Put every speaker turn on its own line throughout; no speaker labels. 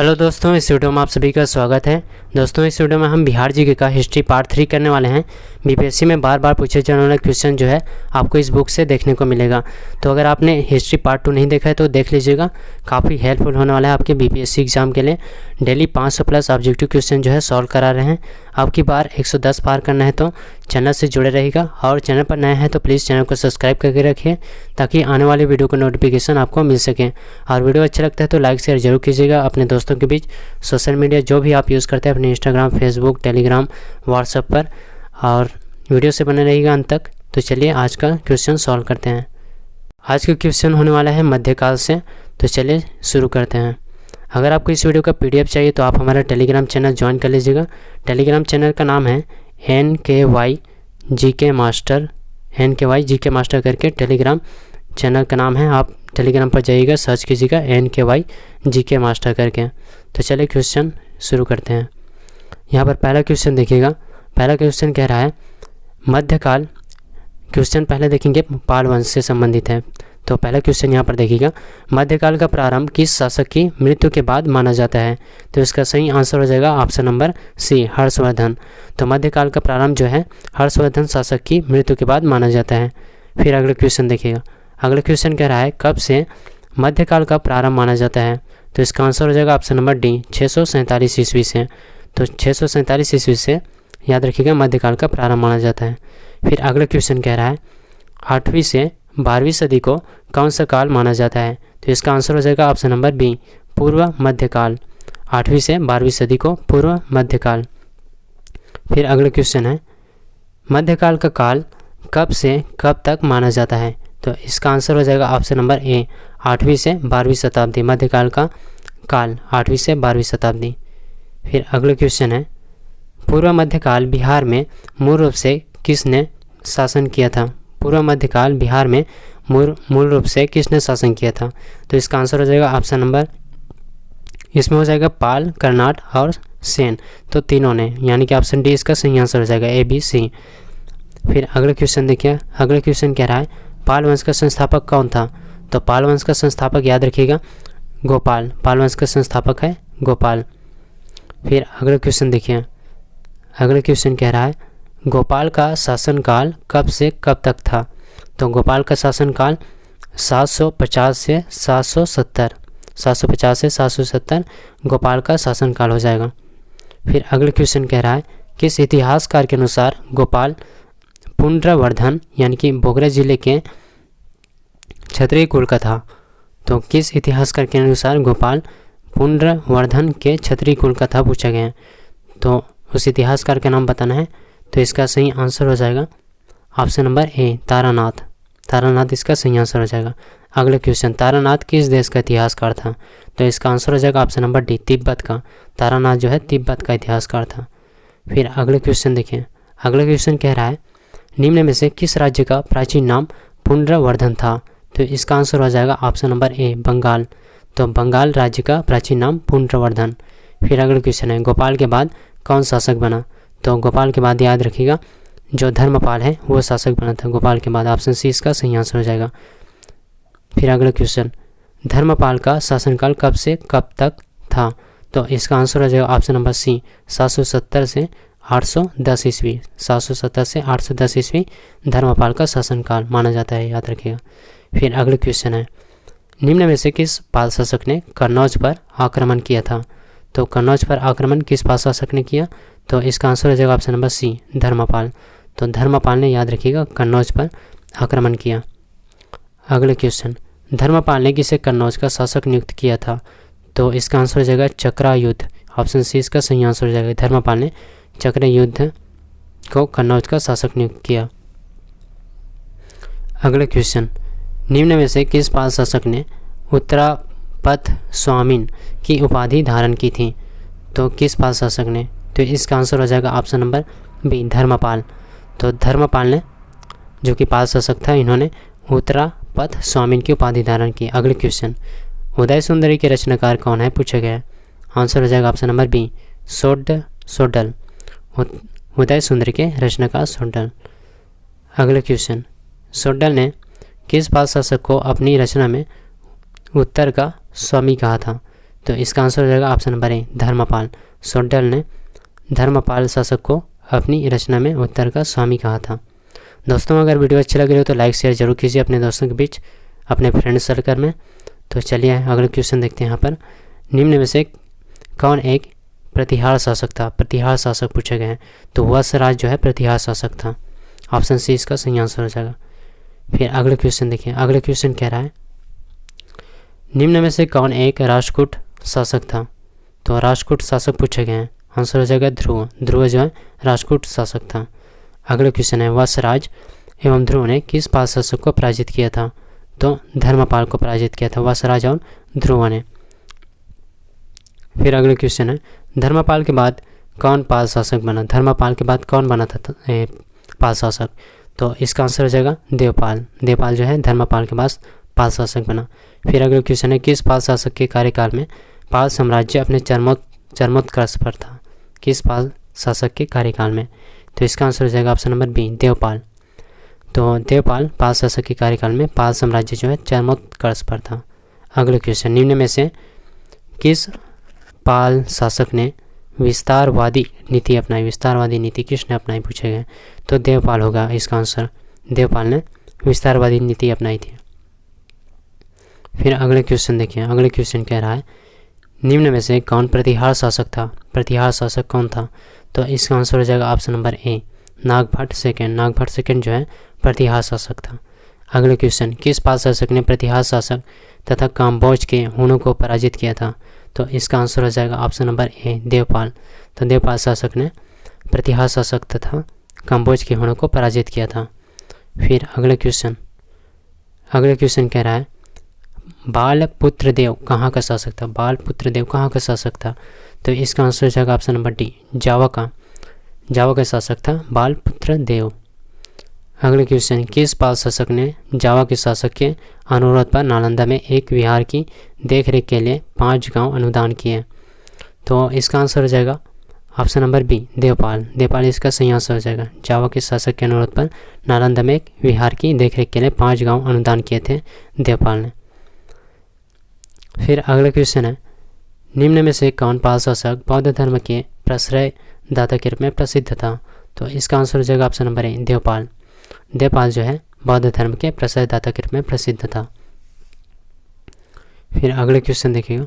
Hello दोस्तों, इस video में आप सभी का स्वागत है। दोस्तों, इस वीडियो में हम बिहार जीके का हिस्ट्री पार्ट 3 करने वाले हैं। बीपीएससी में बार बार पूछे जाने वाला क्वेश्चन जो है आपको इस बुक से देखने को मिलेगा। तो अगर आपने हिस्ट्री पार्ट 2 नहीं देखा है तो देख लीजिएगा, काफ़ी हेल्पफुल होने वाला है आपके बीपीएससी एग्जाम के लिए। डेली 500 प्लस ऑब्जेक्टिव क्वेश्चन जो है सॉल्व करा रहे हैं। अब की बार 110 पार करना है तो चैनल से जुड़े रहेगा, और चैनल पर नए हैं तो प्लीज़ चैनल को सब्सक्राइब करके रखिए ताकि आने वाले वीडियो का नोटिफिकेशन आपको मिल सके। और वीडियो अच्छा लगता है तो लाइक शेयर जरूर कीजिएगा अपने दोस्तों के बीच। सोशल मीडिया जो भी आप यूज़ करते हैं अपने इंस्टाग्राम, फेसबुक, टेलीग्राम, व्हाट्सएप पर, और वीडियो से बने रहेगा अंत तक। तो चलिए आज का क्वेश्चन सॉल्व करते हैं। आज का क्वेश्चन होने वाला है मध्यकाल से। तो चलिए शुरू करते हैं। अगर आपको इस वीडियो का PDF चाहिए तो आप हमारा टेलीग्राम चैनल ज्वाइन कर लीजिएगा। टेलीग्राम चैनल का नाम है NKY GK master, NKY GK master करके टेलीग्राम चैनल का नाम है। आप टेलीग्राम पर जाइएगा, सर्च कीजिएगा NKY GK मास्टर करके। तो चलिए क्वेश्चन शुरू करते हैं। यहाँ पर पहला क्वेश्चन देखिएगा। पहला क्वेश्चन कह रहा है मध्यकाल। क्वेश्चन पहले देखेंगे पाल वंश से संबंधित है। तो पहला क्वेश्चन यहाँ पर देखिएगा, मध्यकाल का प्रारंभ किस शासक की मृत्यु के बाद माना जाता है? तो इसका सही आंसर हो जाएगा ऑप्शन नंबर C, हर्षवर्धन। तो मध्यकाल का प्रारंभ जो है हर्षवर्धन शासक की मृत्यु के बाद माना जाता है। फिर अगला क्वेश्चन देखिएगा। अगला क्वेश्चन कह रहा है कब से मध्यकाल का प्रारंभ माना जाता है? तो इसका आंसर हो जाएगा ऑप्शन नंबर D, 647 ईस्वी से। तो 647 ईस्वी से याद रखिएगा मध्यकाल का प्रारंभ माना जाता है। फिर अगला क्वेश्चन कह रहा है 8वीं से 12वीं सदी को कौन सा काल माना जाता है? तो इसका आंसर हो जाएगा ऑप्शन नंबर B, पूर्व मध्यकाल। 8वीं से 12वीं सदी को पूर्व मध्यकाल। फिर अगला क्वेश्चन है मध्यकाल का काल कब से कब तक माना जाता है? तो इसका आंसर हो जाएगा ऑप्शन नंबर A, 8वीं से 12वीं शताब्दी। मध्यकाल का काल 8वीं से 12वीं शताब्दी। फिर अगला क्वेश्चन है पूर्व मध्यकाल बिहार में मूल रूप से किसने शासन किया था? पूर्व मध्यकाल बिहार में मूल रूप से किसने शासन किया था? तो इसका आंसर हो जाएगा ऑप्शन नंबर, इसमें हो जाएगा पाल, कर्नाट और सेन। तो तीनों ने, यानी कि ऑप्शन D इसका सही आंसर हो जाएगा ABC। फिर अगला क्वेश्चन देखिए। अगला क्वेश्चन कह रहा है पाल वंश का संस्थापक कौन था? तो पाल वंश का संस्थापक याद रखिएगा गोपाल। पाल वंश का संस्थापक है गोपाल। फिर अगला क्वेश्चन देखिए। अगला क्वेश्चन कह रहा है गोपाल का शासनकाल कब से कब तक था? तो गोपाल का शासनकाल 750 से 770, 750 से 770 गोपाल का शासनकाल हो जाएगा। फिर अगला क्वेश्चन कह रहा है किस इतिहासकार के अनुसार गोपाल पुंड्रवर्धन यानी कि बोगरा जिले के क्षत्रिय कुल का था? तो किस इतिहासकार के अनुसार गोपाल पुंड्रवर्धन के क्षत्रिय कुल का था पूछा गया है। तो उस इतिहासकार का नाम बताना है। तो इसका सही आंसर हो जाएगा option number A, Taranath. Taranath इसका सही आंसर हो जाएगा। अगला क्वेश्चन तारानाथ किस देश का इतिहासकार था? तो इसका आंसर हो जाएगा ऑप्शन नंबर D, तिब्बत का। तारानाथ जो है तिब्बत का इतिहासकार था। फिर अगले क्वेश्चन देखिए। अगला क्वेश्चन कह रहा है निम्न में से किस राज्य का प्राचीन नाम पुंड्रवर्धन था? तो इसका आंसर हो जाएगा ऑप्शन नंबर A, बंगाल। तो बंगाल राज्य का प्राचीन नाम पुंड्रवर्धन। फिर अगला क्वेश्चन है गोपाल के बाद कौन शासक बना? तो गोपाल के बाद याद रखिएगा जो धर्मपाल है वो शासक बना था गोपाल के बाद। ऑप्शन C इसका सही आंसर हो जाएगा। फिर अगला क्वेश्चन धर्मपाल का शासनकाल कब से कब तक था? तो इसका आंसर हो जाएगा ऑप्शन नंबर C, 770 से 810 ईस्वी। 770 से 810 ईस्वी धर्मपाल का शासनकाल माना जाता है, याद रखिएगा। फिर अगला क्वेश्चन है निम्न में से किस पाल शासक ने कन्नौज पर आक्रमण किया था? तो कन्नौज पर आक्रमण किस पाल शासक ने किया? तो इसका आंसर हो जाएगा ऑप्शन नंबर C, धर्मपाल। तो धर्मपाल ने याद रखिएगा कन्नौज पर आक्रमण किया। अगले क्वेश्चन धर्मपाल ने किसे कन्नौज का शासक नियुक्त किया था? तो इसका आंसर हो जाएगा चक्रायुद्ध। ऑप्शन C इसका सही आंसर हो जाएगा। धर्मपाल ने चक्रायुद्ध को कन्नौज का शासक नियुक्त किया। अगले क्वेश्चन निम्न में से किस पाल शासक ने उत्तरापथ स्वामिन की उपाधि धारण की थी? तो किस पाल शासक ने? तो इसका आंसर हो जाएगा ऑप्शन नंबर B, धर्मपाल। तो धर्मपाल ने जो कि पाल शासक था, इन्होंने उत्तरापथ स्वामिन की उपाधि धारण की। अगले क्वेश्चन उदय सुंदरी के रचनाकार कौन है पूछा गया है। आंसर हो जाएगा ऑप्शन नंबर B, सोडल। उदय सुंदरी के रचनाकार सोडल। अगले क्वेश्चन सोडल ने किस पाल शासक को अपनी रचना में उत्तर का स्वामी कहा था? तो इसका आंसर हो जाएगा ऑप्शन नंबर ए, धर्मपाल। शोड्डल ने धर्मपाल शासक को अपनी रचना में उत्तर का स्वामी कहा था। दोस्तों अगर वीडियो अच्छी लग रही हो तो लाइक शेयर जरूर कीजिए अपने दोस्तों के बीच, अपने फ्रेंड सर्कल में। तो चलिए अगले क्वेश्चन देखते हैं। यहाँ पर निम्न में से कौन एक प्रतिहार शासक था? प्रतिहार शासक पूछे गए हैं, तो वत्सराज जो है प्रतिहार शासक था। ऑप्शन सी इसका सही आंसर हो जाएगा। फिर अगले क्वेश्चन देखिए। अगले क्वेश्चन कह रहा है निम्न में से कौन एक राष्ट्रकूट शासक था? तो राष्ट्रकूट शासक पूछे गए हैं, आंसर हो जाएगा ध्रुव। ध्रुव जो है राष्ट्रकूट शासक था। अगले क्वेश्चन है वत्सराज एवं ध्रुव ने किस पाल शासक को पराजित किया था? तो धर्मपाल को पराजित किया था वत्सराज और ध्रुव ने। फिर अगले क्वेश्चन है धर्मपाल के बाद कौन पाल शासक बना? धर्मपाल के बाद कौन बना था पाल शासक? तो इसका आंसर हो जाएगा देवपाल। देवपाल जो है धर्मपाल के बाद पाल शासक बना। फिर अगले क्वेश्चन है किस पाल शासक के कार्यकाल में पाल साम्राज्य अपने चरमोत्कर्ष पर था? किस पाल शासक के कार्यकाल में? तो इसका आंसर हो जाएगा ऑप्शन नंबर बी, देवपाल। तो देवपाल पाल शासक के कार्यकाल में पाल साम्राज्य जो है चरमोत्कर्ष पर था। अगले क्वेश्चन निम्न में से किस पाल शासक ने विस्तारवादी नीति अपनाई? विस्तारवादी नीति किसने अपनाई पूछे गए? तो देवपाल होगा इसका आंसर। देवपाल ने विस्तारवादी नीति अपनाई थी। फिर अगले क्वेश्चन देखिए। अगले क्वेश्चन कह रहा है निम्न में से कौन प्रतिहार शासक था? प्रतिहार शासक कौन था? तो इसका आंसर हो जाएगा ऑप्शन नंबर ए, नागभट्ट सेकंड। नागभट्ट सेकंड जो है प्रतिहार शासक था। अगले क्वेश्चन किस पाल शासक ने प्रतिहार शासक तथा काम्बोज के हुनों को पराजित किया था? तो इसका आंसर हो जाएगा ऑप्शन नंबर ए, देवपाल। तो देवपाल शासक ने प्रतिहार शासक तथा काम्बोज के हुनों को पराजित किया था। फिर अगले क्वेश्चन कह रहा है बालपुत्र देव कहाँ का शासक था? बालपुत्र देव कहाँ का शासक था? तो इसका आंसर हो जाएगा ऑप्शन नंबर डी, जावा का शासक था बालपुत्र देव। अगले क्वेश्चन किस पाल शासक ने जावा के शासक के अनुरोध पर नालंदा में एक विहार की देखरेख के लिए 5 गांव अनुदान किए? तो इसका आंसर हो जाएगा option number B, Devpal. Devpal इसका सही आंसर हो जाएगा। जावा के शासक के अनुरोध पर नालंदा में एक विहार की देखरेख के लिए 5 गांव अनुदान किए थे देवपाल ने। फिर अगला क्वेश्चन है निम्न में से कौन पाल शासक बौद्ध धर्म के प्रश्रय दाता के रूप में प्रसिद्ध था? तो इसका आंसर हो जाएगा ऑप्शन नंबर ए, देवपाल। देवपाल जो है बौद्ध धर्म के प्रश्रय दाता के रूप में प्रसिद्ध था। फिर अगले क्वेश्चन देखिएगा।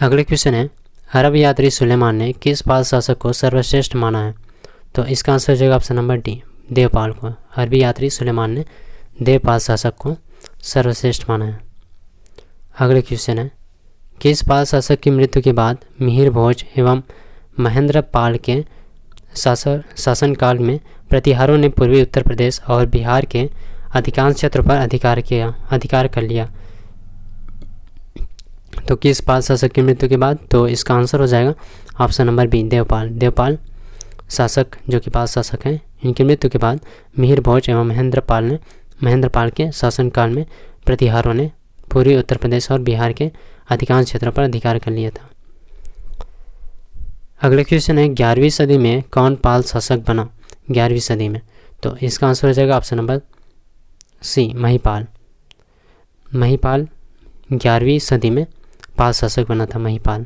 अगले क्वेश्चन है अरब यात्री सुलेमान ने किस पाल शासक को सर्वश्रेष्ठ माना है? तो इसका आंसर हो जाएगा ऑप्शन नंबर डी, देवपाल को। अरबी यात्री सुलेमान ने देवपाल शासक को सर्वश्रेष्ठ माना है। अगले क्वेश्चन है किस पाल शासक की मृत्यु के बाद मिहिर भोज एवं महेंद्र पाल के शासनकाल में प्रतिहारों ने पूर्वी उत्तर प्रदेश और बिहार के अधिकांश क्षेत्रों पर अधिकार कर लिया? तो किस पाल शासक की मृत्यु के बाद? तो इसका आंसर हो जाएगा option number B, Devpal. Devpal शासक जो कि पाल शासक हैं, इनकी मृत्यु के बाद मिहिर भोज एवं महेंद्र पाल के शासनकाल में प्रतिहारों ने पूर्वी उत्तर प्रदेश और बिहार के अधिकांश क्षेत्रों पर अधिकार कर लिया था। अगले क्वेश्चन है 11वीं सदी में कौन पाल शासक बना? 11वीं सदी में, तो इसका आंसर हो जाएगा option number C, Mahipal. Mahipal 11वीं सदी में पाल शासक बना था, महिपाल।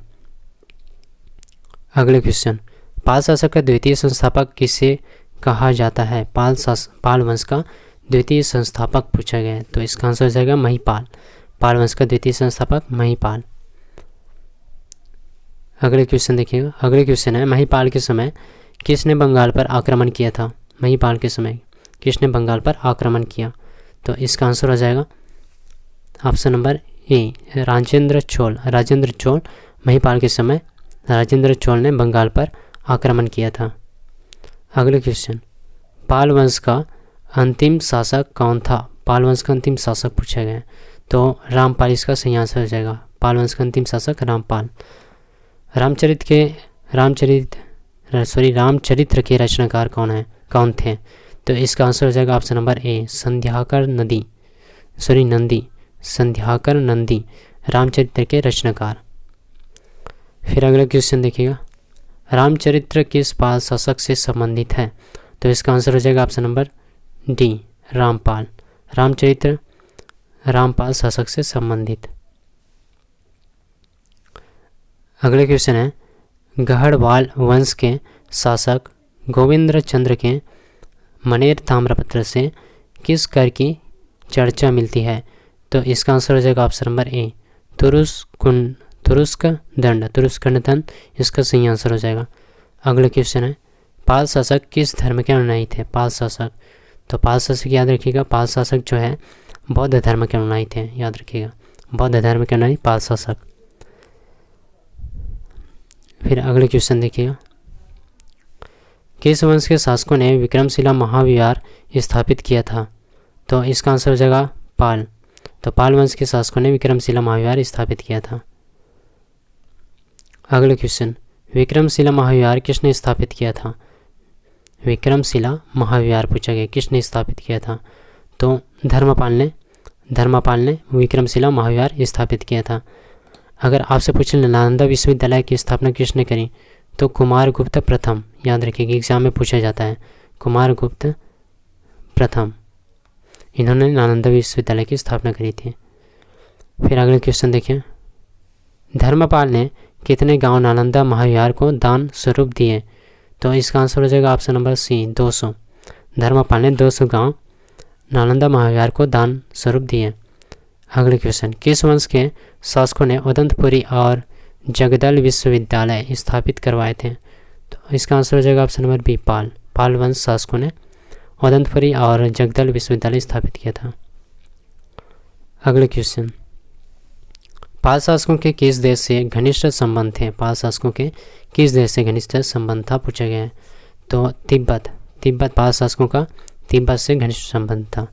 अगले क्वेश्चन पाल शासक का द्वितीय संस्थापक किसे कहा जाता है? पाल वंश का द्वितीय संस्थापक पूछा गया है, तो इसका आंसर हो जाएगा महिपाल। पाल वंश का द्वितीय संस्थापक महिपाल। अगले क्वेश्चन देखिएगा। अगले क्वेश्चन है महिपाल के समय किसने बंगाल पर आक्रमण किया था? महिपाल के समय किसने बंगाल पर आक्रमण किया? तो इसका आंसर हो जाएगा ऑप्शन नंबर ए, राजेंद्र चोल। महिपाल के समय राजेंद्र चोल ने बंगाल पर आक्रमण किया था। अगले क्वेश्चन पाल वंश का अंतिम शासक कौन था? पाल वंश का अंतिम शासक पूछा गया है, तो रामपाल इसका सही आंसर हो जाएगा। पाल वंश का अंतिम शासक रामपाल। रामचरित्र के रचनाकार कौन थे? तो इसका आंसर हो जाएगा option number A, Sandhyakar Nandi Ramcharitra के रचनाकार। फिर अगला क्वेश्चन देखिएगा रामचरित्र किस पाल शासक से संबंधित है? तो इसका आंसर हो जाएगा ऑप्शन नंबर डी, रामपाल। रामचरित्र रामपाल शासक से संबंधित। अगले क्वेश्चन है, गढ़वाल वंश के शासक गोविंद चंद्र के मनेर ताम्रपत्र से किस कर की चर्चा मिलती है? तो इसका आंसर हो जाएगा ऑप्शन नंबर ए, तुरुस्क दंड इसका सही आंसर हो जाएगा। अगला क्वेश्चन है, पाल शासक किस धर्म के अनुयायी थे? पाल शासक, तो पाल शासक याद रखिएगा, पाल शासक जो है बौद्ध धर्म के अनुयायी थे, याद रखिएगा, बौद्ध धर्म के अनुयायी पाल शासक। फिर अगले क्वेश्चन देखिएगा, किस वंश के शासकों ने विक्रमशिला महाविहार स्थापित किया था? तो इसका आंसर हो जाएगा पाल, तो पाल वंश के शासकों ने विक्रमशिला महाविहार स्थापित किया था। अगले क्वेश्चन, विक्रमशिला महाविहार किसने स्थापित किया था? विक्रमशिला महाविहार पूछा गया, किसने स्थापित किया था? तो धर्मपाल ने विक्रमशिला महाविहार स्थापित किया था। अगर आपसे पूछ लें नालंदा विश्वविद्यालय की स्थापना किसने करी? तो कुमारगुप्त प्रथम, याद रखिएगा, एग्जाम में पूछा जाता है, कुमारगुप्त प्रथम, इन्होंने नालंदा विश्वविद्यालय की स्थापना करी थी। फिर अगले क्वेश्चन देखिए, धर्मपाल ने कितने गांव नालंदा महाविहार को दान स्वरूप दिए? तो इसका आंसर हो जाएगा ऑप्शन नंबर सी, 200। धर्मपाल ने 200 गांव नालंदा महाविहार को दान स्वरूप दिए। अगले क्वेश्चन, किस वंश के शासकों ने उदंतपुरी और जगदल विश्वविद्यालय स्थापित करवाए थे? तो इसका आंसर हो जाएगा ऑप्शन नंबर बी, पाल वंश शासकों ने उदंतपुरी और जगदल विश्वविद्यालय स्थापित किया था। अगले क्वेश्चन, पाल शासकों के किस देश से घनिष्ठ संबंध थे? पाल शासकों के किस देश से घनिष्ठ संबंध था पूछा गया है? तो तिब्बत पाल शासकों का तिब्बत से घनिष्ठ संबंध था।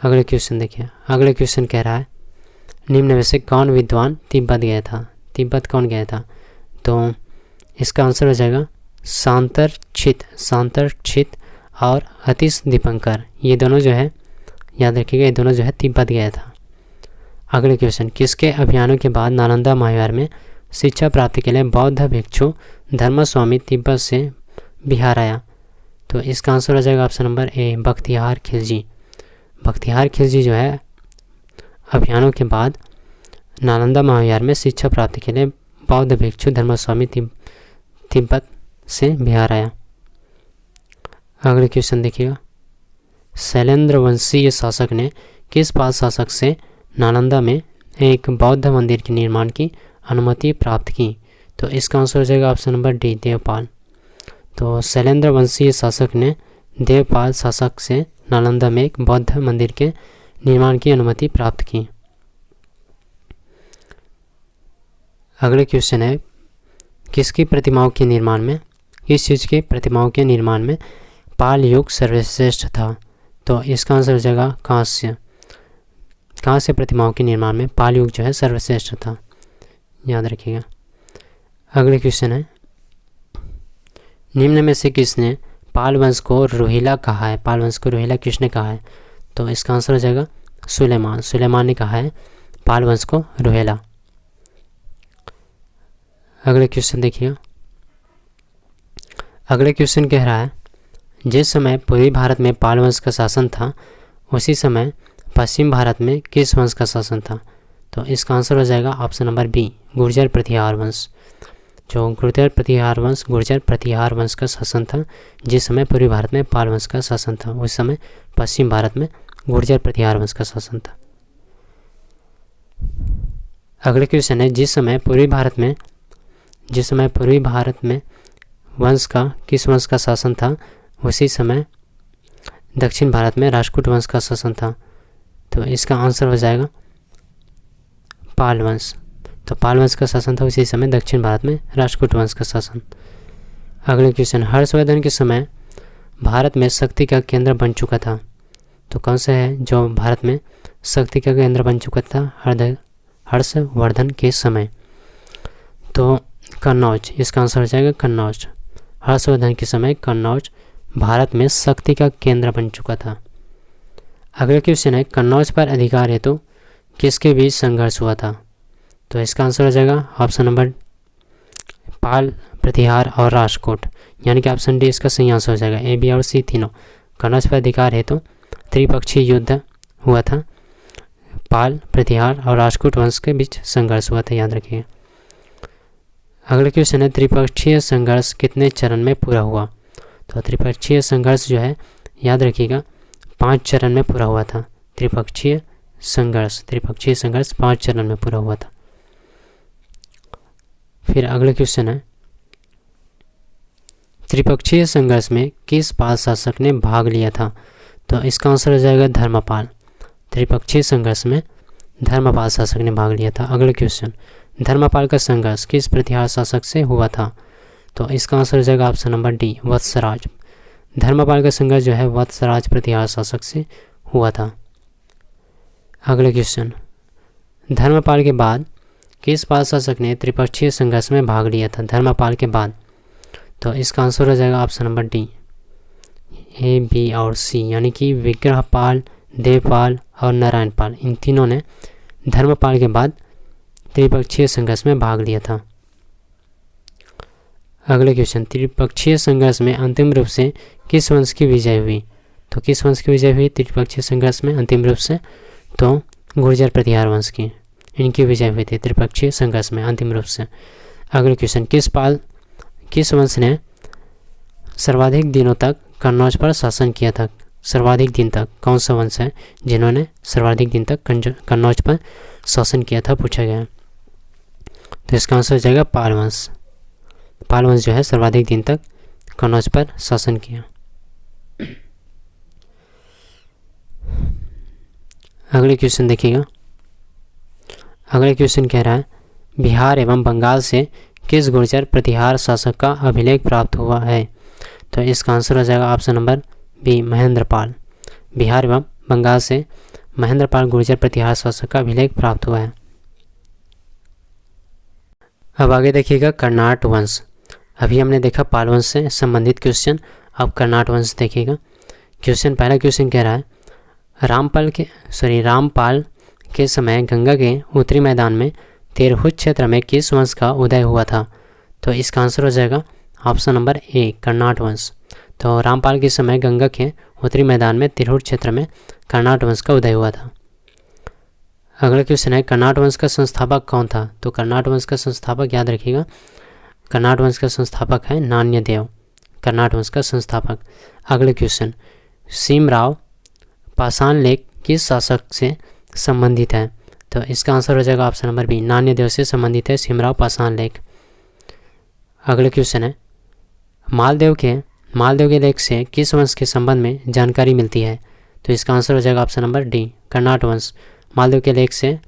अगले क्वेश्चन देखिए, अगले क्वेश्चन कह रहा है, निम्न में से कौन विद्वान तिब्बत गया था? तिब्बत कौन गया था? तो इसका आंसर हो जाएगा सांतरक्षित और अतिश दीपंकर, ये दोनों जो है, याद रखिएगा, ये दोनों जो है तिब्बत गया था। अगले क्वेश्चन, किसके अभियानों के बाद नालंदा महाविहार में शिक्षा प्राप्ति के लिए बौद्ध भिक्षु धर्मस्वामी तिब्बत से बिहार आया? तो इसका आंसर हो जाएगा ऑप्शन नंबर ए, बख्तियार खिलजी। बख्तियार खिलजी जो है अभियानों के बाद नालंदा महाविहार में शिक्षा प्राप्ति के लिए बौद्ध भिक्षु धर्मस्वामी तिब्बत से बिहार आया। अगले क्वेश्चन देखिएगा, शैलेंद्र वंशीय शासक ने किस पाल शासक से नालंदा में एक बौद्ध मंदिर के निर्माण की अनुमति प्राप्त की? तो इसका आंसर हो जाएगा ऑप्शन नंबर डी, देवपाल। तो शैलेंद्र वंशीय शासक ने देवपाल शासक से नालंदा में एक बौद्ध मंदिर के निर्माण की अनुमति प्राप्त की। अगले क्वेश्चन है, किसकी प्रतिमाओं के निर्माण में, किस चीज़ की प्रतिमाओं के निर्माण में पाल युग सर्वश्रेष्ठ था? तो इसका आंसर हो जाएगा कांस्य प्रतिमाओं के निर्माण में पाल युग जो है सर्वश्रेष्ठ था, याद रखिएगा। अगले क्वेश्चन है, निम्न में से किसने पाल वंश को रोहिला कहा है? पाल वंश को रोहिला किसने कहा है? तो इसका आंसर हो जाएगा सुलेमान ने कहा है पाल वंश को रोहिला। अगले क्वेश्चन देखिएगा, अगले क्वेश्चन कह रहा है, जिस समय पूर्वी भारत में पाल वंश का शासन था उसी समय पश्चिम भारत में किस वंश का शासन था? तो इसका आंसर हो जाएगा ऑप्शन नंबर बी, गुर्जर प्रतिहार वंश। जो गुर्जर प्रतिहार वंश का शासन था, जिस समय पूर्वी भारत में पाल वंश का शासन था उस समय पश्चिम भारत में गुर्जर प्रतिहार वंश का शासन था। अगले क्वेश्चन है, जिस समय पूर्वी भारत में वंश का किस वंश का शासन था उसी समय दक्षिण भारत में राष्ट्रकूट वंश का शासन था? तो इसका आंसर हो जाएगा पाल वंश। तो पाल वंश का शासन था उसी समय दक्षिण भारत में राष्ट्रकूट वंश का शासन। अगले क्वेश्चन, हर्षवर्धन के समय भारत में शक्ति का केंद्र बन चुका था? तो कौन सा है जो भारत में शक्ति का केंद्र बन चुका था हर्षवर्धन के समय? तो कन्नौज, इसका आंसर हो जाएगा कन्नौज। हर्षवर्धन के समय कन्नौज भारत में शक्ति का केंद्र बन चुका था। अगला क्वेश्चन है, कन्नौज पर अधिकार हेतु किसके बीच संघर्ष हुआ था? तो इसका आंसर हो जाएगा ऑप्शन नंबर पाल, प्रतिहार और राष्ट्रकूट, यानी कि ऑप्शन डी इसका सही आंसर हो जाएगा। ए, बी और सी तीनों। कन्नौज पर अधिकार हेतु त्रिपक्षीय युद्ध हुआ था पाल, प्रतिहार और राष्ट्रकूट वंश के बीच संघर्ष हुआ था, याद रखिएगा। अगला क्वेश्चन है त्रिपक्षीय संघर्ष कितने चरण में पूरा हुआ? तो त्रिपक्षीय संघर्ष जो है याद रखिएगा 5 चरण में पूरा हुआ था। त्रिपक्षीय संघर्ष 5 चरण में पूरा हुआ था। फिर अगला क्वेश्चन है त्रिपक्षीय संघर्ष में किस पाल शासक ने भाग लिया था? तो इसका आंसर हो जाएगा धर्मपाल। त्रिपक्षीय संघर्ष में धर्मपाल शासक ने भाग लिया था। अगला क्वेश्चन, धर्मपाल का संघर्ष किस प्रतिहार शासक से हुआ था? तो इसका आंसर हो जाएगा option number D, Vatsraj. Dharmpal का संघर्ष जो है वत्सराज प्रतिहार शासक से हुआ था। अगला क्वेश्चन, धर्मपाल के बाद किस पाल शासक ने त्रिपक्षीय संघर्ष में भाग लिया था? धर्मपाल के बाद, तो इसका आंसर हो जाएगा ऑप्शन नंबर डी, ए, बी और सी, यानी कि विग्रहपाल, देवपाल और नारायणपाल, इन तीनों ने धर्मपाल के बाद त्रिपक्षीय संघर्ष में भाग लिया था। अगले क्वेश्चन, त्रिपक्षीय संघर्ष में अंतिम रूप से किस वंश की विजय हुई? तो किस वंश की विजय हुई त्रिपक्षीय संघर्ष में अंतिम रूप से? तो गुर्जर प्रतिहार वंश की, इनकी विजय हुई थी त्रिपक्षीय संघर्ष में अंतिम रूप से। अगले क्वेश्चन, किस वंश ने सर्वाधिक दिनों तक कन्नौज पर शासन किया था? सर्वाधिक दिन तक कौन सा वंश है जिन्होंने सर्वाधिक दिन तक कन्नौज पर शासन किया था, पूछा गया है। तो इसका आंसर हो जाएगा पाल वंश। पाल वंश जो है सर्वाधिक दिन तक कन्नौज पर शासन किया। अगले क्वेश्चन देखिएगा। अगले क्वेश्चन कह रहा है बिहार एवं बंगाल से किस गुर्जर प्रतिहार शासक का अभिलेख प्राप्त हुआ है? तो इसका आंसर हो जाएगा option number B, Mahendrapal. Bihar एवं बंगाल से महेंद्रपाल गुर्जर प्रतिहार शासक का अभिलेख प्राप्त हुआ है। अब आगे देखिएगा कर्नाट वंश। अभी हमने देखा पाल वंश से संबंधित क्वेश्चन, अब कर्नाट वंश देखिएगा। पहला क्वेश्चन कह रहा है रामपाल के समय गंगा के उत्तरी मैदान में तिरहुत क्षेत्र में किस वंश का उदय हुआ था? तो इसका आंसर हो जाएगा ऑप्शन नंबर ए, कर्नाट वंश। तो रामपाल के समय गंगा के उत्तरी मैदान में तिरहुत क्षेत्र में कर्नाट वंश का उदय हुआ था। अगला क्वेश्चन है कर्नाट वंश का संस्थापक कौन था? तो कर्नाट वंश का संस्थापक याद रखिएगा, कर्नाट वंश का संस्थापक है नान्यदेव, कर्नाट वंश का संस्थापक। अगले क्वेश्चन, सीमराव पाषाण लेख किस शासक से संबंधित है? तो इसका आंसर हो जाएगा ऑप्शन नंबर बी, नान्यदेव से संबंधित है सीमराव पाषाण लेख। अगले क्वेश्चन है मालदेव के लेख से किस वंश के संबंध में जानकारी मिलती है? तो इसका आंसर हो जाएगा ऑप्शन नंबर डी, कर्नाट वंश। मालदेव के लेख से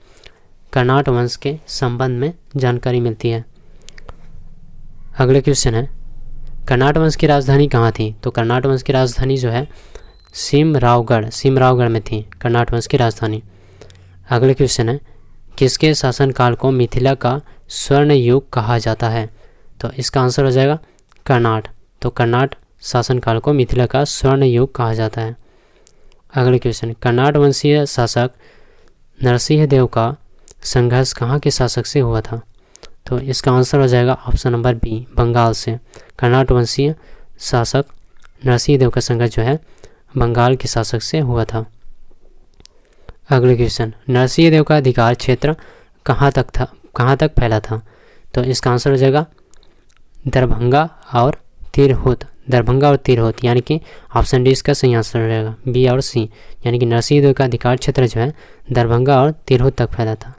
कर्नाट वंश के संबंध में जानकारी मिलती है। अगले क्वेश्चन है कर्नाट वंश की राजधानी कहाँ थी? तो कर्नाट वंश की राजधानी जो है सिमरावगढ़ में थी कर्नाट वंश की राजधानी। अगले क्वेश्चन है किसके शासनकाल को मिथिला का स्वर्ण युग कहा जाता है? तो इसका आंसर हो जाएगा कर्नाट। तो कर्नाट शासनकाल को मिथिला का स्वर्ण युग कहा जाता है। अगले क्वेश्चन, कर्नाट वंशीय शासक नरसिंह देव का संघर्ष कहाँ के शासक से हुआ था? तो इसका आंसर हो जाएगा ऑप्शन नंबर बी, बंगाल से। कर्नाट वंशीय शासक नरसिंह देव का संघर्ष जो है बंगाल के शासक से हुआ था। अगले क्वेश्चन, नरसिंह देव का अधिकार क्षेत्र कहाँ तक फैला था? तो इसका आंसर हो जाएगा दरभंगा और तिरहुत, यानी कि ऑप्शन डी इसका सही आंसर हो जाएगा, बी और सी, यानी कि नरसिंह देव का अधिकार क्षेत्र जो है दरभंगा और तिरहुत तक फैला था।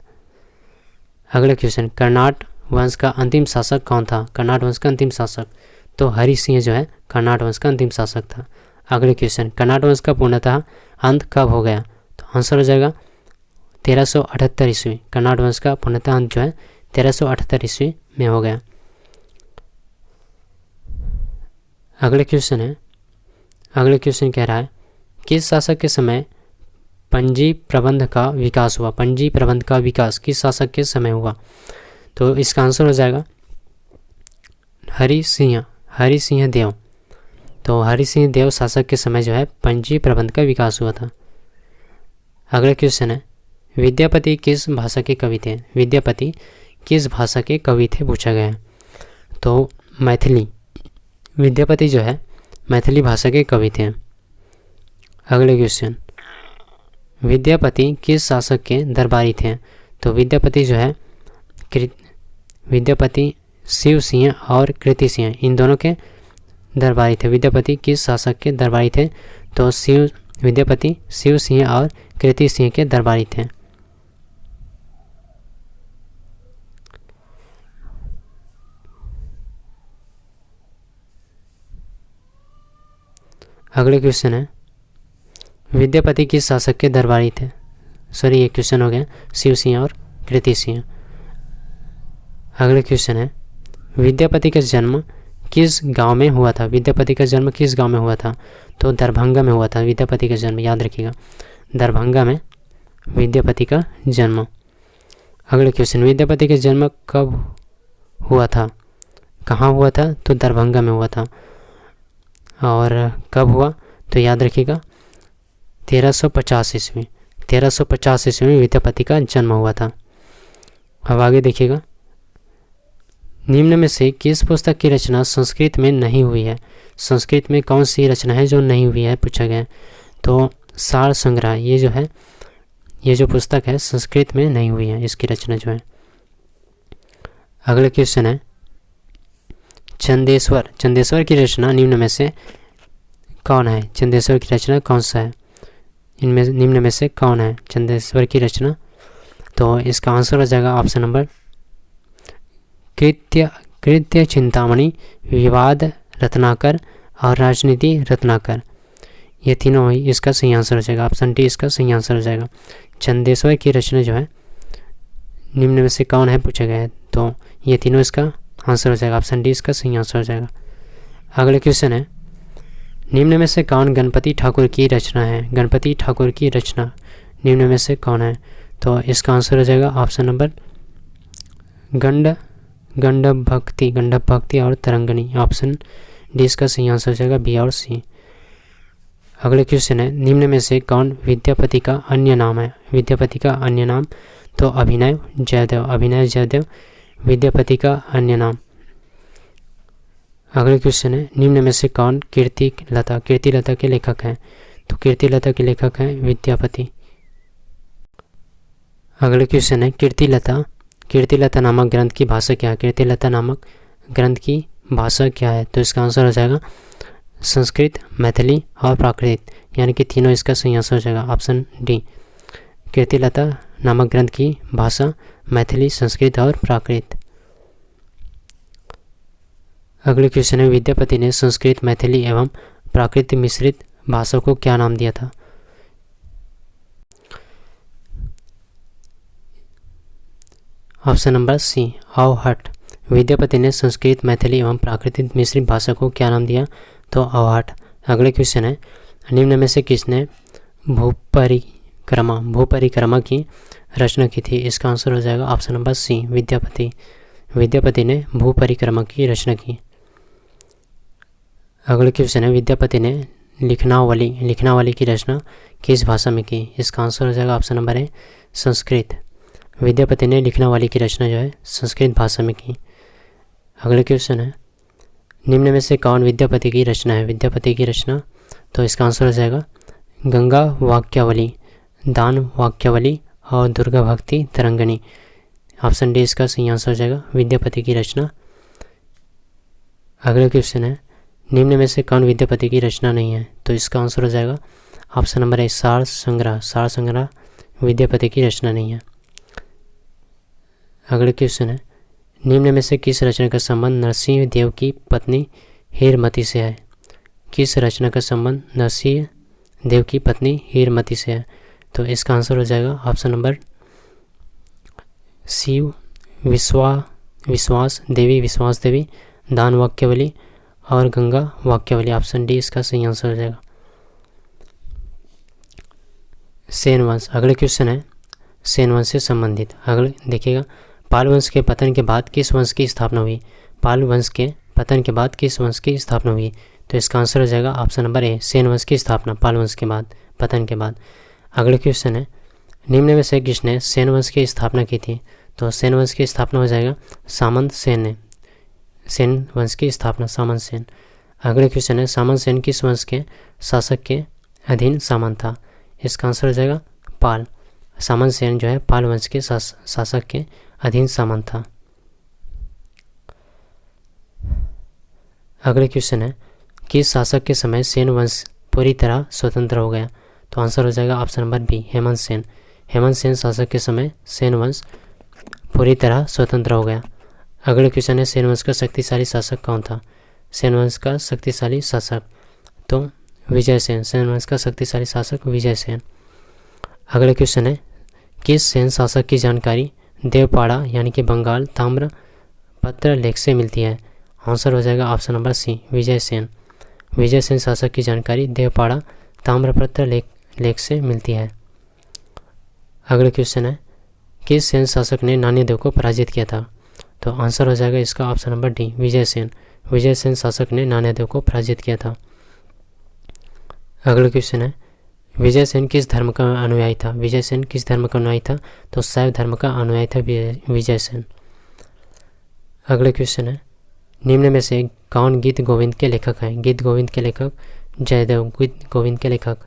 अगला क्वेश्चन, कर्नाट वंश का अंतिम शासक कौन था? कर्नाट वंश का अंतिम शासक तो हरि सिंह जो है कर्नाट वंश का अंतिम शासक था। अगले क्वेश्चन, कर्नाट वंश का पूर्णतः अंत कब हो गया? तो आंसर हो जाएगा 1378 ईस्वी। कर्नाट वंश का पूर्णतः अंत जो है 1378 ईस्वी में हो गया। अगले क्वेश्चन कह रहा है किस शासक के समय पंजी प्रबंध का विकास हुआ? पंजी प्रबंध का विकास किस शासक के समय हुआ? तो इसका आंसर हो जाएगा हरि सिंह देव। तो हरि सिंह देव शासक के समय जो है पंजी प्रबंध का विकास हुआ था। अगला क्वेश्चन है विद्यापति किस भाषा के कवि थे? विद्यापति किस भाषा के कवि थे, पूछा गया है। तो मैथिली, विद्यापति जो है मैथिली भाषा के कवि थे। अगले क्वेश्चन, विद्यापति किस शासक के दरबारी थे? तो विद्यापति जो है विद्यापति शिव सिंह और कृति सिंह इन दोनों के दरबारी थे। विद्यापति किस शासक के दरबारी थे? तो विद्यापति शिव सिंह और कृति सिंह के दरबारी थे। अगले क्वेश्चन है विद्यापति किस शासक के दरबारी थे? सॉरी, ये क्वेश्चन हो गया शिव सिंह और कृति सिंह। अगले क्वेश्चन है विद्यापति का जन्म किस गांव में हुआ था? विद्यापति का जन्म किस गांव में हुआ था? तो दरभंगा में हुआ था विद्यापति का जन्म, याद रखिएगा, दरभंगा में विद्यापति का जन्म। अगले क्वेश्चन विद्यापति का जन्म कब हुआ था? कहाँ हुआ था? तो दरभंगा में हुआ था। और कब हुआ? तो याद रखिएगा 1350 ईस्वी, 1350 ईस्वी में विद्यापति का जन्म हुआ था। अब आगे देखिएगा निम्न में से किस पुस्तक की रचना संस्कृत में नहीं हुई है? संस्कृत में कौन सी रचना है जो नहीं हुई है पूछा गया है। तो सार संग्रह ये जो है, ये जो पुस्तक है संस्कृत में नहीं हुई है, इसकी रचना जो है। अगले क्वेश्चन है चंदेश्वर की रचना निम्न में से कौन है? चंदेश्वर की रचना कौन सा है? इनमें निम्न में से कौन है चंदेश्वर की रचना? तो इसका आंसर हो जाएगा ऑप्शन नंबर कृत्य चिंतामणि, विवाद रत्नाकर और राजनीति रत्नाकर। ये तीनों ही इसका सही आंसर हो जाएगा। ऑप्शन डी इसका सही आंसर हो जाएगा। चंदेश्वर की रचना जो है निम्न में से कौन है पूछा गया है, तो ये तीनों इसका आंसर हो जाएगा। ऑप्शन डी इसका सही आंसर हो जाएगा। अगले क्वेश्चन है निम्न में से कौन गणपति ठाकुर की रचना है? गणपति ठाकुर की रचना निम्न में से कौन है? तो इसका आंसर हो जाएगा ऑप्शन नंबर गंडव भक्ति और तरंगनी। ऑप्शन डी इसका सही आंसर हो जाएगा, बी और सी। अगले क्वेश्चन है निम्न में से कौन विद्यापति का अन्य नाम है? विद्यापति का अन्य नाम तो अभिनव जयदेव विद्यापति का अन्य नाम। अगले क्वेश्चन है निम्न में से कौन कीर्तिलता के लेखक हैं? तो कीर्तिलता के लेखक हैं विद्यापति। अगले क्वेश्चन है कीर्तिलता नामक ग्रंथ की भाषा क्या है? कीर्तिलता नामक ग्रंथ की भाषा क्या है? तो इसका आंसर हो जाएगा संस्कृत, मैथिली और प्राकृत, यानी कि तीनों इसका सही आंसर हो जाएगा। ऑप्शन डी कीर्तिलता नामक ग्रंथ की भाषा मैथिली, संस्कृत और प्राकृत। अगले क्वेश्चन है विद्यापति ने संस्कृत, मैथिली एवं प्राकृत मिश्रित भाषा को क्या नाम दिया था? Option number C Avahatta. Vidyapati ने संस्कृत, मैथिली एवं प्राकृतिक मिश्रित भाषा को क्या नाम दिया? तो अवहट। अगले क्वेश्चन है निम्न में से किसने भूपरिक्रमा की रचना की थी? इसका आंसर हो जाएगा ऑप्शन नंबर सी विद्यापति ने भूपरिक्रमा की रचना की। अगले क्वेश्चन है विद्यापति ने लिखनावली की रचना किस भाषा में की? इसका आंसर हो जाएगा ऑप्शन नंबर ए संस्कृत। विद्यापति ने लिखनावली की रचना जो है संस्कृत भाषा में की। अगले क्वेश्चन है निम्न में से कौन विद्यापति की रचना है? विद्यापति की रचना तो इसका आंसर हो जाएगा गंगा वाक्यावली, दान वाक्यावली और दुर्गा भक्ति तरंगनी। ऑप्शन डी इसका सही आंसर हो जाएगा विद्यापति की रचना। अगले क्वेश्चन है निम्न में से कौन विद्यापति की रचना नहीं है? तो इसका आंसर हो जाएगा ऑप्शन नंबर ए सार संग्रह विद्यापति की रचना नहीं है। अगले क्वेश्चन है निम्न में से किस रचना का संबंध नरसिंह देव की पत्नी हीरमती से है? किस रचना का संबंध नरसिंह देव की पत्नी हीरमती से है? तो इसका आंसर हो जाएगा ऑप्शन नंबर सी विश्वास देवी, दान वाक्यावली और गंगा वाक्यावली। ऑप्शन डी इसका सही आंसर हो जाएगा। सेन वंश। अगले क्वेश्चन है सेन वंश से संबंधित। अगले देखिएगा पाल वंश के पतन के बाद किस वंश की स्थापना हुई? पाल वंश के पतन के बाद किस वंश की स्थापना हुई? तो इसका आंसर हो जाएगा ऑप्शन नंबर ए सेन वंश की स्थापना पाल वंश के बाद पतन के बाद। अगले क्वेश्चन है निम्न में से किसने सेन वंश की स्थापना की थी? तो सेन वंश की स्थापना हो जाएगा सामंत सेन ने। सेन वंश की स्थापना सामंत सेन। अगले क्वेश्चन है सामंत सेन किस वंश के शासक के अधीन सामंत था? इसका आंसर हो जाएगा पाल। सामंत सेन जो है पाल वंश के शासक के अधीन सामंत था। अगले क्वेश्चन है, किस शासक के समय सेन वंश पूरी तरह स्वतंत्र हो गया? तो आंसर हो जाएगा option number B, Hemant Sen. Hemant Sen शासक के समय सेन वंश पूरी तरह स्वतंत्र हो गया। अगले क्वेश्चन है, सेन वंश का शक्तिशाली शासक कौन था? सेन वंश का शक्तिशाली शासक तो विजय सेन। सेन वंश का शक्तिशाली शासक विजय सेन। अगले क्वेश्चन है, किस सेन शासक की जानकारी देवपाड़ा यानी कि बंगाल ताम्रपत्र लेख से मिलती है? आंसर हो जाएगा ऑप्शन नंबर सी, विजय सेन। विजय सेन शासक की जानकारी देवपाड़ा ताम्रपत्र लेख से मिलती है। अगले क्वेश्चन है, किस सेन शासक ने नान्यदेव को पराजित किया था? तो आंसर हो जाएगा इसका option number D, Vijay Sen. Vijay Sen शासक ने नान्यदेव को पराजित किया था। अगले क्वेश्चन है, विजय सेन किस धर्म का अनुयायी था? विजय सेन किस धर्म का अनुयायी था? तो शैव धर्म का अनुयायी था विजय सेन। अगले क्वेश्चन है, निम्न में से कौन गीत गोविंद के लेखक हैं? गीत गोविंद के लेखक जयदेव, गीत गोविंद के लेखक।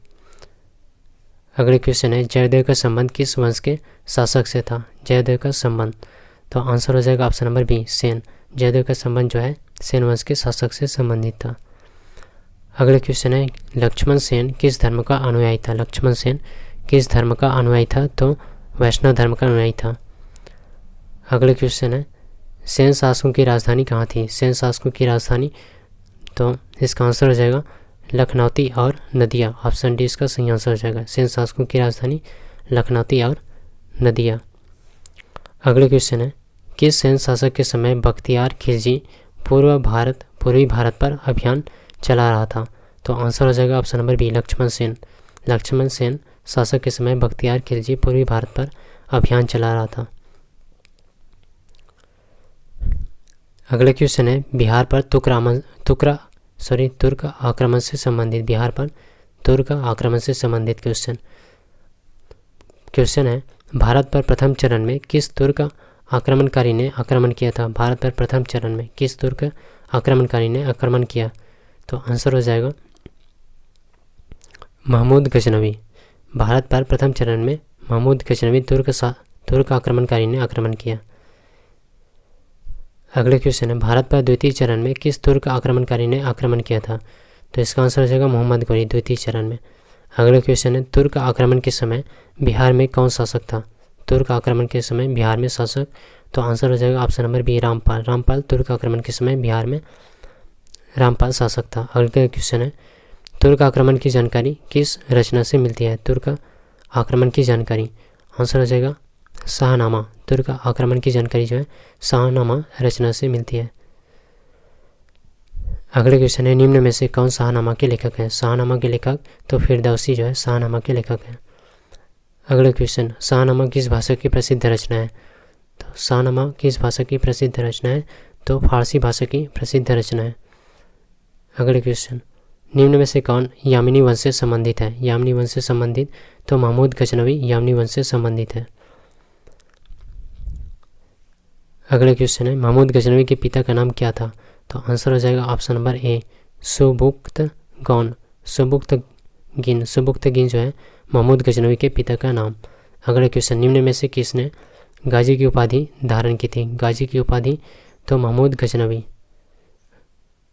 अगले क्वेश्चन है, जयदेव का संबंध किस वंश के शासक से था? जयदेव का संबंध तो आंसर हो जाएगा option number B, Sen. Jaydev का संबंध जो है सेन वंश के शासक से संबंधित था। अगले क्वेश्चन है, लक्ष्मण सेन किस धर्म का अनुयायी था? लक्ष्मण सेन किस धर्म का अनुयायी था? तो वैष्णव धर्म का अनुयायी था। अगले क्वेश्चन है, सेन शासकों की राजधानी कहाँ थी? सेन शासकों की राजधानी तो इसका आंसर हो जाएगा लखनौती और नदिया। ऑप्शन डी इसका सही आंसर हो जाएगा। सेन शासकों की राजधानी लखनौती और नदिया। अगले क्वेश्चन है, किस सेन शासक के समय बख्तियार खिलजी पूर्वी भारत पर अभियान चला रहा था? तो आंसर हो जाएगा option number B, Lakshman Sen. Lakshman Sen शासक के समय बख्तियार खिलजी पूर्वी भारत पर अभियान चला रहा था। अगले क्वेश्चन है, बिहार पर तुर्क आक्रमण से संबंधित। बिहार पर तुर्क आक्रमण से संबंधित क्वेश्चन है, भारत पर प्रथम चरण में किस तुर्क आक्रमणकारी ने आक्रमण किया था? भारत पर प्रथम चरण में किस तुर्क आक्रमणकारी ने आक्रमण किया? तो आंसर हो जाएगा महमूद गजनवी। भारत पर प्रथम चरण में महमूद गजनवी तुर्क आक्रमणकारी ने आक्रमण किया। अगले क्वेश्चन है, भारत पर द्वितीय चरण में किस तुर्क आक्रमणकारी ने आक्रमण किया था? तो इसका आंसर हो जाएगा मोहम्मद घोरी, द्वितीय चरण में। अगले क्वेश्चन है, तुर्क आक्रमण के समय बिहार में कौन शासक था? तुर्क आक्रमण के समय बिहार में शासक तो आंसर हो जाएगा option number B, Rampal. Rampal तुर्क आक्रमण के समय बिहार में रामपाल शासक था। अगले क्वेश्चन है, तुर्क आक्रमण की जानकारी किस रचना से मिलती है? तुर्क आक्रमण की जानकारी आंसर हो जाएगा शाहनामा। तुर्क आक्रमण की जानकारी जो है शाहनामा रचना से मिलती है। अगले क्वेश्चन है, निम्न में से कौन शाहनामा के लेखक हैं? शाहनामा के लेखक तो फिरदौसी जो है शाहनामा के लेखक हैं। अगले क्वेश्चन, शाहनामा किस भाषा की प्रसिद्ध रचना है? तो शाहनामा किस भाषा की प्रसिद्ध रचना है? तो फारसी भाषा की प्रसिद्ध रचना है। अगले क्वेश्चन, निम्न में से कौन यामिनी वंश से संबंधित है? यामिनी वंश से संबंधित तो महमूद गजनवी यामिनी वंश से संबंधित है। अगले क्वेश्चन है, महमूद गजनवी के पिता का नाम क्या था? तो आंसर हो जाएगा ऑप्शन नंबर ए, सुबुक्तगौन। सुबुक्तगिन जो है महमूद गजनवी के पिता का नाम। अगले क्वेश्चन, निम्न में से किसने गाजी की उपाधि धारण की थी? गाजी की उपाधि तो महमूद गजनवी।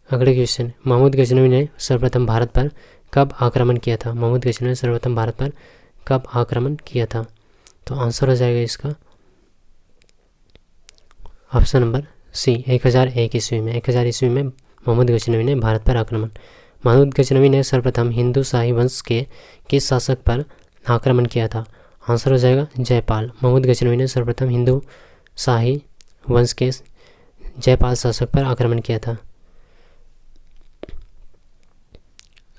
अगले क्वेश्चन, महमूद गजनवी ने सर्वप्रथम भारत पर कब आक्रमण किया था? महमूद गजनवी ने सर्वप्रथम भारत पर कब आक्रमण किया था? तो आंसर हो जाएगा इसका ऑप्शन नंबर सी, 1001 ईस्वी में। 1000 ईस्वी में महमूद गजनवी ने भारत पर आक्रमण। महमूद गजनवी ने सर्वप्रथम हिंदू शाही वंश के किस शासक पर आक्रमण किया था? आंसर हो जाएगा जयपाल। महमूद गजनवी ने सर्वप्रथम हिंदू शाही वंश के जयपाल शासक पर आक्रमण किया था।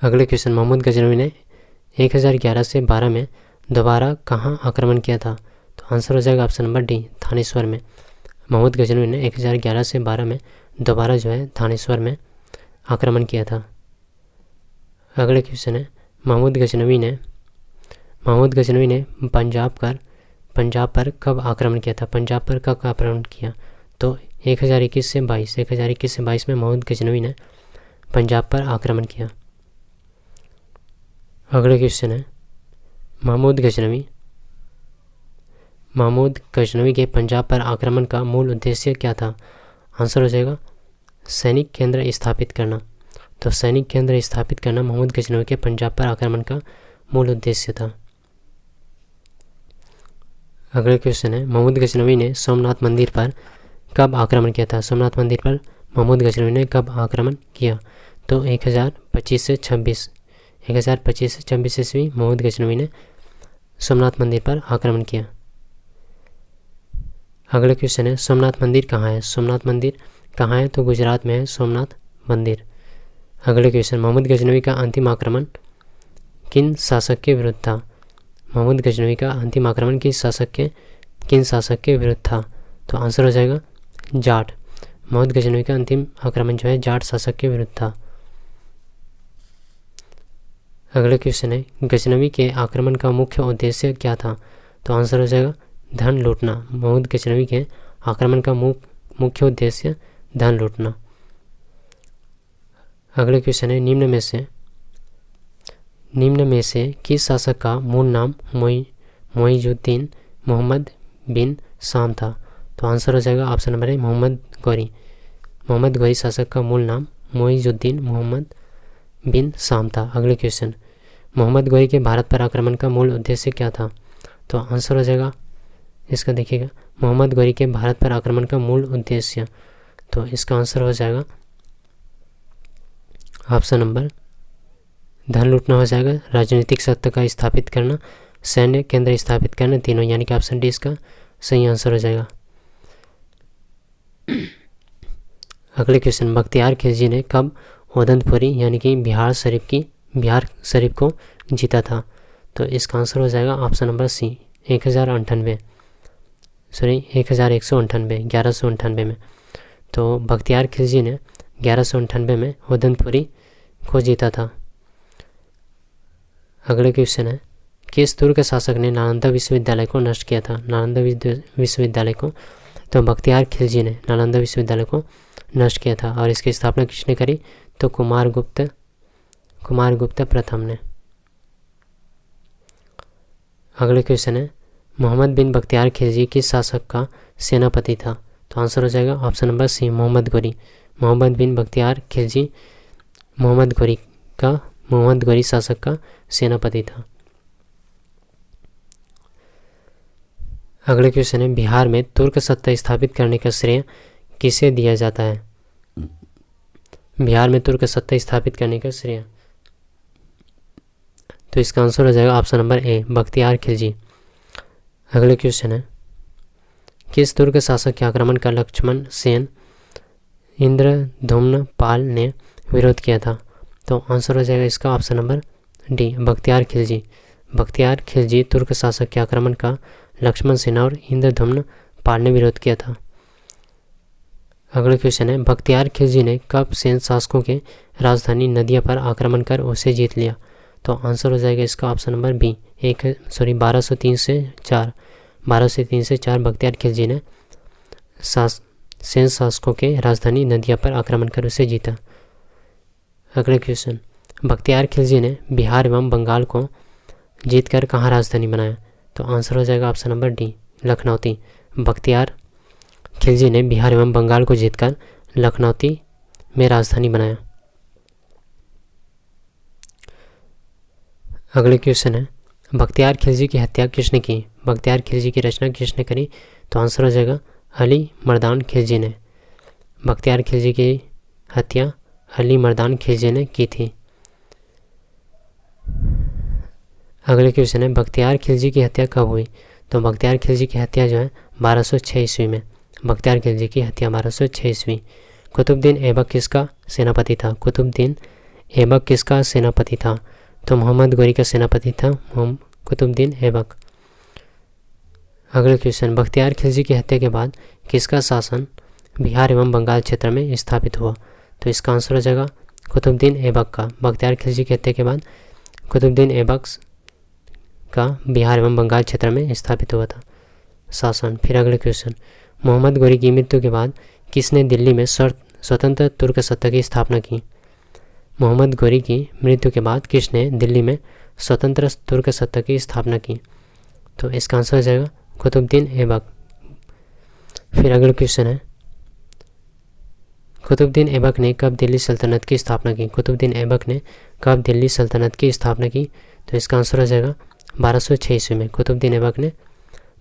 अगले क्वेश्चन, महमूद गजनवी ने 1011 से 12 में दोबारा कहाँ आक्रमण किया था? तो आंसर हो जाएगा ऑप्शन नंबर डी, थानेश्वर में। महमूद गजनवी ने 1011 से 12 में दोबारा जो है थानेश्वर में आक्रमण किया था। अगले क्वेश्चन है, महमूद गजनवी ने पंजाब पर कब आक्रमण किया था? पंजाब पर कब आक्रमण किया? तो 1021 से 22 में महमूद गजनवी ने पंजाब पर आक्रमण किया। अगले क्वेश्चन है, महमूद गजनवी महमूद गजनवी के पंजाब पर आक्रमण का मूल उद्देश्य क्या था? आंसर हो जाएगा सैनिक केंद्र स्थापित करना। तो सैनिक केंद्र स्थापित करना महमूद गजनवी के पंजाब पर आक्रमण का मूल उद्देश्य था। अगला क्वेश्चन है, महमूद गजनवी ने सोमनाथ मंदिर पर कब आक्रमण किया था? सोमनाथ मंदिर पर महमूद गजनवी ने कब आक्रमण किया? तो 1025 से 26 ईस्वी महमूद गजनवी ने सोमनाथ मंदिर पर आक्रमण किया। अगला क्वेश्चन है, सोमनाथ मंदिर कहाँ है? सोमनाथ मंदिर कहाँ है? तो गुजरात में है सोमनाथ मंदिर। अगले क्वेश्चन, महमूद गजनवी का अंतिम आक्रमण किन शासक के विरुद्ध था? महमूद गजनवी का अंतिम आक्रमण किन शासक के विरुद्ध था? तो आंसर हो जाएगा जाट। महमूद गजनवी का अंतिम आक्रमण जो है जाट शासक के विरुद्ध था। अगला क्वेश्चन है, गजनवी के आक्रमण का मुख्य उद्देश्य क्या था? तो आंसर हो जाएगा धन लूटना। महमूद गजनवी के आक्रमण का मुख्य उद्देश्य धन लूटना। अगले क्वेश्चन है, निम्न में से किस शासक का मूल नाम मोइजुद्दीन मोहम्मद बिन शाम था? तो आंसर हो जाएगा option number A Mohammad Ghori शासक का मूल नाम मोइजुद्दीन मोहम्मद बिन शाम था। अगले क्वेश्चन, मोहम्मद गौरी के भारत पर आक्रमण का मूल उद्देश्य क्या था? तो आंसर हो जाएगा इसका देखिएगा मोहम्मद गौरी के भारत पर आक्रमण का मूल उद्देश्य, तो इसका आंसर हो जाएगा ऑप्शन नंबर धन लूटना हो जाएगा, राजनीतिक सत्ता का स्थापित करना, सैन्य केंद्र स्थापित करना, तीनों, यानी कि ऑप्शन डी इसका सही आंसर हो जाएगा। अगले क्वेश्चन, बख्तियार खिलजी ने कब ओदंतपुरी यानी कि बिहार शरीफ को जीता था? तो इसका आंसर हो जाएगा ऑप्शन नंबर सी 1198 में। तो बख्तियार खिलजी ने 1198 में ओदंतपुरी को जीता था। अगले क्वेश्चन है, किस तुर्क शासक ने नालंदा विश्वविद्यालय को नष्ट किया था? नालंदा विश्वविद्यालय को, तो बख्तियार खिलजी ने नालंदा विश्वविद्यालय को नष्ट किया था। और इसकी स्थापना किसने करी? तो कुमारगुप्त प्रथम ने। अगले क्वेश्चन है, मोहम्मद बिन बख्तियार खिलजी किस शासक का सेनापति था? तो आंसर हो जाएगा ऑप्शन नंबर सी मोहम्मद बिन बख्तियार खिलजी मोहम्मद गौरी शासक का सेनापति था। अगले क्वेश्चन है, बिहार में तुर्क सत्ता स्थापित करने का श्रेय किसे दिया जाता है? बिहार में तुर्क सत्ता स्थापित करने का श्रेय, तो इसका आंसर हो जाएगा ऑप्शन नंबर ए बख्तियार खिलजी। अगले क्वेश्चन है, किस तुर्क शासक के आक्रमण का लक्ष्मण सेन इंद्रधुम्न पाल ने विरोध किया था? तो आंसर हो जाएगा इसका option number D Bakhtiyar Khilji तुर्क शासक के आक्रमण का लक्ष्मण सेन और इंद्रधुम्न पाल ने विरोध किया था। अगला क्वेश्चन है, बख्तियार खिलजी ने कब सेन शासकों के राजधानी नदिया पर आक्रमण कर उसे जीत लिया? तो आंसर हो जाएगा इसका ऑप्शन नंबर बी 1203 से 4 बख्तियार खिलजी ने सेन शासकों के राजधानी नदिया पर आक्रमण कर उसे जीता। अगले क्वेश्चन, बख्तियार खिलजी ने बिहार एवं बंगाल को जीतकर कहाँ राजधानी बनाया? तो आंसर हो जाएगा option number D Lakhnauti. Bakhtiyar Khilji ने बिहार एवं बंगाल को जीतकर लखनौती में राजधानी बनाया। अगले क्वेश्चन है, बख्तियार खिलजी की हत्या किसने की? बख्तियार खिलजी की रचना किसने करी? तो आंसर हो जाएगा अली मर्दान खिलजी ने। बख्तियार खिलजी की हत्या अली मर्दान खिलजी ने की थी। अगले क्वेश्चन है, बख्तियार खिलजी की हत्या कब हुई? तो बख्तियार खिलजी की हत्या जो है 1206 ईस्वी में। बख्तियार खिलजी की हत्या 1206 ईस्वी। कुतुबुद्दीन ऐबक किसका सेनापति था? कुतुबुद्दीन ऐबक किसका सेनापति था? तो मोहम्मद गौरी का सेनापति था कुतुबुद्दीन ऐबक। अगले क्वेश्चन, बख्तियार खिलजी की हत्या के बाद किसका शासन बिहार एवं बंगाल क्षेत्र में स्थापित हुआ? तो इसका आंसर हो जाएगा कुतुबुद्दीन ऐबक का। बख्तियार खिलजी की हत्या के बाद कुतुबुद्दीन ऐबक का बिहार एवं बंगाल क्षेत्र में स्थापित हुआ था शासन। फिर अगले क्वेश्चन, मोहम्मद गौरी की मृत्यु के बाद किसने दिल्ली में स्वतंत्र तुर्क सत्ता की स्थापना की? मोहम्मद गौरी की मृत्यु के बाद किसने दिल्ली में स्वतंत्र तुर्क सत्ता की स्थापना की? तो इसका आंसर हो जाएगा कुतुबुद्दीन ऐबक। फिर अगला क्वेश्चन है, कुतुबुद्दीन ऐबक ने कब दिल्ली सल्तनत की स्थापना की? कुतुबुद्दीन ऐबक ने कब दिल्ली सल्तनत की स्थापना की? तो इसका आंसर हो जाएगा 1206 ईस्वी में। कुतुबुद्दीन ऐबक ने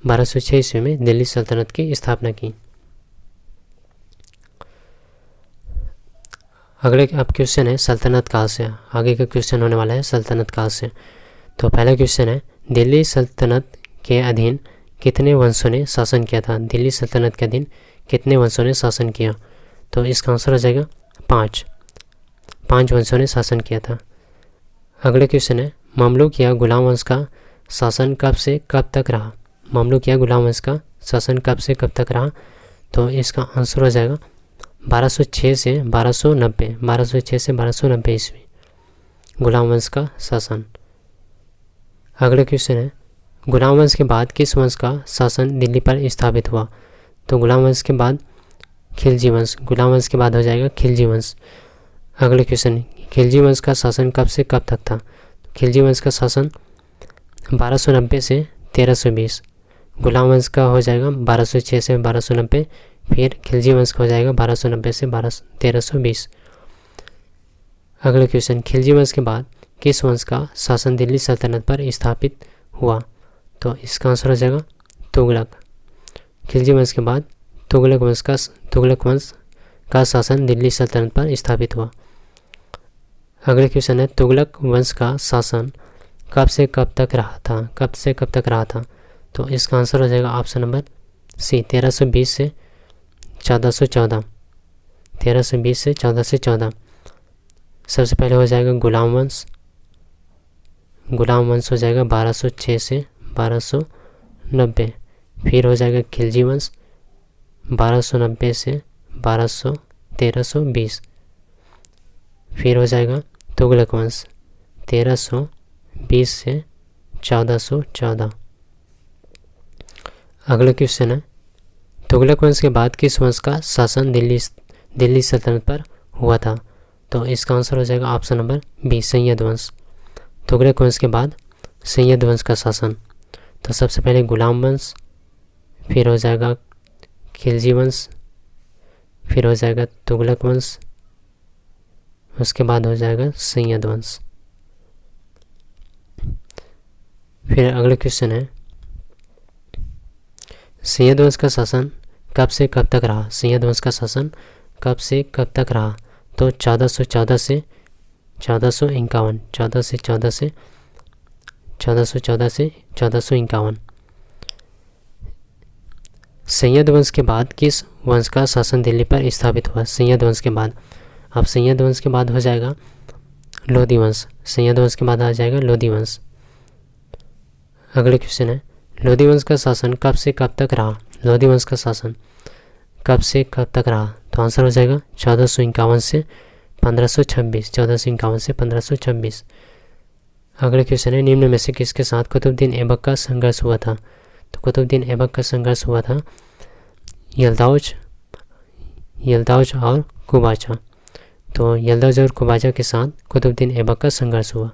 1206 ईस्वी में दिल्ली सल्तनत की स्थापना की। अगले अब क्वेश्चन है सल्तनत काल से। आगे का क्वेश्चन होने वाला है सल्तनत काल से। तो पहला क्वेश्चन है, दिल्ली सल्तनत के अधीन कितने वंशों ने शासन किया था? दिल्ली सल्तनत के अधीन कितने वंशों ने शासन किया? तो इसका आंसर हो जाएगा 5 वंशों ने शासन किया था। अगले क्वेश्चन है, ममलूक या गुलाम वंश का शासन कब से कब तक रहा? ममलूक या गुलाम वंश का शासन कब से कब तक रहा? तो इसका आंसर हो जाएगा 1206 से 1290, 1206 से 1290 ईस्वी गुलाम वंश का शासन। अगला क्वेश्चन है, गुलाम वंश के बाद किस वंश का शासन दिल्ली पर स्थापित हुआ? तो गुलाम वंश के बाद खिलजी वंश, गुलाम वंश के बाद हो जाएगा खिलजी वंश। अगले क्वेश्चन, खिलजी वंश का शासन कब से कब तक था? खिलजी वंश का शासन 1290 से 1320, गुलाम वंश का हो जाएगा 1206 से 1290, फिर खिलजी वंश का हो जाएगा 1290 से 1320। अगला क्वेश्चन, खिलजी वंश के बाद किस वंश का शासन दिल्ली सल्तनत पर स्थापित हुआ? तो इसका आंसर हो जाएगा तुगलक। खिलजी वंश के बाद तुगलक वंश का शासन दिल्ली सल्तनत पर स्थापित हुआ। अगले क्वेश्चन है, तुगलक वंश का शासन कब से कब तक रहा था? कब से कब तक रहा था? तो इसका आंसर हो जाएगा ऑप्शन नंबर सी, 1320 से 1414, 1320 से 1414। सबसे पहले हो जाएगा गुलाम वंश, गुलाम वंश हो जाएगा 1206 से 1290, फिर हो जाएगा खिलजी वंश 1290 से 1320, फिर हो जाएगा तुगलक वंश 1320 से 1414। अगला क्वेश्चन है, तुगलक वंश के बाद किस वंश का शासन दिल्ली सल्तनत पर हुआ था? तो इसका आंसर हो जाएगा ऑप्शन नंबर बी, सैयद वंश। तुगलक वंश के बाद सैयद वंश का शासन। तो सबसे पहले गुलाम वंश, फिर हो जाएगा खिलजी वंश, फिर हो जाएगा तुगलक वंश, उसके बाद हो जाएगा सैयद वंश। फिर अगला क्वेश्चन है, सैयद वंश का शासन कब से कब तक रहा? सैयद वंश का शासन कब से कब तक रहा? तो 1414 से 1451, 1414 से 1451। सैयद वंश के बाद किस वंश का शासन दिल्ली पर स्थापित हुआ? सैयद वंश के बाद, अब सैयद वंश के बाद हो जाएगा लोधी वंश, सैयद वंश के बाद आ जाएगा लोधी वंश। अगले क्वेश्चन है, लोधी वंश का शासन कब से कब तक रहा? लोधी वंश का शासन कब से कब तक रहा? तो आंसर हो जाएगा 1451 से 1526, 1451 से 1526। अगले क्वेश्चन है, निम्न में से किसके साथ कुतुबुद्दीन ऐबक का संघर्ष हुआ था? तो कुतुबुद्दीन ऐबक का संघर्ष हुआ था यल्दाउज और कुबाचा। तो यल्दाउज और कुबाचा के साथ कुतुबुद्दीन ऐबक का संघर्ष हुआ।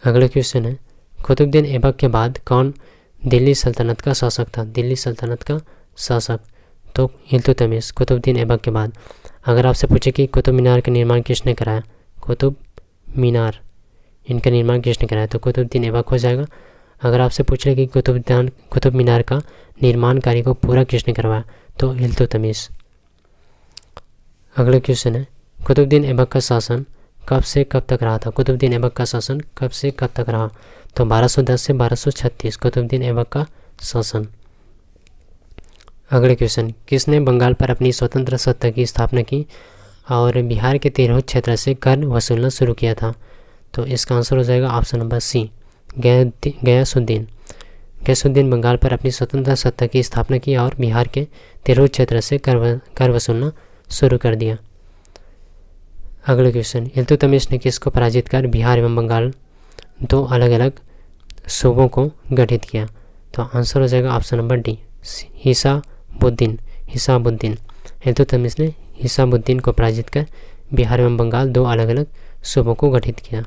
अगला क्वेश्चन है, कुतुबुद्दीन ऐबक के बाद कौन दिल्ली सल्तनत का शासक था? दिल्ली सल्तनत का शासक तो इल्तुतमिश। कुतुबुद्दीन ऐबक के बाद अगर आपसे पूछे कि कुतुब मीनार का निर्माण किसने कराया, कुतुब मीनार इनका निर्माण किसने कराया, तो कुतुबुद्दीन ऐबक हो जाएगा। अगर आपसे पूछ ले कि कुतुब मीनार का निर्माण कार्य को पूरा किसने करवाया, तो इल्तुतमिश। अगला क्वेश्चन है, कुतुबुद्दीन ऐबक का शासन कब से कब तक रहा था? कुतुबुद्दीन ऐबक का शासन कब से कब तक रहा? तो 1210 से 1236 कुतुबुद्दीन ऐबक का शासन। अगले क्वेश्चन, किसने बंगाल पर अपनी स्वतंत्र सत्ता की स्थापना की और बिहार के तिरहुत क्षेत्र से कर वसूलना शुरू किया था? तो इसका आंसर हो जाएगा option number C, Ghiyasuddin. Ghiyasuddin Bengal पर अपनी स्वतंत्र सत्ता की स्थापना की और बिहार के तिरहुत क्षेत्र से कर वसूलना शुरू कर दिया। अगले क्वेश्चन, इल्तुतमिश ने किसको पराजित कर बिहार एवं बंगाल दो अलग अलग सूबों को गठित किया? तो आंसर हो जाएगा ऑप्शन नंबर डी, हिसाबुद्दीन। इल्तुतमिश ने हिसाबुद्दीन को पराजित कर बिहार एवं बंगाल दो अलग अलग सूबों को गठित किया।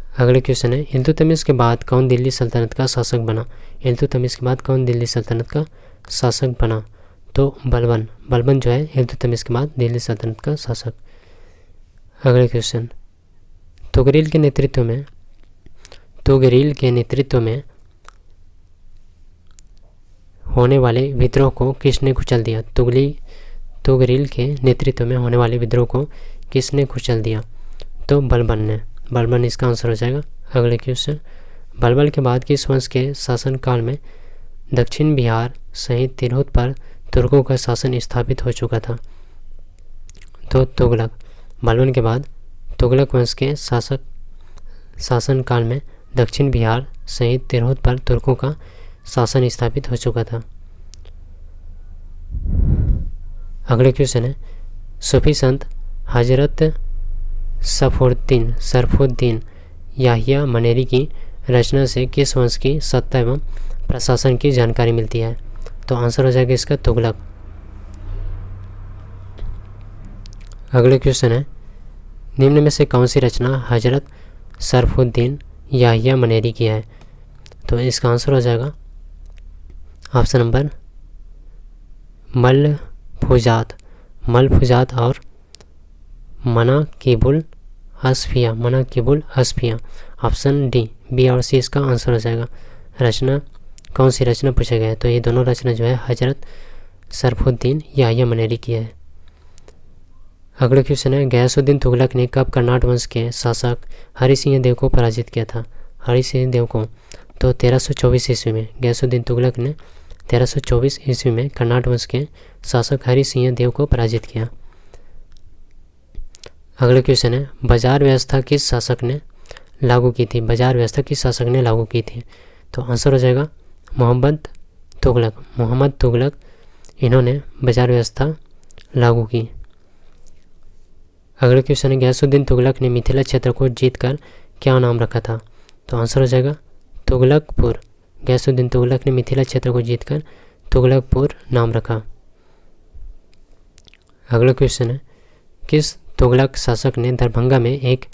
अगले क्वेश्चन है, इल्तुतमिश के बाद कौन दिल्ली सल्तनत का शासक बना? इल्तुतमिश के बाद कौन दिल्ली सल्तनत का शासक बना? तो बलबन। बलबन जो है इल्तुतमिश के बाद दिल्ली सल्तनत का शासक। अगले क्वेश्चन, तुगरिल के नेतृत्व में होने वाले विद्रोह को किसने कुचल दिया? तुगरिल के नेतृत्व में होने वाले विद्रोह को किसने कुचल दिया? तो बलबन ने। बलबन इसका आंसर हो जाएगा। अगले क्वेश्चन, बलबन के बाद किस वंश के शासनकाल में दक्षिण बिहार सहित तिरहुत पर तुर्कों का शासन स्थापित हो चुका था? तो तुगलक। बलबन के बाद तुगलक वंश के शासनकाल में दक्षिण बिहार सहित तिरहुत पर तुर्कों का शासन स्थापित हो चुका था। अगले क्वेश्चन है, सूफी संत हजरत सरफुद्दीन याहिया मनेरी की रचना से किस वंश की सत्ता एवं प्रशासन की जानकारी मिलती है? तो आंसर हो जाएगा इसका तुगलक। अगले क्वेश्चन है, निम्न में से कौन सी रचना हजरत सरफुद्दीन याहिया मनेरी की है? तो इसका आंसर हो जाएगा ऑप्शन नंबर मलफुजात और मनाकिबुल हस्फिया। ऑप्शन डी, बी और सी इसका आंसर हो जाएगा। रचना कौन सी रचना पूछा गया है? तो ये दोनों रचना जो है हजरत सरफुद्दीन याहिया मनेरी की है। अगला क्वेश्चन है, गयासुद्दीन तुगलक ने कब कर्नाट वंश के शासक हरि सिंह देव को पराजित किया था? हरि सिंह देव को तो 1324 ईस्वी में। गयासुद्दीन तुगलक ने 1324 ईस्वी में कर्नाट वंश के शासक हरि सिंह देव को पराजित किया। अगला क्वेश्चन है, बाजार व्यवस्था किस शासक ने लागू की थी? बाजार व्यवस्था किस शासक ने लागू की थी? तो आंसर हो जाएगा मोहम्मद तुगलक इन्होंने बाजार व्यवस्था लागू की। अगला क्वेश्चन है, गयासुद्दीन तुगलक ने मिथिला क्षेत्र को जीतकर क्या नाम रखा था? तो आंसर हो जाएगा तुगलकपुर। गयासुद्दीन तुगलक ने मिथिला क्षेत्र को जीतकर तुगलकपुर नाम रखा। अगला क्वेश्चन है, किस तुगलक शासक ने दरभंगा में एक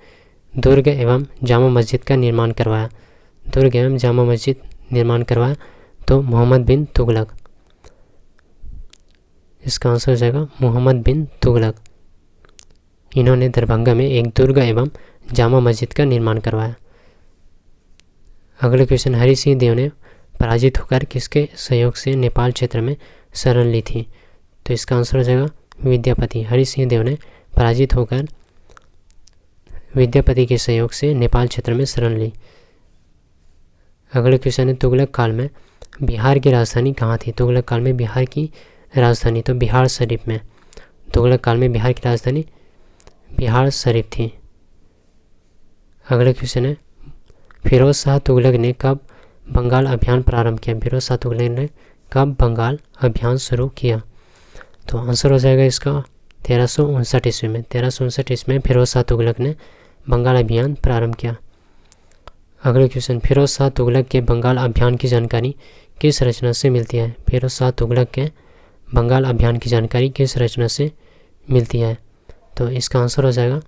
दुर्ग एवं जामा मस्जिद का निर्माण करवाया? दुर्ग एवं जामा मस्जिद निर्माण करवाया? तो मोहम्मद बिन तुगलक। इसका आंसर हो जाएगा मोहम्मद बिन तुगलक। इन्होंने दरभंगा में एक दुर्ग एवं जामा मस्जिद का निर्माण करवाया। अगले क्वेश्चन, हरि सिंह देव ने पराजित होकर किसके सहयोग से नेपाल क्षेत्र में शरण ली थी? तो इसका आंसर हो जाएगा विद्यापति। हरि सिंह देव ने पराजित होकर विद्यापति के सहयोग से नेपाल क्षेत्र में शरण ली। अगले क्वेश्चन है, तुगलक काल में बिहार की राजधानी कहाँ थी? तुगलक काल में बिहार की राजधानी तो बिहार शरीफ में। तुगलक काल में बिहार की राजधानी बिहार शरीफ थी। अगले क्वेश्चन है, फिरोज शाह तुगलक ने कब बंगाल अभियान प्रारंभ किया? फिरोज शाह तुगलक ने कब बंगाल अभियान शुरू किया? तो आंसर हो जाएगा इसका 1359 ईस्वी में। 1359 ईस्वी में फिरोज शाह तुगलक ने बंगाल अभियान प्रारंभ किया। अगले क्वेश्चन, फिरोज शाह तुगलक के बंगाल अभियान की जानकारी किस रचना से मिलती है? फिरोज शाह तुगलक के बंगाल अभियान की जानकारी किस रचना से मिलती है? तो इसका आंसर हो जाएगा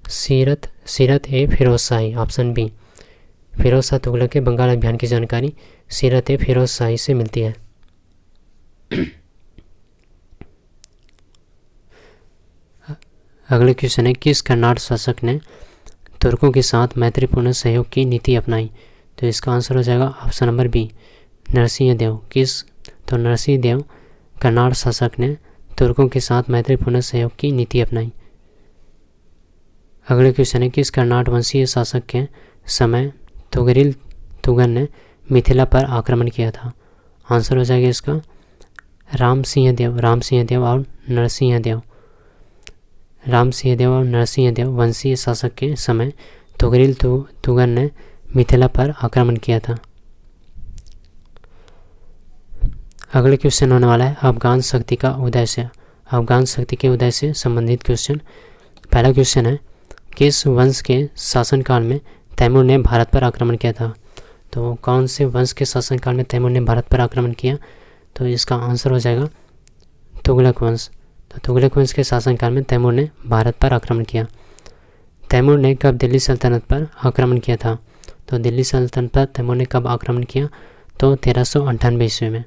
सीरत ए फिरोज शाही। ऑप्शन बी, फिरोज शाह तुगलक के बंगाल अभियान की जानकारी सीरत ए फिरोज शाही से मिलती है। अगले क्वेश्चन है, किस कर्नाट शासक ने तुर्कों के साथ मैत्रीपूर्ण सहयोग की नीति अपनाई? तो इसका आंसर हो जाएगा option number B, Narsingh Dev. तो नरसिंह देव कर्नाट शासक ने तुर्कों के साथ मैत्रीपूर्ण सहयोग की नीति अपनाई। अगले क्वेश्चन है, किस कर्नाट वंशीय शासक के समय तुगन ने मिथिला पर आक्रमण किया था? आंसर हो जाएगा इसका राम सिंह देव और नरसिंह देव वंशीय शासक के समय तुगन ने मिथिला पर आक्रमण किया था। अगले क्वेश्चन होने वाला है अफगान शक्ति के उदय से संबंधित क्वेश्चन। पहला क्वेश्चन है, किस वंश के शासनकाल में तैमूर ने भारत पर आक्रमण किया था? तो कौन से वंश के शासनकाल में तैमूर ने भारत पर आक्रमण किया? तो इसका आंसर हो जाएगा तुगलक वंश। तो तुगलक वंश के शासनकाल में तैमूर ने भारत पर आक्रमण किया। तैमूर ने कब दिल्ली सल्तनत पर आक्रमण किया था? तो दिल्ली सल्तनत पर तैमूर ने कब आक्रमण किया? तो 1398 ईस्वी में।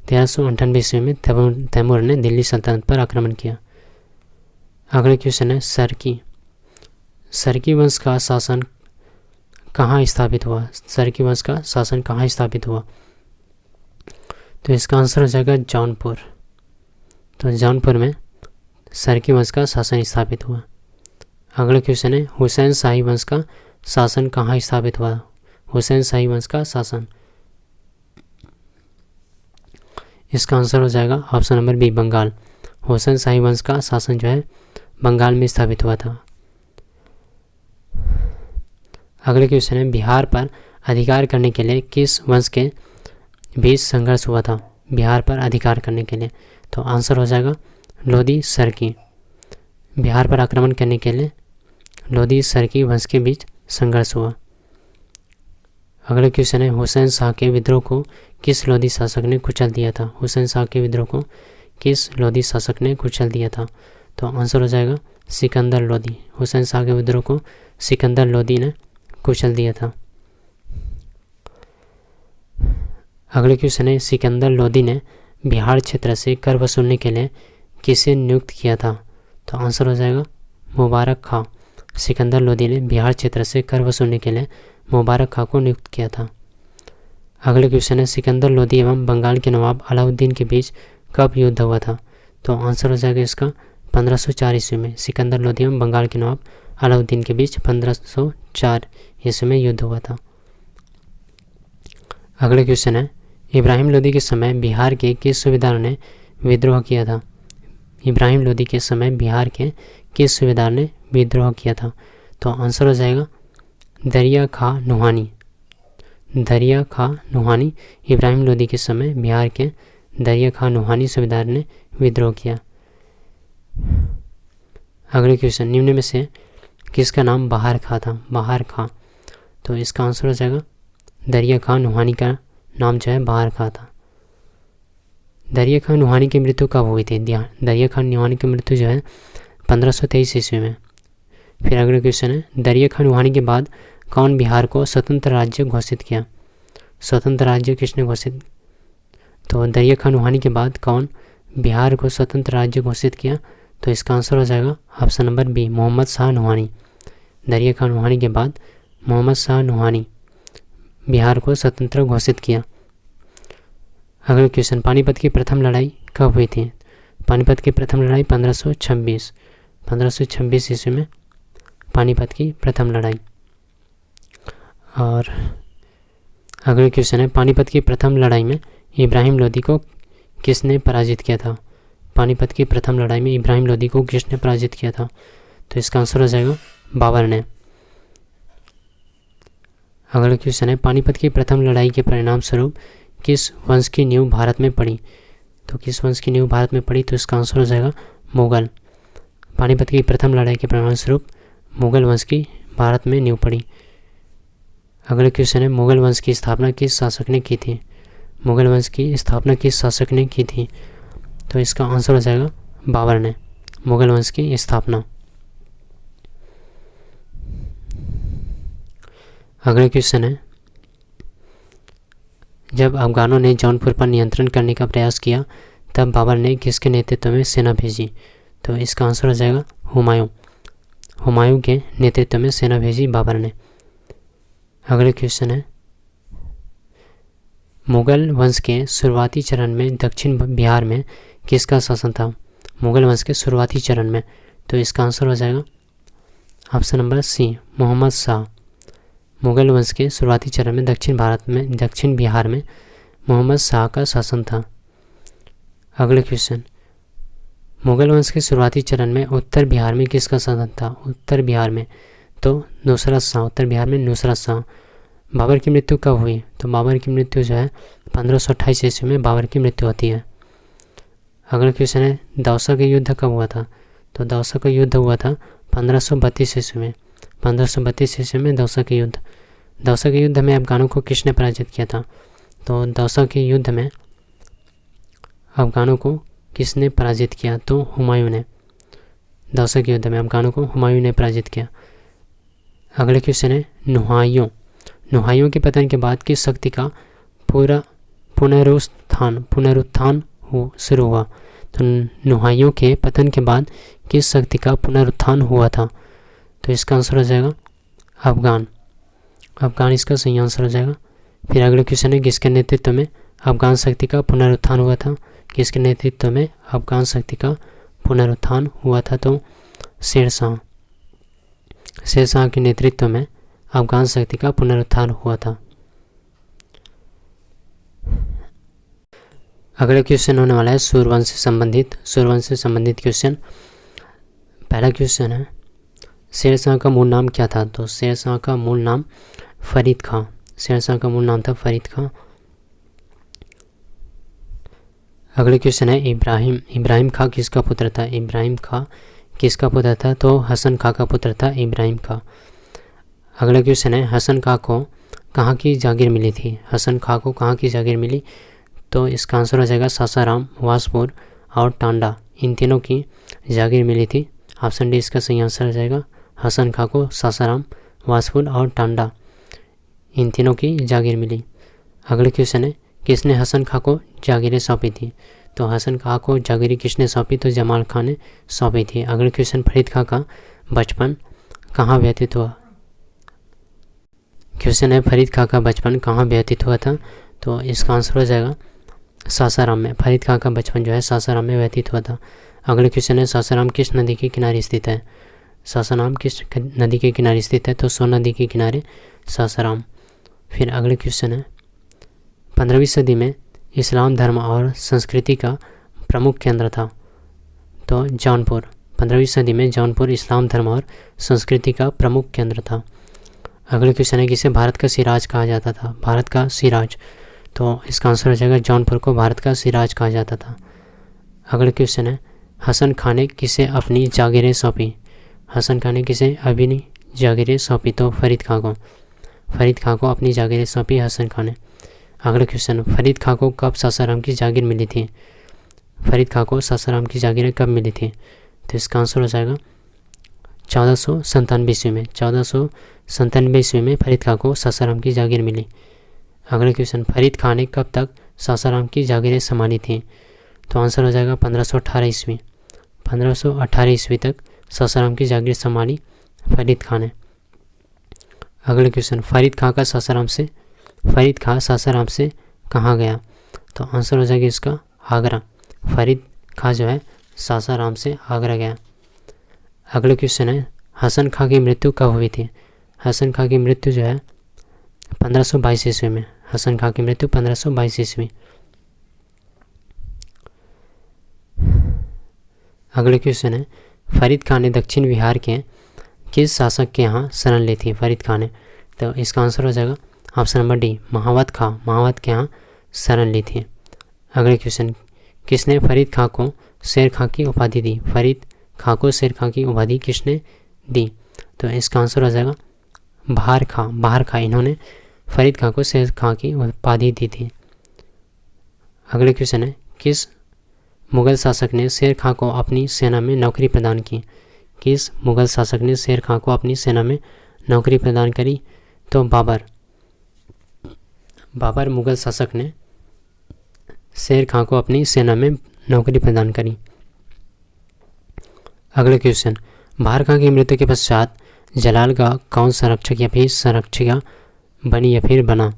1398 ईस्वी में तैमूर ने दिल्ली सल्तनत पर आक्रमण किया। अगला क्वेश्चन है सरकी। सरकी वंश का शासन कहाँ स्थापित हुआ? सरकी वंश का शासन कहाँ स्थापित हुआ? तो इसका आंसर हो जाएगा जौनपुर। तो जौनपुर में सरकी वंश का शासन स्थापित हुआ। अगला क्वेश्चन है हुसैन शाही वंश का शासन कहाँ स्थापित हुआ? हुसैन शाही वंश का शासन, इसका आंसर हो जाएगा option number B Bengal. Hussain Shahi वंश का शासन जो है बंगाल में स्थापित हुआ था। अगले क्वेश्चन है बिहार पर अधिकार करने के लिए किस वंश के बीच संघर्ष हुआ था? बिहार पर अधिकार करने के लिए, तो आंसर हो जाएगा लोधी सरकी। बिहार पर आक्रमण करने के लिए लोधी सरकी वंश के बीच संघर्ष हुआ। अगला क्वेश्चन है हुसैन शाह के विद्रोह को किस लोधी शासक ने कुचल दिया था? हुसैन शाह के विद्रोह को किस लोधी शासक ने कुचल दिया था? तो आंसर हो जाएगा सिकंदर लोधी। हुसैन शाह के विद्रोह को सिकंदर लोधी ने कुचल दिया था। अगले क्वेश्चन है सिकंदर लोधी ने बिहार क्षेत्र से कर वसूलने के लिए किसे नियुक्त किया था? तो आंसर हो जाएगा मुबारक खां। सिकंदर लोधी ने बिहार क्षेत्र से कर वसूलने के लिए मुबारक खां को नियुक्त किया था। अगले क्वेश्चन है सिकंदर लोधी एवं बंगाल के नवाब अलाउद्दीन के बीच कब युद्ध हुआ था? तो आंसर हो जाएगा इसका 1504 ईस्वी में। सिकंदर लोधी एवं बंगाल के नवाब अलाउद्दीन के बीच 1504 ईस्वी में युद्ध हुआ था। अगले क्वेश्चन है इब्राहिम लोधी के समय बिहार के किस सूबेदार ने विद्रोह किया था? इब्राहिम लोधी के समय बिहार के किस सूबेदार ने विद्रोह किया था? तो आंसर हो जाएगा दरिया खां नुहानी। दरिया खां नुहानी इब्राहिम लोधी के समय बिहार के दरिया खां नुहानी सूबेदार ने विद्रोह किया। अगले क्वेश्चन निम्न में से किसका नाम बाहर खां था? बाहर खां, तो इसका आंसर हो जाएगा दरिया खां नुहानी का नाम जो है बाहर खां था। दरिया खां नुहानी की मृत्यु कब हुई थी? दरिया खां नुहानी की मृत्यु जो है 1523 ईस्वी में। फिर अगला क्वेश्चन है दरिया खां नुहानी के बाद कौन बिहार को स्वतंत्र राज्य घोषित किया? स्वतंत्र राज्य किसने घोषित? तो दरिया खां नुहानी के बाद कौन बिहार को स्वतंत्र राज्य घोषित किया? तो इसका आंसर हो जाएगा option number B Mohammad Shah Nuhani. Dariya Khan Nuhani के बाद मोहम्मद शाह नुहानी बिहार को स्वतंत्र घोषित किया। अगला क्वेश्चन पानीपत की प्रथम लड़ाई कब हुई थी? पानीपत की प्रथम लड़ाई 1526 ईस्वी में पानीपत की प्रथम लड़ाई। और अगला क्वेश्चन है पानीपत की प्रथम लड़ाई में इब्राहिम लोधी को किसने पराजित किया था? पानीपत की प्रथम लड़ाई में इब्राहिम लोधी को किसने पराजित किया था? तो इसका आंसर हो जाएगा बाबर ने। अगला क्वेश्चन है पानीपत की प्रथम लड़ाई के परिणाम स्वरूप किस वंश की नींव भारत में पड़ी? तो किस वंश की नींव भारत में पड़ी? तो इसका आंसर हो जाएगा मुगल। पानीपत की प्रथम लड़ाई के परिणाम स्वरूप मुगल वंश की भारत में नींव पड़ी। अगला क्वेश्चन है मुगल वंश की स्थापना किस शासक ने की थी? मुगल वंश की स्थापना किस शासक ने की थी? तो इसका आंसर हो जाएगा बाबर ने मुगल वंश की स्थापना। अगला क्वेश्चन है जब अफगानों ने जौनपुर पर नियंत्रण करने का प्रयास किया तब बाबर ने किसके नेतृत्व में सेना भेजी? तो इसका आंसर हो जाएगा हुमायूं। हुमायूं के नेतृत्व में सेना भेजी बाबर ने। अगला क्वेश्चन है मुगल वंश के शुरुआती चरण में दक्षिण बिहार में किसका शासन था? मुगल वंश के शुरुआती चरण में, तो इसका आंसर हो जाएगा option number C Mohammad Shah. Mughal वंश के शुरुआती चरण में दक्षिण बिहार में मोहम्मद शाह का शासन था। अगला क्वेश्चन मुगल वंश के शुरुआती चरण में उत्तर बिहार में किसका शासन था? उत्तर बिहार में तो नुसरत शाह। उत्तर बिहार में नुसरत शाह। बाबर की मृत्यु कब हुई? तो बाबर की मृत्यु जो है 1528 ईस्वी में बाबर की मृत्यु होती है। अगला क्वेश्चन है दौसा का युद्ध कब हुआ था? तो दौसा का युद्ध हुआ था 1532 ईस्वी में। 1532 ईस्वी में दौसा के युद्ध। दौसा के युद्ध में अफगानों को किसने पराजित किया था? तो दौसा के युद्ध में अफगानों को किसने पराजित किया? तो हुमायूं ने। दौसा के युद्ध में अफगानों को हुमायूं ने पराजित किया। अगले क्वेश्चन है नुहाइयों के पतन के बाद किस शक्ति का पूरा पुनरुत्थान शुरू हुआ। तो नुहाइयों के पतन के बाद किस शक्ति का पुनरुत्थान हुआ था। तो इसका आंसर हो जाएगा अफगान इसका सही आंसर हो जाएगा। फिर अगले क्वेश्चन है किसके नेतृत्व में अफगान शक्ति का पुनरुत्थान हुआ था। किसके नेतृत्व में अफगान शक्ति का पुनरुत्थान हुआ था। तो शेरशाह के नेतृत्व में अफगान शक्ति का पुनरुत्थान हुआ था। अगला क्वेश्चन होने वाला है सूर्यवंश से संबंधित क्वेश्चन। पहला क्वेश्चन है शेरशाह का मूल नाम क्या था। तो शेरशाह का मूल नाम फरीद खां था। अगले क्वेश्चन है इब्राहिम खां किसका पुत्र था। तो हसन खां का पुत्र था इब्राहिम खां। अगला क्वेश्चन है हसन खां को कहाँ की जागीर मिली। तो इसका आंसर हो जाएगा सासाराम, वासपुर और टांडा, इन तीनों की जागीर मिली थी। ऑप्शन डी इसका सही आंसर हो जाएगा। हसन खां को सासाराम, वासपुर और टांडा, इन तीनों की जागीर मिली। अगले क्वेश्चन है किसने हसन खां को जागीरें सौंपी थी। तो हसन खां को जागीरें किसने सौंपी। तो जमाल खां ने सौंपी थी। अगले क्वेश्चन फरीद खां का बचपन कहाँ व्यतीत हुआ। फरीद खां का बचपन कहाँ व्यतीत हुआ था। तो इसका आंसर हो जाएगा सासाराम में। फरीद खां का बचपन जो है सासाराम में व्यतीत हुआ था। अगले क्वेश्चन है सासाराम किस नदी के किनारे स्थित है। तो सोन नदी के किनारे सासाराम। फिर अगले क्वेश्चन है 15वीं सदी में इस्लाम धर्म और संस्कृति का प्रमुख केंद्र था। तो जौनपुर, 15वीं सदी में जौनपुर इस्लाम धर्म और संस्कृति का प्रमुख केंद्र था। अगले क्वेश्चन है किसे भारत का सिराज कहा जाता था। तो इसका आंसर हो जाएगा जौनपुर को भारत का सिराज कहा जाता था। अगले क्वेश्चन है हसन खां ने किसे अपनी जागीरें सौंपी। तो फरीद खां को अपनी जागीरें सौंपी हसन खां ने। अगला क्वेश्चन फरीद खां को कब सासाराम की जागीर मिली थी। कब मिली थी। तो इसका आंसर हो जाएगा 1497 ईस्वी में। 1497 ईस्वी में फरीद खां को सासाराम की जागीर मिली। अगला क्वेश्चन फरीद खां ने कब तक सासाराम की जागीरें संभाली थी। तो आंसर हो जाएगा 1518 ईस्वी। 1518 ईस्वी तक सासाराम की जागीर संभाली फरीद खां ने। अगले क्वेश्चन फरीद खां सासाराम से कहाँ गया। तो आंसर हो जाएगा इसका आगरा। फरीद खां जो है सासाराम से आगरा गया। अगले क्वेश्चन है हसन खां की मृत्यु कब हुई थी। हसन खां की मृत्यु जो है 1522 ईस्वी में। 1522 ईस्वी। अगले क्वेश्चन है फरीद खां ने दक्षिण बिहार के किस शासक के यहाँ शरण ली थी। तो इसका आंसर हो जाएगा ऑप्शन नंबर डी, महावत के यहाँ शरण ली थी। अगले क्वेश्चन किसने फरीद खां को शेर खां की उपाधि दी। किसने दी। तो इसका आंसर हो जाएगा बहार खां, इन्होंने फरीद खां को शेर खां की उपाधि दी थी। अगले क्वेश्चन है किस मुगल शासक ने शेर खां को अपनी सेना में नौकरी प्रदान की। तो बाबर मुगल शासक ने शेर खां को अपनी सेना में नौकरी प्रदान करी। अगले क्वेश्चन बहार खां की मृत्यु के पश्चात जलाल का कौन संरक्षक या फिर संरक्षिका बनी या फिर बना।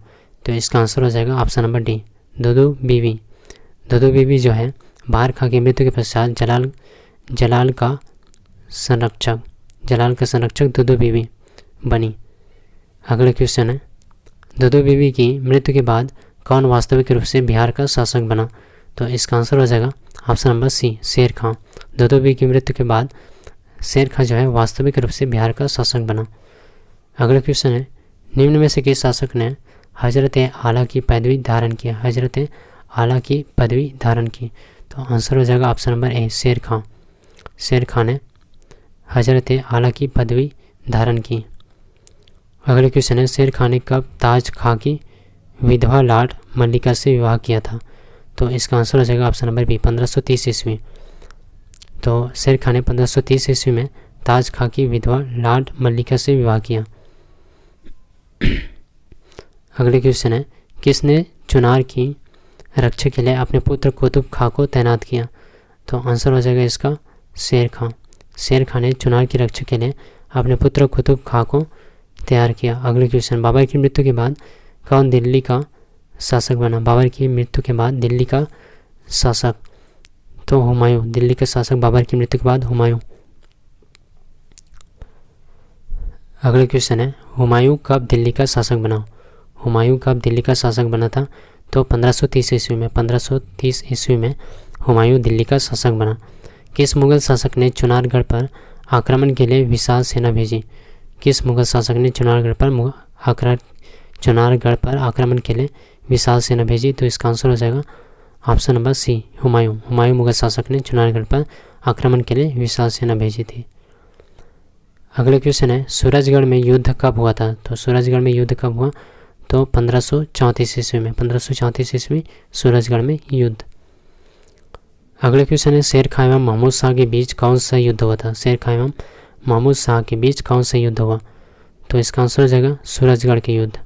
तो इसका आंसर हो जाएगा ऑप्शन नंबर डी, दुदू बीवी जो है बहार खां की मृत्यु के पश्चात जलाल का संरक्षक दुदू बीवी बनी। अगले क्वेश्चन है दुदू बीवी की मृत्यु के बाद कौन वास्तविक रूप से बिहार का शासक बना। तो इसका आंसर हो जाएगा ऑप्शन नंबर सी, शेर खां। दुदू बीवी की मृत्यु के बाद शेर खां जो है वास्तविक रूप से बिहार का शासक बना। अगला क्वेश्चन है निम्न में से किस शासक ने हजरत आला की पदवी धारण की। तो आंसर हो जाएगा ऑप्शन नंबर ए, शेर खां ने हजरत आला की पदवी धारण की। अगले क्वेश्चन है शेर खां ने कब ताज खां की विधवा लाड मल्लिका से विवाह किया था। तो इसका आंसर हो जाएगा ऑप्शन नंबर बी, 1530 ईस्वी। तो शेर खां ने 1530 ईस्वी में ताज खां की विधवा लाड मल्लिका से विवाह किया। अगले क्वेश्चन है, किसने चुनार की रक्षा के लिए अपने पुत्र कुतुब खां को तैनात किया? तो आंसर हो जाएगा इसका शेर खां। शेर खां ने चुनार की रक्षा के लिए अपने पुत्र कुतुब खां को तैयार किया। अगले क्वेश्चन, बाबर की मृत्यु के बाद कौन दिल्ली का शासक बना? बाबर की मृत्यु के बाद दिल्ली का शासक, तो हुमायूं। दिल्ली का शासक बाबर की मृत्यु के बाद हुमायूं। अगले क्वेश्चन है, हुमायूं कब दिल्ली का शासक बना? हुमायूं कब दिल्ली का शासक बना था? तो 1530 ईस्वी में। 1530 ईस्वी में हुमायूं दिल्ली का शासक बना। किस मुगल शासक ने चुनारगढ़ पर आक्रमण के लिए विशाल सेना भेजी? किस मुगल शासक ने चुनारगढ़ पर आक्रमण के लिए विशाल सेना भेजी? तो इसका आंसर हो जाएगा option number C, Humayun. Humayun Mughal शासक ने चुनारगढ़ पर आक्रमण के लिए विशाल सेना भेजी थी। अगले क्वेश्चन है, सूरजगढ़ में युद्ध कब हुआ था? तो सूरजगढ़ में युद्ध कब हुआ? तो 1534 ईस्वी में। 1534 ईस्वी सूरजगढ़ में युद्ध। अगले क्वेश्चन है, शेर खां एवं महमूद शाह के बीच कौन सा युद्ध हुआ था? शेर खां एवं महमूद शाह के बीच कौन सा युद्ध हुआ? तो इसका आंसर हो जाएगा सूरजगढ़ के युद्ध।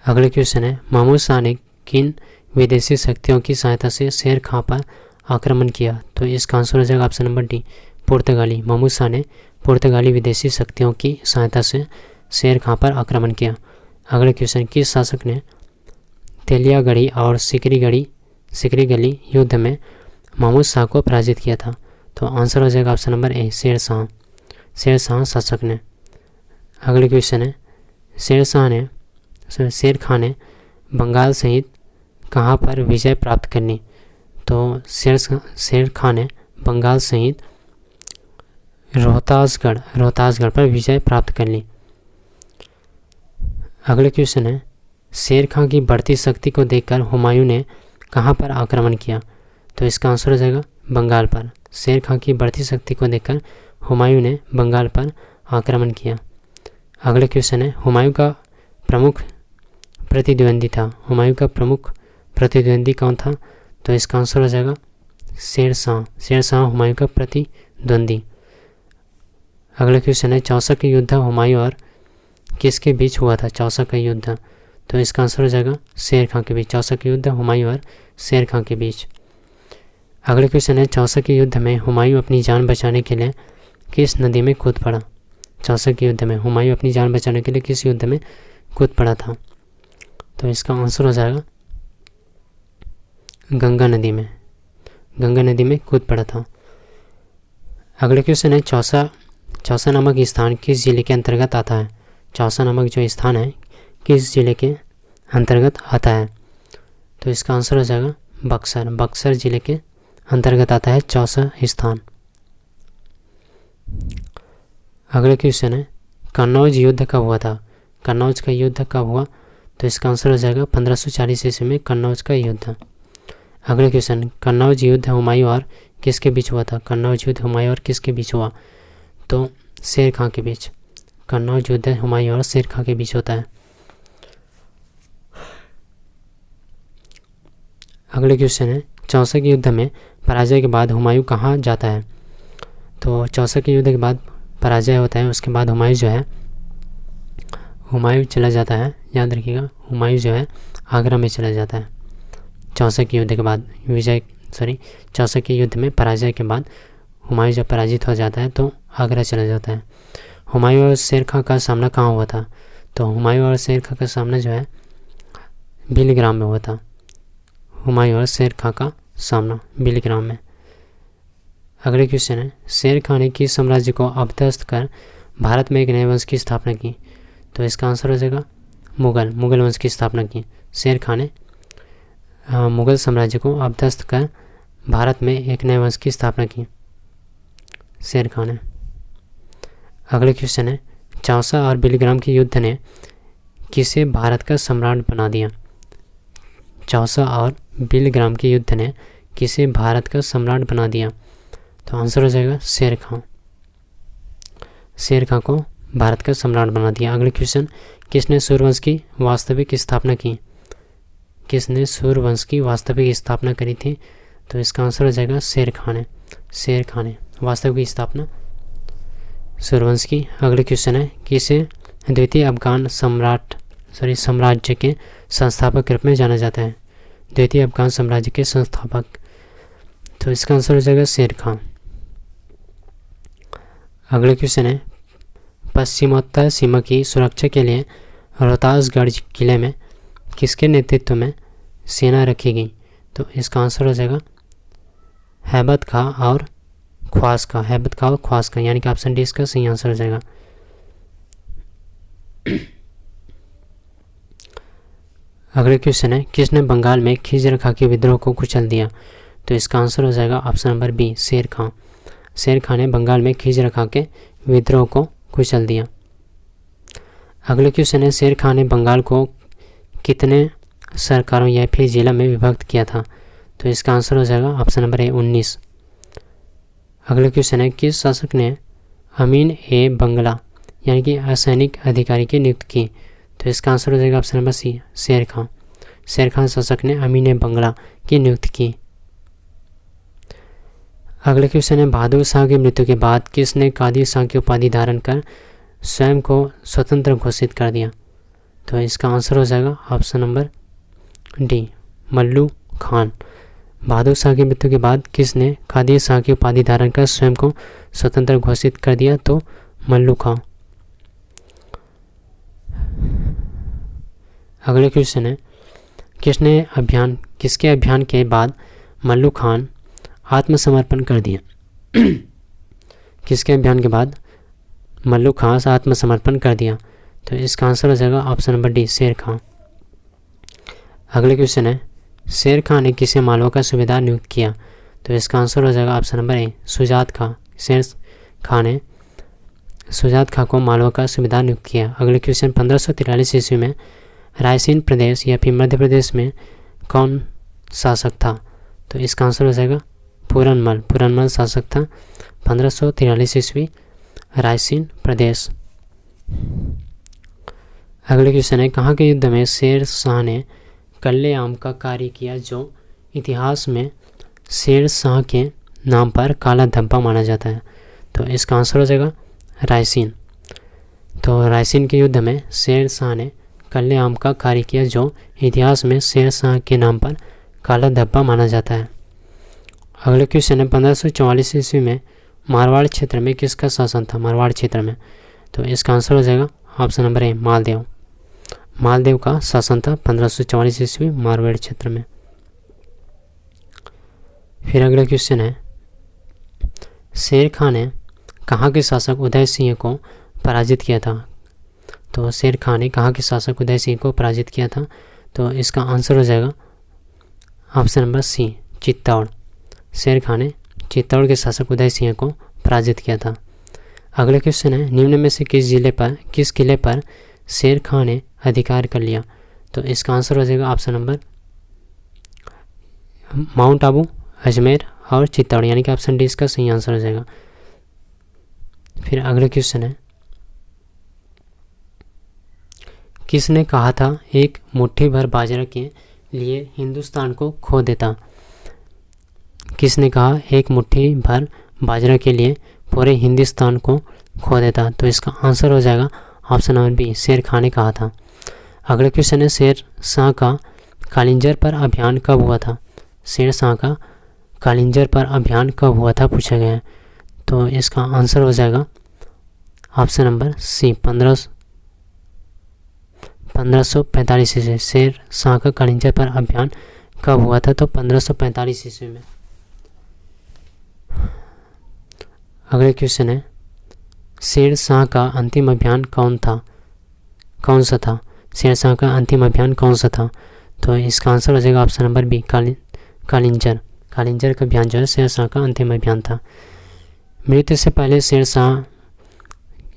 अगले क्वेश्चन है, महमूद शाह ने किन विदेशी शक्तियों की सहायता से शेर खां पर आक्रमण किया? तो इसका आंसर हो जाएगा ऑप्शन नंबर डी, पुर्तगाली। महमूद शाह ने पुर्तगाली विदेशी शक्तियों की सहायता से शेर खां पर आक्रमण किया। अगले क्वेश्चन, किस शासक ने तेलियागढ़ी और सिकरी गली युद्ध में महमूद शाह को पराजित किया था? तो आंसर हो जाएगा ऑप्शन नंबर ए, शेर शाह शासक ने। अगले क्वेश्चन है, शेर खां ने बंगाल सहित कहाँ पर विजय प्राप्त करनी? तो शेर खां ने बंगाल सहित रोहतासगढ़ पर विजय प्राप्त कर ली। अगले क्वेश्चन है, शेर खां की बढ़ती शक्ति को देखकर हुमायूं ने कहाँ पर आक्रमण किया? तो इसका आंसर हो जाएगा बंगाल पर। शेर खां की बढ़ती शक्ति को देखकर हुमायूं ने बंगाल पर आक्रमण किया। अगले क्वेश्चन है, हुमायूं का प्रमुख प्रतिद्वंदी था। हुमायूं का प्रमुख प्रतिद्वंदी कौन था? तो इसका आंसर हो जाएगा शेर शाह हुमायूं का प्रतिद्वंदी। अगला क्वेश्चन है, चौसा का युद्ध हुमायूं और किसके बीच हुआ था? चौसा का युद्ध, तो इसका आंसर हो जाएगा शेर खां के बीच। चौसा का युद्ध हुमायूं और शेर खां के बीच। अगले क्वेश्चन है, चौसा के युद्ध में हुमायूं अपनी जान बचाने के लिए किस नदी में कूद पड़ा? चौसा के युद्ध में हुमायूं अपनी जान बचाने के लिए किस युद्ध में कूद पड़ा था? तो इसका आंसर हो जाएगा गंगा नदी में कूद पड़ा था। अगले क्वेश्चन है, चौसा नामक स्थान किस जिले के अंतर्गत आता है? चौसा नामक जो स्थान है किस जिले के अंतर्गत आता है? तो इसका आंसर हो जाएगा बक्सर जिले के अंतर्गत आता है चौसा स्थान। अगले क्वेश्चन है, कन्नौज युद्ध कब हुआ था? कन्नौज का युद्ध कब हुआ? तो इसका आंसर हो जाएगा 1540 ईस्वी में कन्नौज का युद्ध। अगले क्वेश्चन, कन्नौज युद्ध हुमायूं और किसके बीच हुआ था? कन्नौज युद्ध हुमायूं और किसके बीच हुआ? तो शेर खां के बीच। कन्नौज युद्ध हुमायूं और शेर खां के बीच होता है। अगले क्वेश्चन है, चौसा के युद्ध में पराजय के बाद हुमायूं कहाँ जाता है? तो चौसा के युद्ध के बाद पराजय होता है, उसके बाद हुमायूं चला जाता है। याद रखिएगा, हुमायूं जो है आगरा में चला जाता है। चौसा के युद्ध के बाद चौसा के युद्ध में पराजय के बाद हुमायूं जब पराजित हो जाता है तो आगरा चला जाता है। हुमायूं और शेर खां का सामना कहाँ हुआ था? तो हुमायूं और शेर खां का सामना जो है बिलग्राम में हुआ था। हुमायूं और शेर खां का सामना बिलग्राम में। अगले क्वेश्चन है, शेर खां ने किस साम्राज्य को अपदस्थ कर भारत में एक नए वंश की स्थापना की? तो इसका आंसर हो जाएगा मुगल वंश की स्थापना की। शेर खां ने मुगल साम्राज्य को अपदस्थ कर भारत में एक नए वंश की स्थापना की, शेर खां ने। अगले क्वेश्चन है, चौसा और बिलग्राम के युद्ध ने किसे भारत का सम्राट बना दिया? चौसा और बिलग्राम के युद्ध ने किसे भारत का सम्राट बना दिया? तो आंसर हो जाएगा शेर खां। शेर खां को भारत का सम्राट बना दिया। अगले क्वेश्चन, किसने सूर्यवंश की वास्तविक स्थापना की? किसने सूर्यवंश की वास्तविक स्थापना करी थी? तो इसका आंसर हो जाएगा शेर खां ने। शेर खां ने वास्तविक स्थापना सूर्यवंश की। अगले क्वेश्चन है, किसे द्वितीय अफगान साम्राज्य के संस्थापक के रूप में जाना जाता है? द्वितीय अफगान साम्राज्य के संस्थापक, तो इसका आंसर हो जाएगा शेर खां। अगले क्वेश्चन है, पश्चिमोत्तर सीमा की सुरक्षा के लिए रोहतासगढ़ किले में किसके नेतृत्व में सेना रखी गई? तो इसका आंसर हो जाएगा हैबत खां और ख्वास का, हैबत खां और ख्वास का, यानी कि ऑप्शन डी इसका सही आंसर हो जाएगा। अगले क्वेश्चन है, किसने बंगाल में खिज़र खां के विद्रोह को कुचल दिया? तो इसका आंसर हो जाएगा ऑप्शन नंबर बी, शेर खां। शेर खां ने बंगाल में खिज़र खां के विद्रोह को कुचल दिया। अगले क्वेश्चन है, शेर खां ने बंगाल को कितने सरकारों या फिर जिला में विभक्त किया था? तो इसका आंसर हो जाएगा ऑप्शन नंबर ए, 19। अगले क्वेश्चन है, किस शासक ने अमीन ए बंगला यानी कि असैनिक अधिकारी की नियुक्त की? तो इसका आंसर हो जाएगा ऑप्शन नंबर सी, शेर खां। शेर खां शासक ने अमीन ए बंगला की नियुक्त की। अगले क्वेश्चन है, बहादुर शाह की मृत्यु के बाद किसने कादिर शाह की उपाधि धारण कर स्वयं को स्वतंत्र घोषित कर दिया? तो इसका आंसर हो जाएगा option number D, Mallu Khan. Bahadur Shah की मृत्यु के बाद किसने कादिर शाह की उपाधि धारण कर स्वयं को स्वतंत्र घोषित कर दिया? तो मल्लू खां। अगले क्वेश्चन है, किसके अभियान के बाद मल्लू खान आत्मसमर्पण कर दिया? किसके अभियान के बाद मल्लू खां आत्मसमर्पण कर दिया? तो इसका आंसर हो जाएगा ऑप्शन नंबर डी, शेर खां। अगले क्वेश्चन है, शेर खां ने किसे मालवा का सूबेदार नियुक्त किया? तो इसका आंसर हो जाएगा ऑप्शन नंबर ए, शुजात खां। शेर खां ने शुजात खां को मालवा का सूबेदार नियुक्त किया। अगले क्वेश्चन, 1543 ईस्वी में रायसीन प्रदेश या फिर मध्य प्रदेश में कौन शासक था? तो इसका आंसर हो जाएगा पूरनमल शासक था 1543 ईस्वी, रायसीन प्रदेश। अगले क्वेश्चन है, कहाँ के युद्ध में शेर शाह ने कल्लेआम का कार्य किया जो इतिहास में शेर शाह के नाम पर काला धब्बा माना जाता है? तो इसका आंसर हो जाएगा रायसीन। तो रायसीन के युद्ध में शेर शाह ने कल्लेआम का कार्य किया जो इतिहास में शेर शाह के नाम पर काला धब्बा माना जाता है। अगले क्वेश्चन है, 1544 ईस्वी में मारवाड़ क्षेत्र में किसका शासन था? मारवाड़ क्षेत्र में, तो इसका आंसर हो जाएगा ऑप्शन नंबर ए, मालदेव का शासन था 1544 ईस्वी मारवाड़ क्षेत्र में। फिर अगला क्वेश्चन है, शेर खां ने कहाँ के शासक उदय सिंह को पराजित किया था? तो शेर खां ने कहाँ के शासक उदय सिंह को पराजित किया था? तो इसका आंसर हो जाएगा ऑप्शन नंबर सी, चित्तौड़। शेर खां ने चित्तौड़ के शासक उदय सिंह को पराजित किया था। अगले क्वेश्चन है, निम्न में से किस किले पर शेर खां ने अधिकार कर लिया? तो इसका आंसर हो जाएगा option number mount Abu, Ajmer और चित्तौड़, यानी कि ऑप्शन डी इसका सही आंसर हो जाएगा। फिर अगले क्वेश्चन है, किसने कहा था एक मुट्ठी भर बाजरा के लिए हिंदुस्तान को खो देता? किसने कहा एक मुट्ठी भर बाजरा के लिए पूरे हिंदुस्तान को खो देता? तो इसका आंसर हो जाएगा ऑप्शन नंबर बी, शेर खां ने कहा था। अगले क्वेश्चन है, शेर शाह का कालिंजर पर अभियान कब हुआ था? शेर शाह का कालिंजर पर अभियान कब हुआ था पूछा गया है। तो इसका आंसर हो जाएगा ऑप्शन नंबर सी, 1545 ईस्वी। शेर शाह का कालिंजर पर अभियान कब हुआ था? तो 1545 ईस्वी में। अगले क्वेश्चन है, शेर शाह का अंतिम अभियान कौन सा था? शेर शाह का अंतिम अभियान कौन सा था? तो इसका आंसर हो जाएगा ऑप्शन नंबर बी, कालिंजर का अभियान जो है शेर शाह का अंतिम अभियान था। मृत्यु से पहले शेर शाह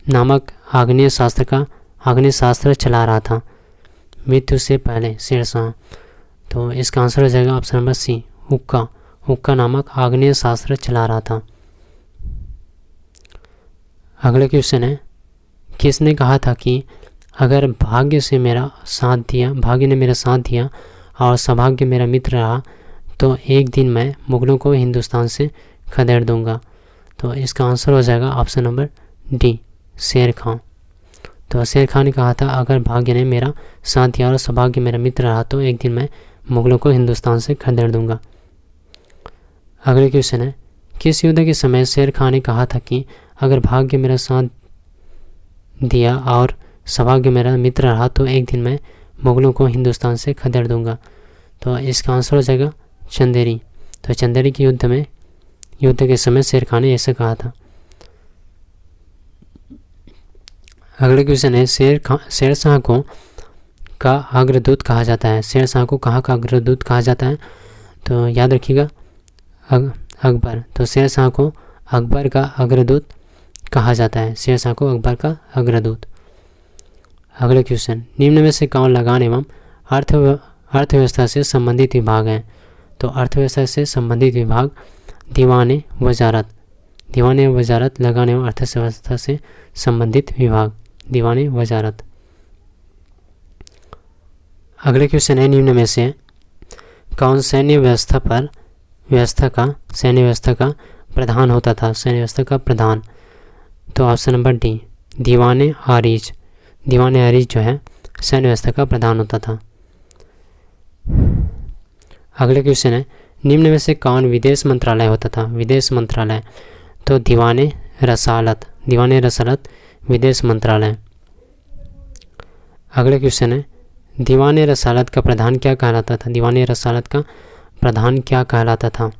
नामक आग्नेय शास्त्र चला रहा था। मृत्यु से पहले शेर शाह, तो इसका आंसर हो जाएगा ऑप्शन नंबर सी, हुक्का नामक आग्नेय शास्त्र चला रहा था। अगले क्वेश्चन है, किसने कहा था कि अगर भाग्य ने मेरा साथ दिया और सौभाग्य मेरा मित्र रहा तो एक दिन मैं मुगलों को हिंदुस्तान से खदेड़ दूंगा? तो इसका आंसर हो जाएगा ऑप्शन नंबर डी शेर खां। तो शेर खां ने कहा था, अगर भाग्य ने मेरा साथ दिया और सौभाग्य मेरा मित्र रहा तो एक दिन मैं मुगलों को हिंदुस्तान से खदेड़ दूंगा। अगले क्वेश्चन है, किस युद्ध के समय शेर खां ने कहा था कि अगर भाग्य मेरा साथ दिया और सौभाग्य मेरा मित्र रहा तो एक दिन मैं मुगलों को हिंदुस्तान से खदेड़ दूंगा। तो इसका आंसर हो जाएगा चंदेरी। तो चंदेरी के युद्ध के समय शेर खां ने ऐसा कहा था। अगले क्वेश्चन है, शेरशाह को का अग्रदूत कहा जाता है। शेरशाह को कहाँ का अग्रदूत कहा जाता है? तो याद रखिएगा अकबर। तो शेरशाह को अकबर का अग्रदूत कहा जाता है। शेरशाह को अकबर का अग्रदूत। अगले क्वेश्चन, निम्न में से कौन लगान एवं अर्थव्यवस्था से संबंधित विभाग हैं? तो अर्थव्यवस्था से संबंधित विभाग दीवाने वजारत लगान एवं अर्थव्यवस्था से संबंधित विभाग दीवाने वजारत। अगले क्वेश्चन है, निम्न में से कौन सैन्य व्यवस्था का प्रधान होता था? सैन्य व्यवस्था का प्रधान। तो ऑप्शन नंबर डी दीवाने आरिज जो है सैन्य व्यवस्था का प्रधान होता था। अगले क्वेश्चन है, निम्न में से कौन विदेश मंत्रालय होता था? विदेश मंत्रालय। तो दीवाने रसालत विदेश मंत्रालय। अगले क्वेश्चन है, दीवाने रसालत का प्रधान क्या कहलाता था? दीवाने रसालत का प्रधान क्या कहलाता था?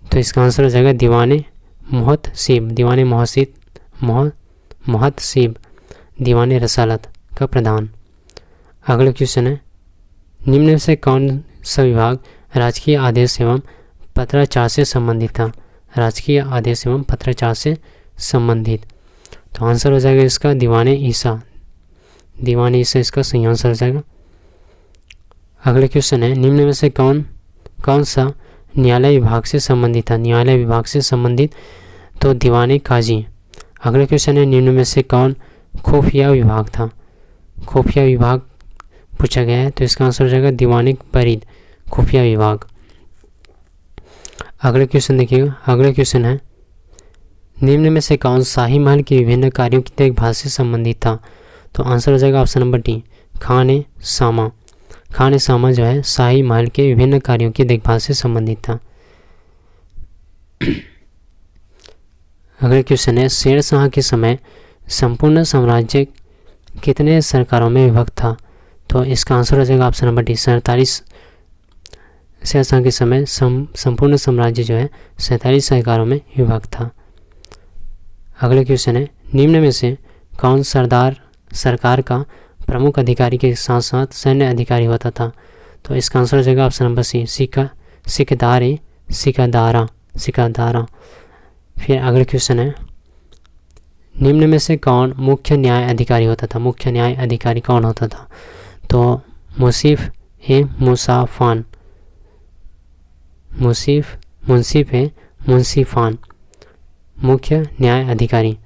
तो इसका आंसर हो जाएगा दीवाने मोहतसीब दीवाने रसालत का प्रधान। अगला क्वेश्चन है, निम्न में से कौन सा विभाग राजकीय आदेश एवं पत्राचार से संबंधित था? राजकीय आदेश एवं पत्राचार से संबंधित। तो आंसर हो जाएगा इसका दीवाने ईसा इसका सही आंसर हो जाएगा। अगले क्वेश्चन है, निम्न में से कौन सा न्यायालय विभाग से संबंधित था? न्यायालय विभाग से संबंधित। तो दीवाने काजी। अगले क्वेश्चन है, निम्न में से कौन खुफिया विभाग था? खुफिया विभाग पूछा गया है, तो इसका आंसर हो जाएगा दीवाने बरीद खुफिया विभाग। अगले क्वेश्चन देखिएगा। अगले क्वेश्चन है, निम्न में से कौन शाही महल के विभिन्न कार्यों की देखभाल से संबंधित था? तो आंसर हो जाएगा ऑप्शन नंबर डी खाने सामा जो है शाही महल के विभिन्न कार्यों की देखभाल से संबंधित था। अगले क्वेश्चन है, शेरशाह के समय संपूर्ण साम्राज्य कितने सरकारों में विभक्त था? तो इसका आंसर हो जाएगा ऑप्शन नंबर डी 47। शेरशाह के समय संपूर्ण साम्राज्य जो है 47 सरकारों में विभक्त था। अगले क्वेश्चन है, निम्न में से कौन सरकार का प्रमुख अधिकारी के साथ साथ सैन्य अधिकारी होता था? तो इसका आंसर हो जाएगा ऑप्शन नंबर सी सिकदारा। फिर अगले क्वेश्चन है, निम्न में से कौन मुख्य न्याय अधिकारी होता था? मुख्य न्याय अधिकारी कौन होता था? तो मुंसिफान मुख्य न्याय अधिकारी।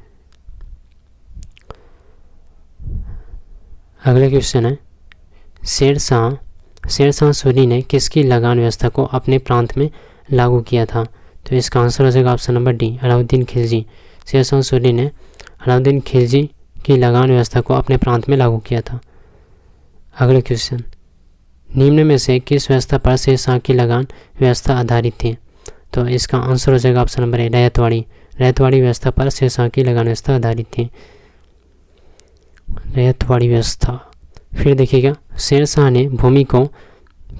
अगले क्वेश्चन है, शेरशाह सूरी ने किसकी लगान व्यवस्था को अपने प्रांत में लागू किया था? तो इसका आंसर हो जाएगा option number D Alauddin Khilji. Shershah Suri ने अलाउद्दीन खिलजी की लगान व्यवस्था को अपने प्रांत में लागू किया था। अगले क्वेश्चन, निम्न में से किस व्यवस्था पर शेरशाह की लगान व्यवस्था आधारित थी? तो इसका आंसर हो जाएगा ऑप्शन नंबर ए रैयतवाड़ी व्यवस्था पर शेरशाह की लगान व्यवस्था आधारित थी। रैयतवाड़ी व्यवस्था। फिर देखिएगा, शेरशाह ने भूमि को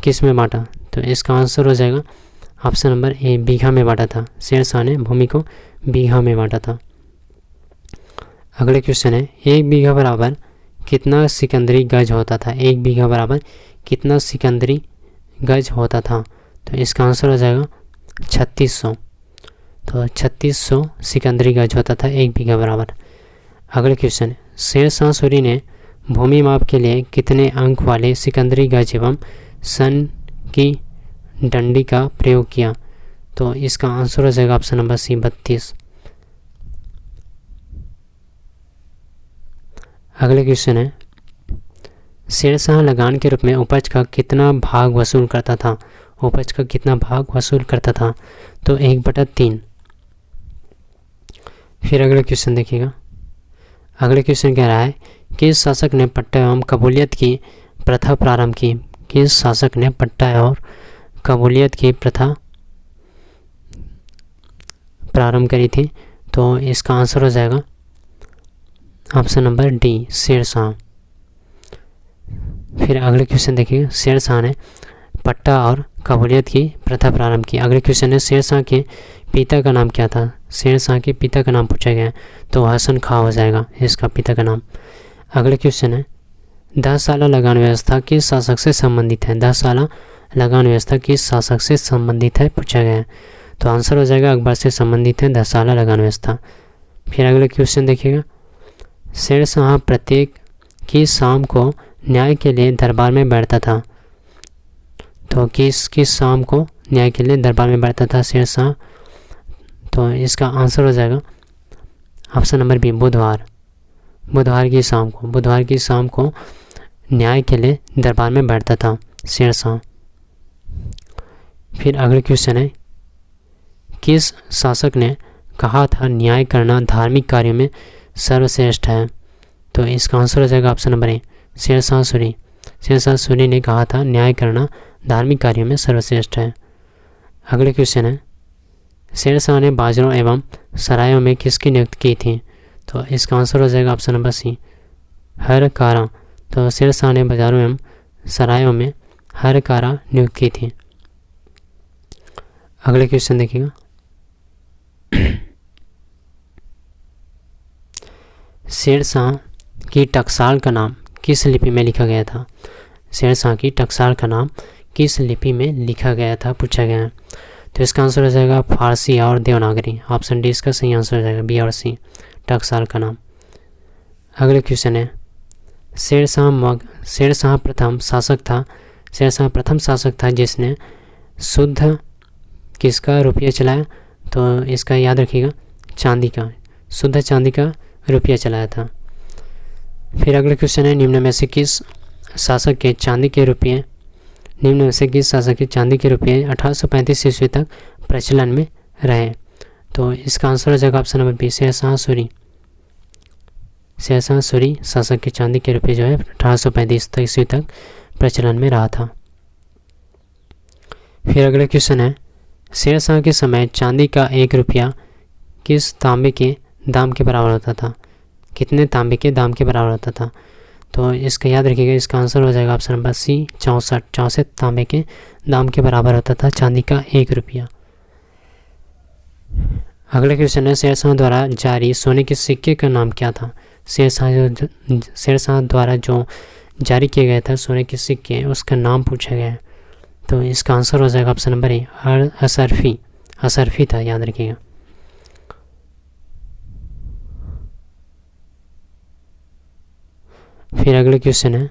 किस में बांटा? तो इसका आंसर हो जाएगा ऑप्शन नंबर ए बीघा में बांटा था। शेरशाह ने भूमि को बीघा में बांटा था। अगले क्वेश्चन है, 1 बीघा बराबर कितना सिकंदरी गज होता था? 1 बीघा बराबर कितना सिकंदरी गज होता था? तो इसका आंसर हो जाएगा 3600। तो 3600 सिकंदरी गज होता था 1 बीघा बराबर। अगले क्वेश्चन, शेरशाह सूरी ने भूमि माप के लिए कितने अंक वाले सिकंदरी गज एवं सन की डंडी का प्रयोग किया? तो इसका आंसर हो जाएगा ऑप्शन नंबर सी 32। अगले क्वेश्चन है, शेरशाह लगान के रूप में उपज का कितना भाग वसूल करता था? उपज का कितना भाग वसूल करता था? तो 1/3। फिर अगला क्वेश्चन देखिएगा। अगले क्वेश्चन कह रहा है किस शासक ने पट्टा एवं कबूलियत की प्रथा प्रारंभ की। किस शासक ने पट्टा और कबूलियत की प्रथा प्रारंभ करी थी। तो इसका आंसर हो जाएगा ऑप्शन नंबर डी, शेरशाह। फिर अगले क्वेश्चन देखिए, शेरशाह ने पट्टा और कबूलियत की प्रथा प्रारंभ की। अगले क्वेश्चन है शेरशाह के पिता का नाम क्या था। शेरशाह के पिता का नाम पूछा गया है, तो हसन खां हो जाएगा इसका पिता का नाम। अगले क्वेश्चन है 10 साला लगान व्यवस्था किस शासक से संबंधित है। 10 साला लगान व्यवस्था किस शासक से संबंधित है पूछा गया है, तो आंसर हो जाएगा अकबर से संबंधित है 10 साला लगान व्यवस्था। फिर अगले क्वेश्चन देखिएगा, शेरशाह प्रत्येक की शाम को न्याय के लिए दरबार में बैठता था। तो किस शाम को न्याय के लिए दरबार में बैठता था शेरशाह, तो इसका आंसर हो जाएगा ऑप्शन नंबर बी, बुधवार। बुधवार की शाम को न्याय के लिए दरबार में बैठता था शेरशाह। फिर अगले क्वेश्चन है किस शासक ने कहा था न्याय करना धार्मिक कार्यों में सर्वश्रेष्ठ है। तो इसका आंसर हो जाएगा option number A, Shershah Suri. Shershah Suri ने कहा था न्याय करना धार्मिक कार्यों में सर्वश्रेष्ठ है। अगले क्वेश्चन है शेरशाह ने बाजारों एवं सरायों में किसकी नियुक्ति की थी। तो इसका आंसर हो जाएगा ऑप्शन नंबर सी, हरकारा। तो शेरशाह ने बाजारों एवं सरायों में हरकारा नियुक्त की थी। अगले क्वेश्चन देखिएगा, शेरशाह की टकसाल का नाम किस लिपि में लिखा गया था। शेरशाह की टकसाल का नाम किस लिपि में लिखा गया था पूछा गया है, तो इसका आंसर हो जाएगा फारसी और देवनागरी। ऑप्शन डी इसका सही आंसर हो जाएगा, बी और सी, टकसाल का नाम। अगले क्वेश्चन है शेरशाह प्रथम शासक था जिसने शुद्ध किसका रुपया चलाया। तो इसका याद रखिएगा, चांदी का, शुद्ध चांदी का रुपया चलाया था। फिर अगले क्वेश्चन है निम्न में से किस शासक के चांदी के रुपये 1835 ईस्वी तक प्रचलन में रहे। तो इसका आंसर हो जाएगा option number B, Shershah Suri. Shershah Suri शासक के चांदी के रुपये जो है 1835 ईस्वी तक प्रचलन में रहा था। फिर अगले क्वेश्चन है शेरशाह के समय चांदी का 1 रुपया किस तांबे के दाम के बराबर होता था। कितने तांबे के दाम के बराबर होता था। तो इसका याद रखिएगा, इसका आंसर हो जाएगा ऑप्शन नंबर सी, 64 तांबे के दाम के बराबर होता था चांदी का 1 रुपया। अगला क्वेश्चन है शेरशाह द्वारा जारी सोने के सिक्के का नाम क्या था। शेरशाह द्वारा जो जारी किया गया था सोने के सिक्के उसका नाम पूछा गया है, तो इसका आंसर हो जाएगा ऑप्शन नंबर ए, असरफी था, याद रखिएगा। फिर अगले क्वेश्चन है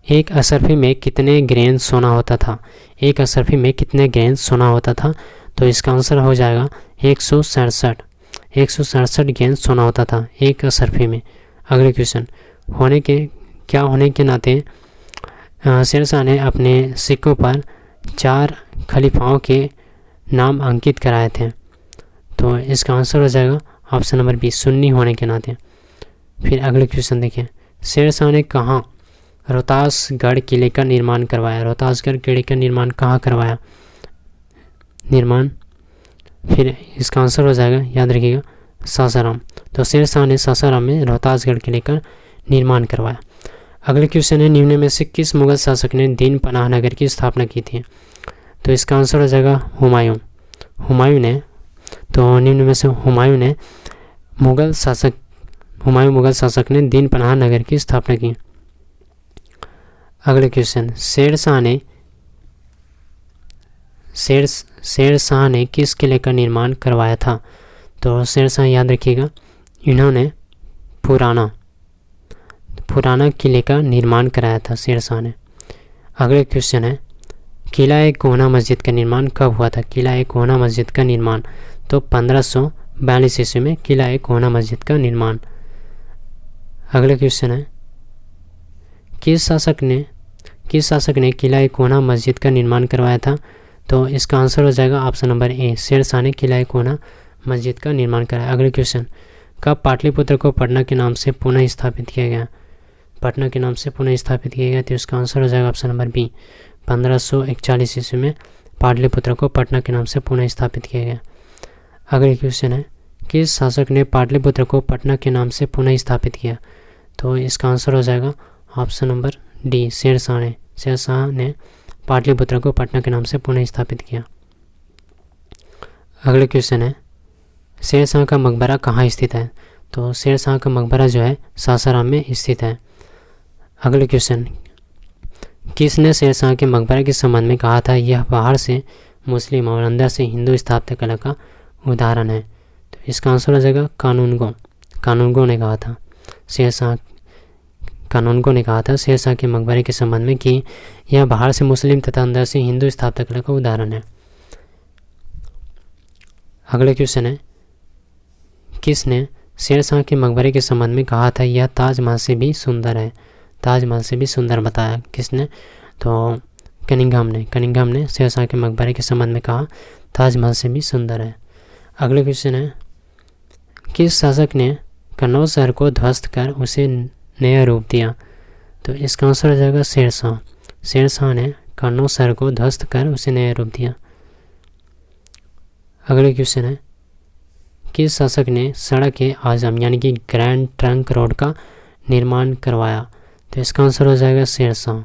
एक असरफी में कितने ग्रेन सोना होता था। एक असरफी में कितने ग्रेन सोना होता था, तो इसका आंसर हो जाएगा 167 ग्रेन सोना होता था एक असरफी में। अगले क्वेश्चन होने के नाते शेरशाह ने अपने सिक्कों पर 4 खलीफाओं के नाम अंकित कराए थे। तो इसका आंसर हो जाएगा ऑप्शन नंबर बी, सुन्नी होने के नाते। फिर अगले क्वेश्चन देखिए शेरशाह ने कहाँ रोहतासगढ़ किले का निर्माण करवाया। रोहतासगढ़ किले का निर्माण कहाँ करवाया फिर इसका आंसर हो जाएगा, याद रखिएगा, सासाराम। तो शेरशाह ने सासाराम में रोहतासगढ़ किले का निर्माण करवाया। अगले क्वेश्चन है निम्न में से किस मुगल शासक ने दीन पनाह नगर की स्थापना की थी। तो इसका आंसर हो जाएगा हुमायूं ने। तो निम्न में से हुमायूं मुगल शासक ने दीन पनाह नगर की स्थापना की। अगले क्वेश्चन शेरशाह ने किस किले का निर्माण करवाया था। तो शेरशाह, याद रखिएगा, इन्होंने पुराना किले का निर्माण कराया था शेरशाह ने। अगले क्वेश्चन है किला-ए-कोहना मस्जिद का निर्माण कब हुआ था। किला-ए-कोहना मस्जिद का निर्माण तो 1542 ईस्वी में किला-ए-कोहना मस्जिद का निर्माण। अगले क्वेश्चन है किस शासक ने किला-ए-कोहना मस्जिद का निर्माण करवाया था। तो इसका आंसर हो जाएगा ऑप्शन नंबर ए, शेरशाह ने किला-ए-कोहना मस्जिद का निर्माण कराया। अगले क्वेश्चन, कब पाटलिपुत्र को पटना के नाम से पुनः स्थापित किया गया? पटना के नाम से पुनः स्थापित किया गया, तो इसका आंसर हो जाएगा ऑप्शन नंबर बी, 1541 ईस्वी में पाटलिपुत्र को पटना के नाम से पुनः स्थापित किया गया। अगले क्वेश्चन है, किस शासक ने पाटलिपुत्र को पटना के नाम से पुनः स्थापित किया? तो इसका आंसर हो जाएगा ऑप्शन नंबर डी, शेरशाह ने। शेरशाह ने पाटलिपुत्र को पटना के नाम से पुनः स्थापित किया। अगले क्वेश्चन है, शेरशाह का मकबरा कहाँ स्थित है? तो शेरशाह का मकबरा जो है सासाराम में स्थित है। अगले क्वेश्चन, किसने शेरशाह के मकबरे के संबंध में कहा था यह बाहर से मुस्लिम और अंदर से हिंदू स्थापत्य कला का उदाहरण है? तो इसका आंसर हो जाएगा कानूनगो। कानूनगो ने कहा था शेरशाह के मकबरे के संबंध में कि यह बाहर से मुस्लिम तथा अंदर से हिंदू स्थापत्य कला का उदाहरण है। अगले क्वेश्चन है, किसने शेरशाह के मकबरे के संबंध में कहा था यह ताजमहल से भी सुंदर है? ताजमहल से भी सुंदर बताया किसने? तो कनिंघम ने शेरशाह के मकबरे के संबंध में कहा ताजमहल से भी सुंदर है। अगले क्वेश्चन है, किस शासक ने कन्नौज शहर को ध्वस्त कर उसे नया रूप दिया? तो इसका आंसर हो जाएगा शेरशाह। शेरशाह ने कन्नौज शहर को ध्वस्त कर उसे नया रूप दिया। अगले क्वेश्चन है, किस शासक ने सड़क ए आजम यानी कि ग्रैंड ट्रंक रोड का निर्माण करवाया? तो इसका आंसर हो जाएगा शेरशाह।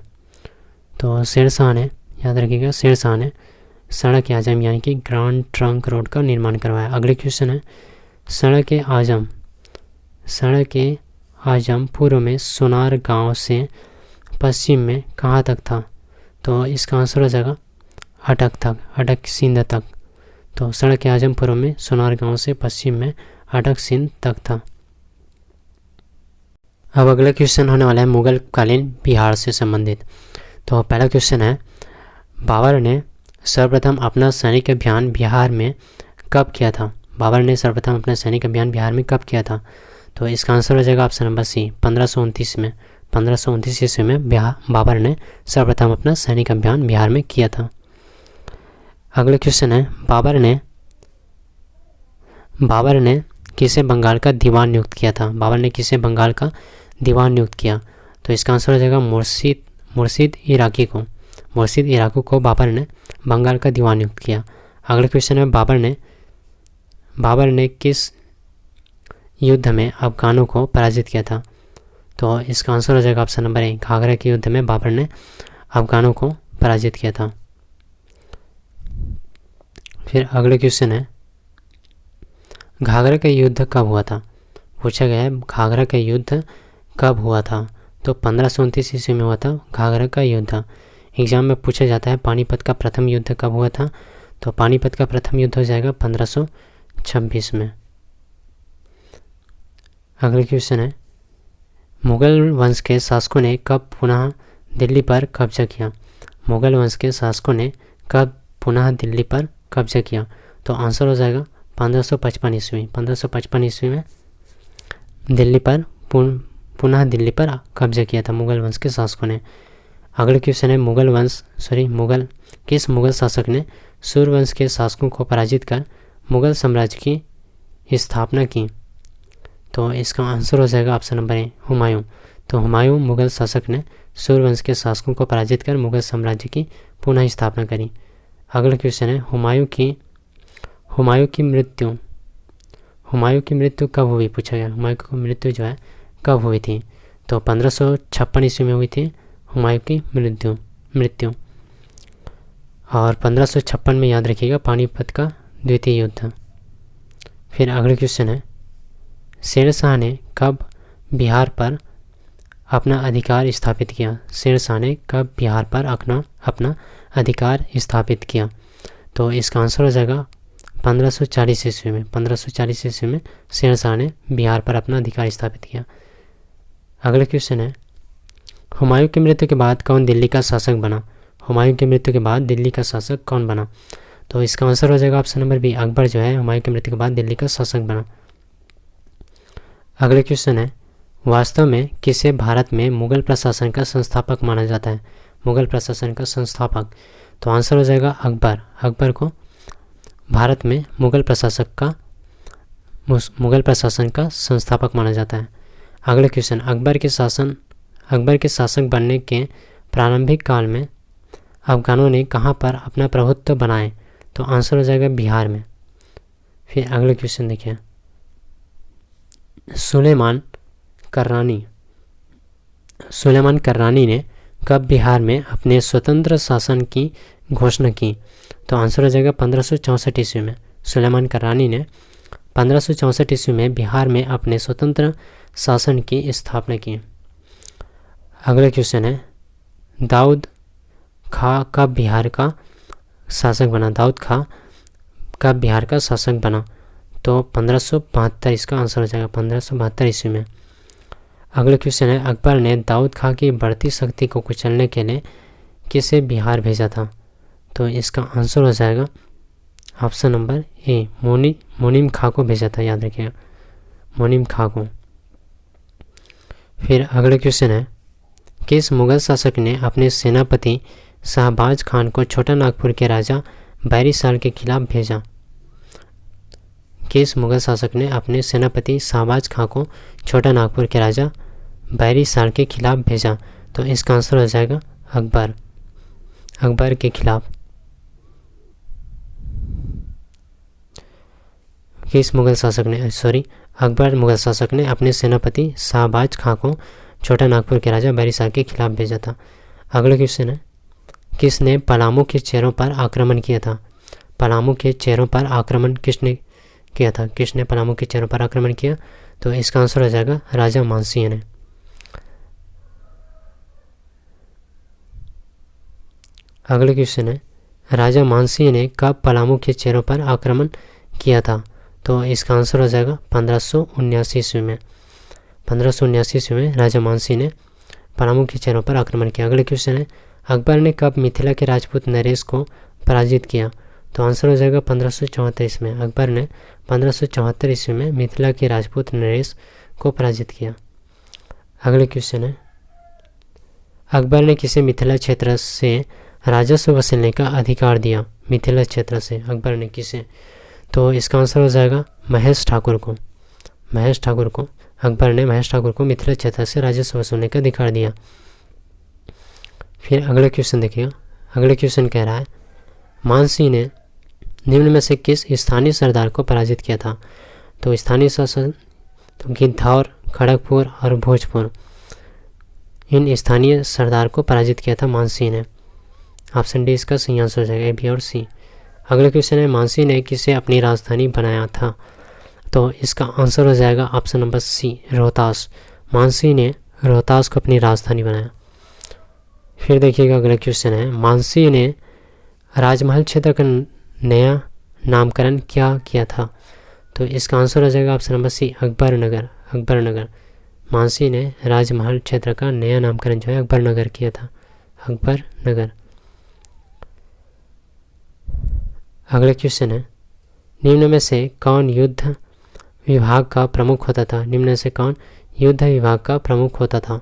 तो शेरशाह ने, याद रखिएगा, शेरशाह ने सड़क ए आजम यानी कि ग्रैंड ट्रंक रोड का निर्माण करवाया। अगले क्वेश्चन है, सड़क ए आजम पूर्व में सोनार गांव से पश्चिम में कहाँ तक था? तो इसका आंसर हो जाएगा अटक सिंध तक। तो सड़क ए आजम पूर्व में सोनार गांव से पश्चिम में अटक सिंध तक था। अब अगला क्वेश्चन होने वाला है मुगल कालीन बिहार से संबंधित। तो पहला क्वेश्चन है, बाबर ने सर्वप्रथम अपना सैनिक अभियान बिहार में कब किया था? बाबर ने सर्वप्रथम अपना सैनिक अभियान बिहार में कब किया था? तो इसका आंसर हो जाएगा ऑप्शन नंबर सी, 1529 में। 1529 ईस्वी में बाबर ने सर्वप्रथम अपना सैनिक अभियान बिहार में किया था। अगला क्वेश्चन है, बाबर ने किसे बंगाल का दीवान नियुक्त किया था? बाबर ने किसे बंगाल का दीवान नियुक्त किया? तो इसका आंसर हो जाएगा मुर्शिद इराकी को बाबर ने बंगाल का दीवान नियुक्त किया। अगला क्वेश्चन है, बाबर ने किस युद्ध में अफगानों को पराजित किया था? तो इसका आंसर हो जाएगा ऑप्शन नंबर ए, घाघरा के युद्ध में बाबर ने अफगानों को पराजित किया था। फिर अगले क्वेश्चन है, घाघरा का युद्ध कब हुआ था? पूछा गया है घाघरा का युद्ध कब हुआ था? तो 1529 ईस्वी में हुआ था घाघरा का युद्ध। एग्जाम में पूछा जाता है पानीपत का प्रथम युद्ध कब हुआ था? तो पानीपत का प्रथम युद्ध हो जाएगा 1526 में। अगले क्वेश्चन है, मुगल वंश के शासकों ने कब पुनः दिल्ली पर कब्जा किया? मुगल वंश के शासकों ने कब पुनः दिल्ली पर कब्जा किया? तो आंसर हो जाएगा 1555 ईस्वी। 1555 ईस्वी में दिल्ली पर पुनः दिल्ली पर कब्जा किया था मुगल वंश के शासकों ने। अगले क्वेश्चन है, किस मुगल शासक ने सूर्यवंश के शासकों को पराजित कर मुगल साम्राज्य की स्थापना की? तो इसका आंसर हो जाएगा ऑप्शन नंबर ए, हुमायूं। तो हुमायूं मुगल शासक ने सूर्यवंश के शासकों को पराजित कर मुगल साम्राज्य की पुनः स्थापना करी। अगला क्वेश्चन है, हुमायूं की मृत्यु कब हुई? पूछा गया हुमायूं की मृत्यु जो है कब हुई थी? तो 1556 ईस्वी में हुई थी हुमायूं की मृत्यु। और 1556 में, याद रखिएगा, पानीपत का द्वितीय युद्ध। फिर अगला क्वेश्चन है, शेरशाह ने कब बिहार पर अपना अधिकार स्थापित किया? शेरशाह ने कब बिहार पर अपना अधिकार स्थापित किया? तो इसका आंसर हो जाएगा 1540 ईस्वी में। 1540 ईस्वी में शेरशाह ने बिहार पर अपना अधिकार स्थापित किया। अगला क्वेश्चन है, हुमायूं की मृत्यु के बाद कौन दिल्ली का शासक बना? हुमायूं की मृत्यु के बाद दिल्ली का शासक कौन बना? तो इसका आंसर हो जाएगा ऑप्शन नंबर बी, अकबर जो है हुमायूं की मृत्यु के बाद दिल्ली का शासक बना। अगले क्वेश्चन है, वास्तव में किसे भारत में मुगल प्रशासन का संस्थापक माना जाता है? मुगल प्रशासन का संस्थापक, तो आंसर हो जाएगा अकबर। अकबर को भारत में मुगल प्रशासन का मुग़ल प्रशासन का संस्थापक माना जाता है। अगला क्वेश्चन, अकबर के शासक बनने के प्रारंभिक काल में अफगानों ने कहाँ पर अपना प्रभुत्व बनाए? तो आंसर हो जाएगा बिहार में। फिर अगला क्वेश्चन देखिए, सुलेमान कर्रानी ने कब बिहार में अपने स्वतंत्र शासन की घोषणा की? तो आंसर हो जाएगा 1564 ईस्वी में। सुलेमान कर्रानी ने 1564 ईस्वी में बिहार में अपने स्वतंत्र शासन की स्थापना की। अगला क्वेश्चन है, दाऊद खां कब बिहार का शासक बना? दाऊद खां कब बिहार का शासक बना? तो 1572, इसका आंसर हो जाएगा 1572 ईस्वी में। अगला क्वेश्चन है, अकबर ने दाऊद खां की बढ़ती शक्ति को कुचलने के लिए किसे बिहार भेजा था? तो इसका आंसर हो जाएगा ऑप्शन नंबर ए, मुनीम खां को भेजा था, याद रखिएगा, मुनीम खां को। फिर अगला क्वेश्चन है, किस मुगल शासक ने अपने सेनापति शाहबाज खान को छोटा नागपुर के राजा बैरी साल के खिलाफ भेजा? किस मुगल शासक ने अपने सेनापति शाहबाज खां को छोटा नागपुर के राजा बैरी साल के खिलाफ भेजा? तो इसका आंसर हो जाएगा अकबर के खिलाफ। अकबर मुगल शासक ने अपने सेनापति शाहबाज खां को छोटा नागपुर के राजा बैरी साल के खिलाफ भेजा था। अगला क्वेश्चन है, किसने पलामू के चेहरों पर आक्रमण किया था? पलामू के चेहरों पर आक्रमण किसने किया था? किसने पलामू के चेहरों पर आक्रमण किया? तो इसका आंसर हो जाएगा राजा मानसिंह ने। अगला क्वेश्चन है, राजा मानसिंह ने कब पलामू के चेहरों पर आक्रमण किया था? तो इसका आंसर हो जाएगा 1579 ईस्वी में। 1579 ईस्वी में राजा मानसिंह ने पलामू के चेहरों पर आक्रमण किया। अगला क्वेश्चन है, अकबर ने कब मिथिला के राजपूत नरेश को पराजित किया? तो आंसर हो जाएगा 1574 ईस्वी में। अकबर ने 1574 ईस्वी में मिथिला के राजपूत नरेश को पराजित किया। अगला क्वेश्चन है, अकबर ने किसे मिथिला क्षेत्र से राजस्व वसूलने का अधिकार दिया? मिथिला क्षेत्र से अकबर ने किसे? तो इसका आंसर हो जाएगा महेश ठाकुर को। अकबर ने महेश ठाकुर को मिथिला क्षेत्र से राजस्व वसूलने का अधिकार दिया। फिर अगला क्वेश्चन देखिएगा। अगला क्वेश्चन कह रहा है, मानसिंह ने निम्न में से किस स्थानीय सरदार को पराजित किया था? तो स्थानीय शासन तो गिद्धौर, खड़गपुर और भोजपुर, इन स्थानीय सरदार को पराजित किया था मानसिंह ने। ऑप्शन डी इसका सही आंसर हो जाएगा, ए, बी और सी। अगला क्वेश्चन है, मानसिंह ने किसे अपनी राजधानी बनाया था? तो इसका आंसर हो जाएगा option number C, Rohtas. Mansingh ने रोहतास को अपनी राजधानी बनाया। फिर देखिएगा अगला क्वेश्चन है, मानसिंह ने राजमहल क्षेत्र का नया नामकरण क्या किया था? तो इसका आंसर हो जाएगा option number C, Akbarnagar. Mansingh ने राजमहल क्षेत्र का नया नामकरण जो है अकबरनगर किया था, अकबरनगर। अगला क्वेश्चन है, निम्न में से कौन युद्ध विभाग का प्रमुख होता था? निम्न में से कौन युद्ध विभाग का प्रमुख होता था?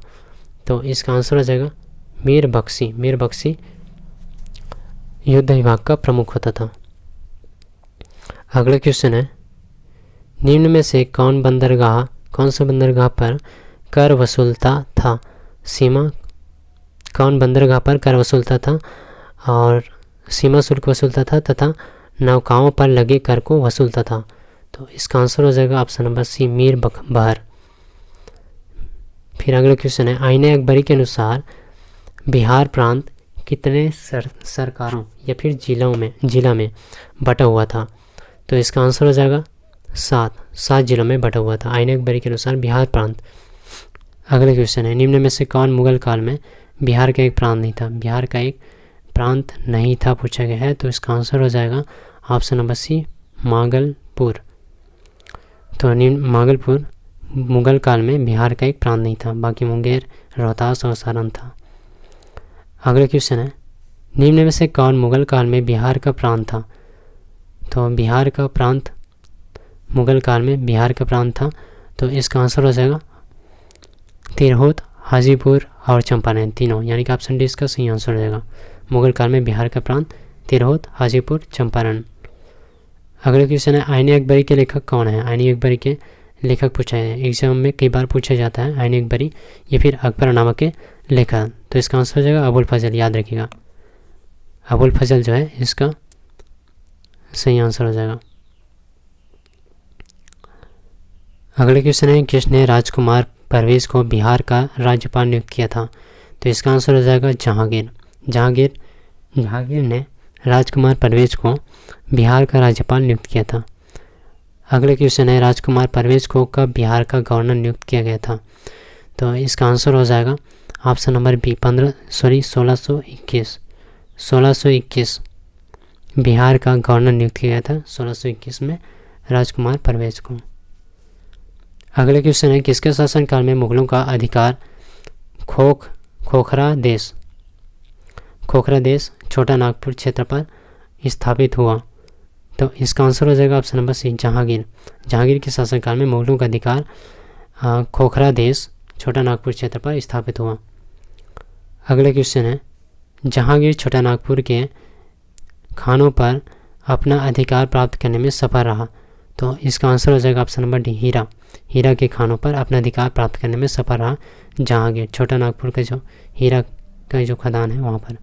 तो इसका आंसर हो जाएगा मीर बख्शी युद्ध विभाग का प्रमुख होता था। अगला क्वेश्चन है, निम्न में से कौन सा बंदरगाह पर कर वसूलता था? कौन बंदरगाह पर कर वसूलता था और सीमा शुल्क वसूलता था तथा नौकाओं पर लगे कर को वसूलता था? तो इसका आंसर हो जाएगा ऑप्शन नंबर सी, मीर बख्श। फिर अगला क्वेश्चन है, आईने अकबरी के अनुसार बिहार प्रांत कितने सरकारों या फिर जिला में बटा हुआ था? तो इसका आंसर हो जाएगा 7 जिलों में बटा हुआ था आईने अकबरी के अनुसार बिहार प्रांत। अगला क्वेश्चन है, निम्न में से कौन मुगल काल में बिहार का एक प्रांत नहीं था? बिहार का एक प्रांत नहीं था पूछा गया है, तो इसका आंसर हो जाएगा ऑप्शन नंबर सी, मागलपुर। तो मागलपुर मुगल काल में बिहार का एक प्रांत नहीं था, बाकी मुंगेर, रोहतास और सारण था। अगला क्वेश्चन है, निम्न में से कौन मुगल काल में बिहार का प्रांत था? तो बिहार का प्रांत मुगल काल में बिहार का प्रांत था, तो इसका आंसर हो जाएगा तिरहुत, हाजीपुर और चंपारण, तीनों, यानी कि ऑप्शन डी इसका सही आंसर हो जाएगा। मुगल काल में बिहार का प्रांत तिरहुत, हाजीपुर, चंपारण। अगला क्वेश्चन है आईने अकबरी के लेखक कौन है। आईने अकबरी के लेखक पूछा है, एग्जाम में कई बार पूछा जाता है आईने अकबरी या फिर अकबरनामा के लेखक। तो इसका आंसर हो जाएगा अबुल फजल, याद रखिएगा अबुल फजल जो है इसका सही आंसर हो जाएगा। अगले क्वेश्चन है किसने राजकुमार परवेज को बिहार का राज्यपाल नियुक्त किया था। तो इसका आंसर हो जाएगा जहांगीर। जहांगीर ने राजकुमार परवेज को बिहार का राज्यपाल नियुक्त किया था। अगले क्वेश्चन है राजकुमार परवेज को कब बिहार का गवर्नर नियुक्त किया गया था। तो इसका आंसर हो जाएगा ऑप्शन नंबर बी 1621 बिहार का गवर्नर नियुक्त किया गया था 1621 में राजकुमार परवेज को। अगले क्वेश्चन है किसके शासनकाल में मुगलों का अधिकार खोखरा देश छोटा नागपुर क्षेत्र पर स्थापित हुआ। तो इसका आंसर हो जाएगा ऑप्शन नंबर सी जहांगीर के शासनकाल में मुगलों का अधिकार खोखरा देश छोटा नागपुर क्षेत्र पर स्थापित हुआ। अगला क्वेश्चन है जहांगीर छोटा नागपुर के खानों पर अपना अधिकार प्राप्त करने में सफल रहा। तो इसका आंसर हो जाएगा ऑप्शन नंबर डी हीरा के खानों पर अपना अधिकार प्राप्त करने में सफल रहा जहांगीर, छोटा नागपुर का जो हीरा का जो खदान है वहाँ पर।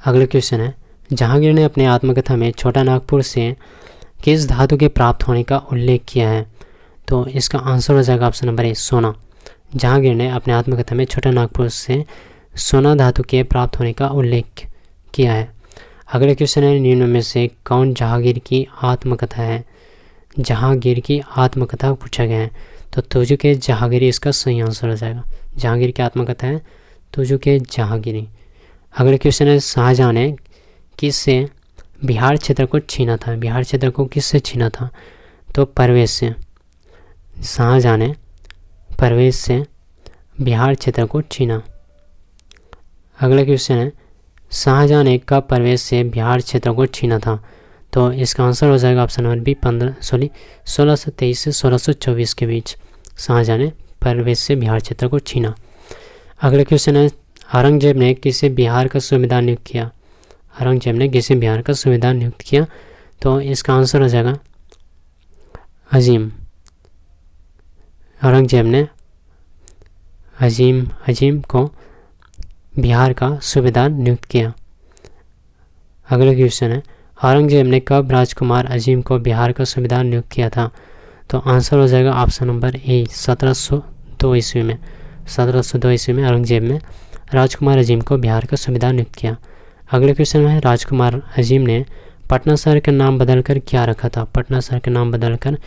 अगला क्वेश्चन है जहांगीर ने अपने आत्मकथा में छोटा नागपुर से किस धातु के प्राप्त होने का उल्लेख किया है। तो इसका आंसर हो जाएगा ऑप्शन नंबर ए सोना। जहांगीर ने अपने आत्मकथा में छोटा नागपुर से सोना धातु के प्राप्त होने का उल्लेख किया है। अगले क्वेश्चन है निम्न में से कौन जहांगीर की आत्मकथा है। जहांगीर की आत्मकथा पूछा गया है, तो तुजुके जहांगीरी इसका सही आंसर हो जाएगा। जहांगीर की आत्मकथा है तुजुके जहांगीरी। अगले क्वेश्चन है शाहजहां ने किससे बिहार क्षेत्र को छीना था। बिहार क्षेत्र को किससे छीना था। तो परवेज से। शाहजहां ने परवेज से बिहार क्षेत्र को छीना। अगला क्वेश्चन है शाहजहां ने कब परवेज से बिहार क्षेत्र को छीना था। तो इसका आंसर हो जाएगा ऑप्शन नंबर बी 1623 से 1624 के बीच शाहजहां ने परवेज से बिहार क्षेत्र को छीना। अगला क्वेश्चन है औरंगजेब ने किसे बिहार का सूबेदार नियुक्त किया। औरंगजेब ने किसे बिहार का सूबेदार नियुक्त किया। तो इसका आंसर हो जाएगा अजीम। औरंगजेब ने अजीम को बिहार का सूबेदार नियुक्त किया। अगला क्वेश्चन है औरंगजेब ने कब राजकुमार अजीम को बिहार का सूबेदार नियुक्त किया था। तो आंसर हो जाएगा ऑप्शन नंबर ए 1702 ईस्वी में। 1702 ईस्वी में औरंगजेब ने राजकुमार अजीम को बिहार का सूबेदार नियुक्त किया। अगले क्वेश्चन में राजकुमार अजीम ने पटना शहर का नाम बदलकर क्या रखा था। पटना शहर का नाम बदलकर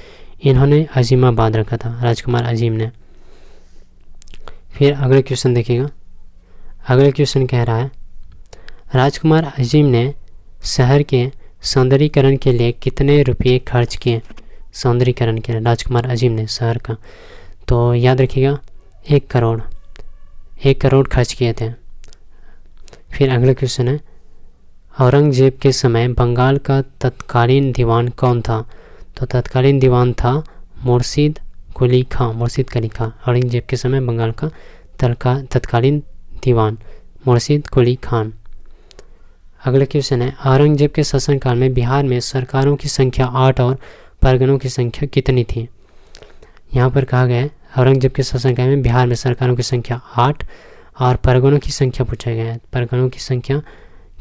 इन्होंने अजीमाबाद रखा था राजकुमार अजीम ने। फिर अगले क्वेश्चन देखिएगा। अगले क्वेश्चन कह रहा है राजकुमार अजीम ने शहर के सौंदर्यीकरण के लिए कितने रुपये खर्च किए। सौंदर्यीकरण के लिए राजकुमार अजीम ने शहर का, तो याद रखिएगा 1 करोड़ खर्च किए थे। फिर अगला क्वेश्चन है औरंगजेब के समय बंगाल का तत्कालीन दीवान कौन था। तो तत्कालीन दीवान था मुर्शिद कुली खां। औरंगजेब के समय बंगाल का तत्कालीन दीवान मुर्शिद कुली खान। अगला क्वेश्चन है औरंगजेब के शासनकाल में बिहार में सरकारों की संख्या 8 और परगनों की संख्या कितनी थी। यहाँ पर कहा गया है औरंगजेब के शासनकाल में बिहार में सरकारों की संख्या 8 और परगनों की संख्या पूछा गया है। परगनों की संख्या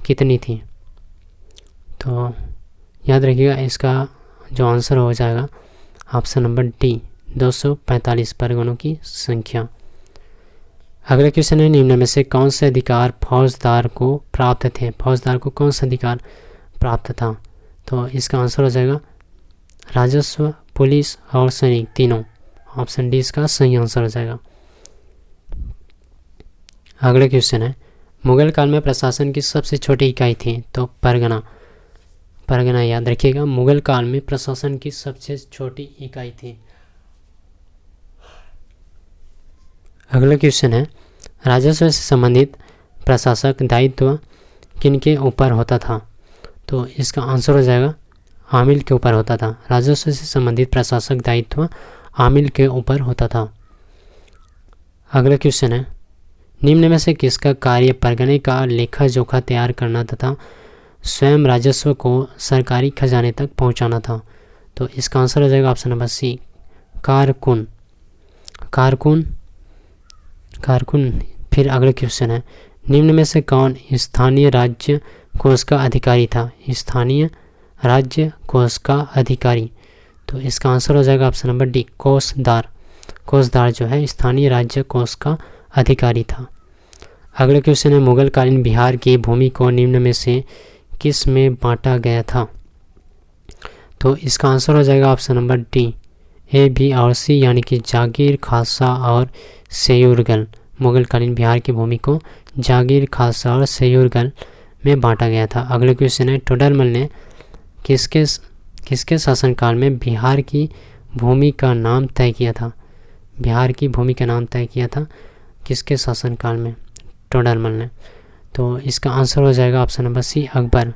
कितनी थी। तो याद रखिएगा इसका जो आंसर हो जाएगा ऑप्शन नंबर डी 245 परगनों की संख्या। अगला क्वेश्चन है निम्न में से कौन से अधिकार फौजदार को प्राप्त थे। फौजदार को कौन सा अधिकार प्राप्त था। तो इसका आंसर हो जाएगा राजस्व, पुलिस और सैनिक तीनों। ऑप्शन डी इसका सही आंसर हो जाएगा। अगला क्वेश्चन है मुगल काल में प्रशासन की सबसे छोटी इकाई थी। तो परगना याद रखिएगा मुगल काल में प्रशासन की सबसे छोटी इकाई थी। अगला क्वेश्चन है राजस्व से संबंधित प्रशासक दायित्व किनके ऊपर होता था। तो इसका आंसर हो जाएगा आमिल के ऊपर होता था। राजस्व से संबंधित प्रशासक दायित्व आमिल के ऊपर होता था। अगला क्वेश्चन है निम्न में से किसका कार्य परगने का लेखा जोखा तैयार करना तथा स्वयं राजस्व को सरकारी खजाने तक पहुंचाना था। तो इसका आंसर हो जाएगा ऑप्शन नंबर सी, कारकुन। कारकुन कारकुन। फिर अगला क्वेश्चन है, निम्न में से कौन स्थानीय राज्य कोष का अधिकारी था? स्थानीय राज्य कोष का अधिकारी। तो इसका आंसर हो जाएगा ऑप्शन नंबर डी, कोषदार। कोषदार जो है स्थानीय राज्य कोष का अधिकारी था। अगला क्वेश्चन है, मुगल कालीन बिहार की भूमि को निम्न में से किस में बांटा गया था? तो इसका आंसर हो जाएगा ऑप्शन नंबर डी, ए, बी और सी, यानी कि जागीर, खालसा और सयूरगल। मुगल कालीन बिहार की भूमि को जागीर, खालसा और सयूरगल में बांटा गया था। अगला क्वेश्चन है, टोडरमल ने किसके शासनकाल में बिहार की भूमि का नाम तय किया था? बिहार की भूमि का नाम तय किया था किसके शासनकाल में? टोडरमल ने। तो इसका आंसर हो जाएगा option number C, Akbar.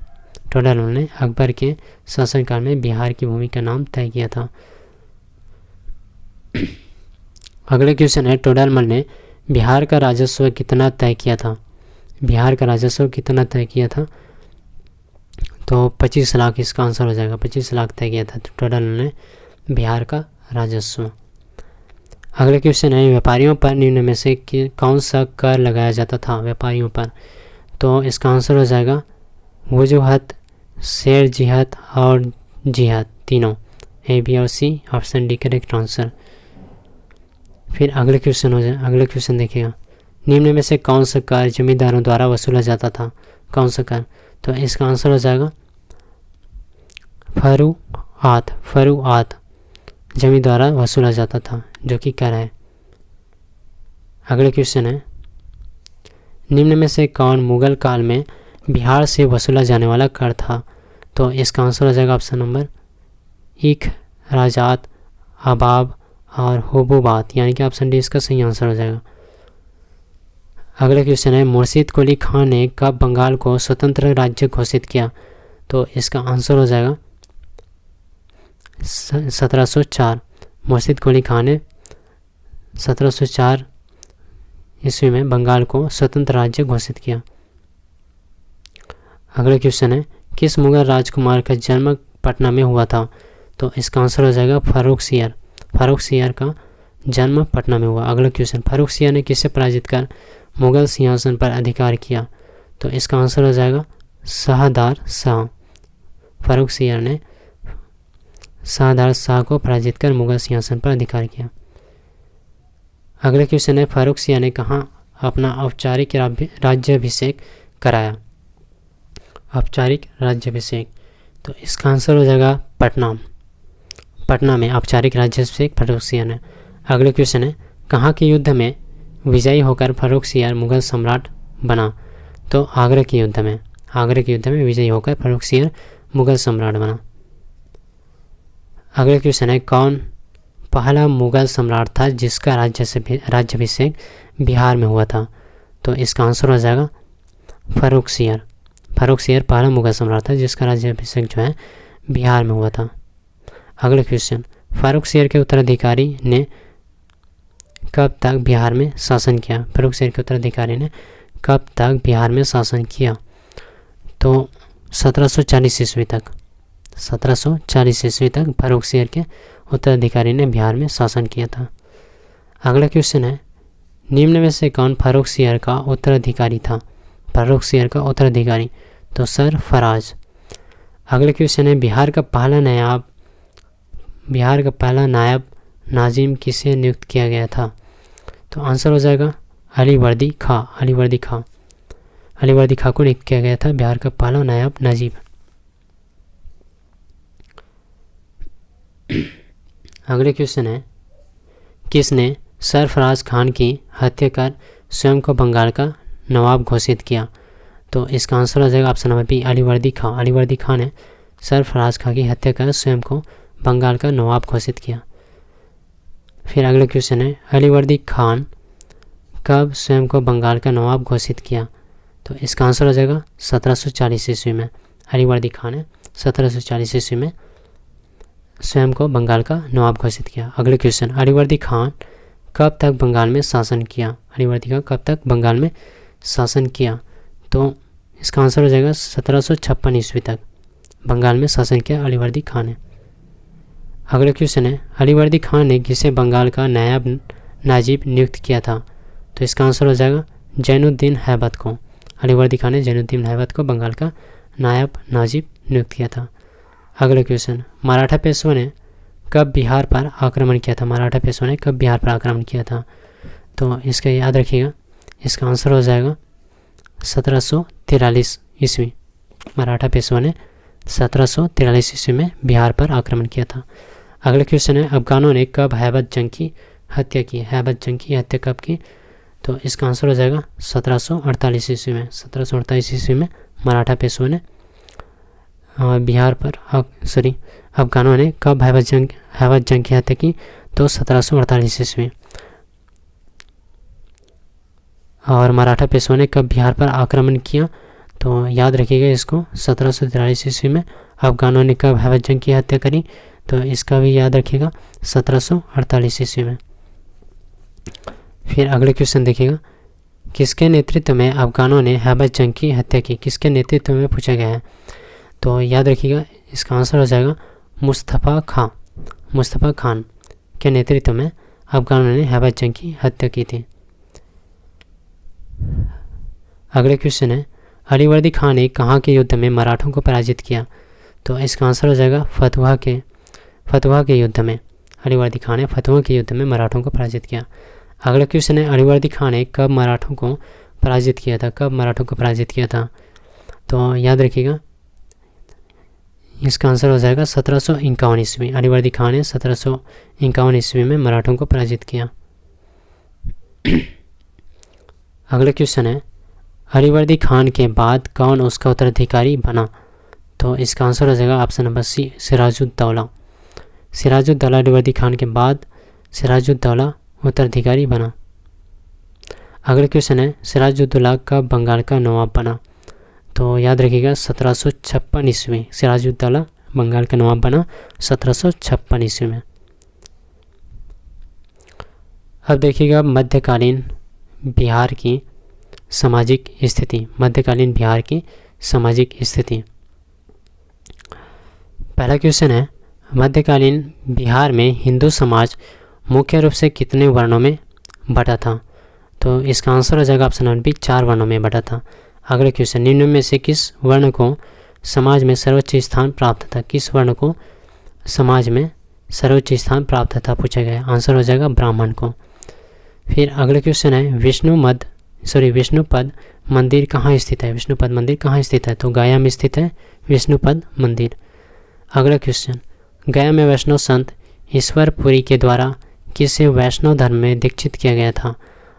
Todarmal ने अकबर के शासनकाल में बिहार की भूमि का नाम तय किया था। अगला क्वेश्चन है, टोडरमल ने बिहार का राजस्व कितना तय किया था? बिहार का राजस्व कितना तय किया था? तो 25 लाख इसका आंसर हो जाएगा। 25 लाख तय किया था टोडरमल ने बिहार का राजस्व। अगला क्वेश्चन है, व्यापारियों पर निम्न में से कौन सा कर लगाया जाता था? व्यापारियों पर। तो इसका आंसर हो जाएगा वजूहत, शेर जिहत और जिहत, तीनों। ए, बी और सी, ऑप्शन डी करेक्ट आंसर। फिर अगला क्वेश्चन देखिएगा, निम्न में से कौन सा कर जमींदारों द्वारा वसूला जाता था? कौन सा कर? तो इसका आंसर हो जाएगा फरुआत जमीन द्वारा वसूला जाता था, जो कि कर है। अगला क्वेश्चन है, निम्न में से कौन मुगल काल में बिहार से वसूला जाने वाला कर था? तो इसका आंसर हो जाएगा ऑप्शन नंबर एक, राजात, अबाब और हुबूबात, यानी कि ऑप्शन डी इसका सही आंसर हो जाएगा। अगला क्वेश्चन है, मुर्शिद कुली खान ने कब बंगाल को स्वतंत्र राज्य घोषित किया? तो इसका आंसर हो जाएगा 1704। मुर्शिद कुली खान ने 1704 ईस्वी में बंगाल को स्वतंत्र राज्य घोषित किया। अगला क्वेश्चन है, किस मुगल राजकुमार का जन्म पटना में हुआ था? तो इसका आंसर हो जाएगा फारुखसियर। फारुखसियर का जन्म पटना में हुआ। अगला क्वेश्चन, फारुखसियर ने किसे पराजित कर मुगल सिंहासन पर अधिकार किया? तो इसका आंसर हो जाएगा शाहदार शाह। फारुखसियर ने शाहदार शाह को पराजित कर मुगल सिंहासन पर अधिकार किया। अगला क्वेश्चन है, फारुखसियर ने कहाँ अपना औपचारिक राज्याभिषेक कराया? औपचारिक राज्याभिषेक। तो इसका आंसर हो जाएगा पटना में औपचारिक राज्याभिषेक फारुखसियर ने। अगला क्वेश्चन है, कहाँ के युद्ध में विजयी होकर फारुखसियर मुगल सम्राट बना? तो आगरा के युद्ध में विजयी होकर फारुखसियर मुगल सम्राट बना। अगला क्वेश्चन है, कौन पहला मुगल सम्राट था जिसका राज्याभिषेक बिहार में हुआ था? तो इसका आंसर हो जाएगा फारुखसियर। फारुखसियर पहला मुगल सम्राट था जिसका राज्याभिषेक जो है बिहार में हुआ था। अगला क्वेश्चन, फारुखसियर के उत्तराधिकारी ने कब तक बिहार में शासन किया? फारुखसियर के उत्तराधिकारी ने कब तक बिहार में शासन किया? तो 1740 ईस्वी तक। 1740 ईस्वी तक फारुखसियर के उत्तराधिकारी ने बिहार में शासन किया था। अगला क्वेश्चन है, निम्न में से कौन फारुखसियर का उत्तराधिकारी था? फारुखसियर का उत्तराधिकारी। तो सरफराज। अगला क्वेश्चन है, बिहार का पहला नायब नाजिम किसे नियुक्त किया गया था? तो आंसर हो जाएगा अलीवर्दी खां को नियुक्त किया गया था बिहार का पहला नायब नाजिम। अगले क्वेश्चन है, किसने सरफराज खान की हत्या कर स्वयं को बंगाल का नवाब घोषित किया? तो इसका आंसर हो जाएगा ऑप्शन नंबर बी, अलीवर्दी खां ने सरफराज खान की हत्या कर स्वयं को बंगाल का नवाब घोषित किया। फिर अगला क्वेश्चन है, अलीवर्दी खान कब स्वयं को बंगाल का नवाब घोषित किया? तो इसका आंसर हो जाएगा 1740 ईस्वी में। अलीवर्दी खान ने 1740 ईस्वी में स्वयं को बंगाल का नवाब घोषित किया। अगले क्वेश्चन, अलीवर्दी खान कब तक बंगाल में शासन किया? अलीवर्दी खान कब तक बंगाल में शासन किया? तो इसका आंसर हो जाएगा 1756 ईस्वी तक बंगाल में शासन किया अलीवर्दी खां ने। अगला क्वेश्चन है, अलीवर्दी खां ने किसे बंगाल का नायब नाजिब नियुक्त किया था? तो इसका आंसर हो जाएगा जैनुद्दीन हैबत को। अलीवर्दी खां ने जैनुद्दीन हैबत को बंगाल का नायब नाजिब नियुक्त किया था। अगला क्वेश्चन, मराठा पेशवा ने कब बिहार पर आक्रमण किया था? मराठा पेशवा ने कब बिहार पर आक्रमण किया था? तो इसका याद रखिएगा, इसका आंसर हो जाएगा 1743 ईस्वी। मराठा पेशवा ने 1743 ईस्वी में बिहार पर आक्रमण किया था। अगला क्वेश्चन है, अफगानों ने कब हैबत जंग की हत्या की? हैबत जंग की हत्या कब की? तो इसका आंसर हो जाएगा 1748 ईस्वी में। 1748 ईस्वी में मराठा पेशवा ने बिहार पर अफगानों ने कब हैबत जंग की हत्या की? तो 1748 ईस्वी। और मराठा पेशवा ने कब बिहार पर आक्रमण किया? तो याद रखिएगा इसको, 1743 ईस्वी में। अफगानों ने कब हैबत जंग की हत्या करी? तो इसका भी याद रखिएगा 1748 ईस्वी में। फिर अगले क्वेश्चन देखिएगा, किसके नेतृत्व में अफगानों ने हैबत जंग की हत्या की? किसके नेतृत्व में पूछा गया है? तो याद रखिएगा, इसका आंसर हो जाएगा मुस्तफ़ा खान के नेतृत्व में अफगानों ने हैबत जंग की हत्या की थी। अगले क्वेश्चन है, अलीवर्दी खां ने कहाँ के युद्ध में मराठों को पराजित किया? तो इसका आंसर हो जाएगा फतुहा के युद्ध में। अलीवर्दी खां ने फतुहा के युद्ध में मराठों को पराजित किया। अगला क्वेश्चन है, अलीवर्दी खां ने कब मराठों को पराजित किया था? कब मराठों को पराजित किया था? तो याद रखिएगा, इसका आंसर हो जाएगा 1751 ईस्वी। अलीवर्दी खां ने 1751 ईस्वी में मराठों को पराजित किया। अगला क्वेश्चन है, अलीवर्दी खान के बाद कौन उसका उत्तराधिकारी बना? तो इसका आंसर हो जाएगा option number C, Sirajuddaula. Sirajuddaula Alivardi Khan के बाद सिराजुद्दौला उत्तराधिकारी बना। अगला क्वेश्चन है, सिराजुद्दौला कब बंगाल का नवाब बना? तो याद रखिएगा 1756 ईस्वी। सिराजुद्दौला बंगाल का नवाब बना 1756 ईस्वी में। अब देखिएगा मध्यकालीन बिहार की सामाजिक स्थिति। मध्यकालीन बिहार की सामाजिक स्थिति। पहला क्वेश्चन है, मध्यकालीन बिहार में हिंदू समाज मुख्य रूप से कितने वर्णों में बटा था? तो इसका आंसर हो जाएगा ऑप्शन नंबर बी, 4 वर्णों में बटा था। अगला क्वेश्चन, निम्न में से किस वर्ण को समाज में सर्वोच्च स्थान प्राप्त था? किस वर्ण को समाज में सर्वोच्च स्थान प्राप्त था पूछा गया? आंसर हो जाएगा ब्राह्मण को। फिर अगला क्वेश्चन है, विष्णुपद मंदिर कहाँ स्थित है? विष्णुपद मंदिर कहाँ स्थित है? तो गया में स्थित है विष्णुपद मंदिर। अगला क्वेश्चन, गया में वैष्णव संत ईश्वरपुरी के द्वारा किसे वैष्णव धर्म में दीक्षित किया गया था?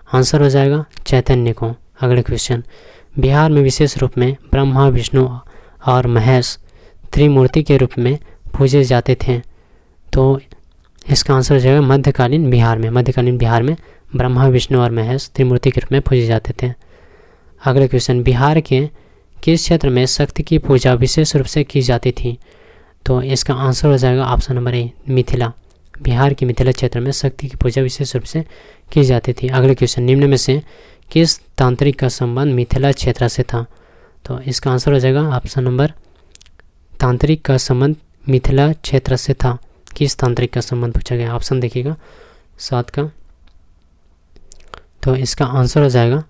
आंसर हो जाएगा चैतन्य को। अगला क्वेश्चन, बिहार में विशेष रूप में ब्रह्मा, विष्णु और महेश त्रिमूर्ति के रूप में पूजे जाते थे। तो इसका आंसर हो जाएगा मध्यकालीन बिहार में। मध्यकालीन बिहार में ब्रह्मा, विष्णु और महेश त्रिमूर्ति के रूप में पूजे जाते थे। अगला क्वेश्चन, बिहार के किस क्षेत्र में शक्ति की पूजा विशेष रूप से की जाती थी? तो इसका आंसर हो जाएगा ऑप्शन नंबर ए, मिथिला। बिहार के मिथिला क्षेत्र में शक्ति की पूजा विशेष रूप से की जाती थी। अगले क्वेश्चन, निम्न में से किस तांत्रिक का संबंध मिथिला क्षेत्र से था? तो इसका आंसर हो जाएगा ऑप्शन नंबर, तांत्रिक का संबंध मिथिला क्षेत्र से था। किस तांत्रिक का संबंध पूछा गया? ऑप्शन देखिएगा 7 का। तो इसका आंसर हो जाएगा,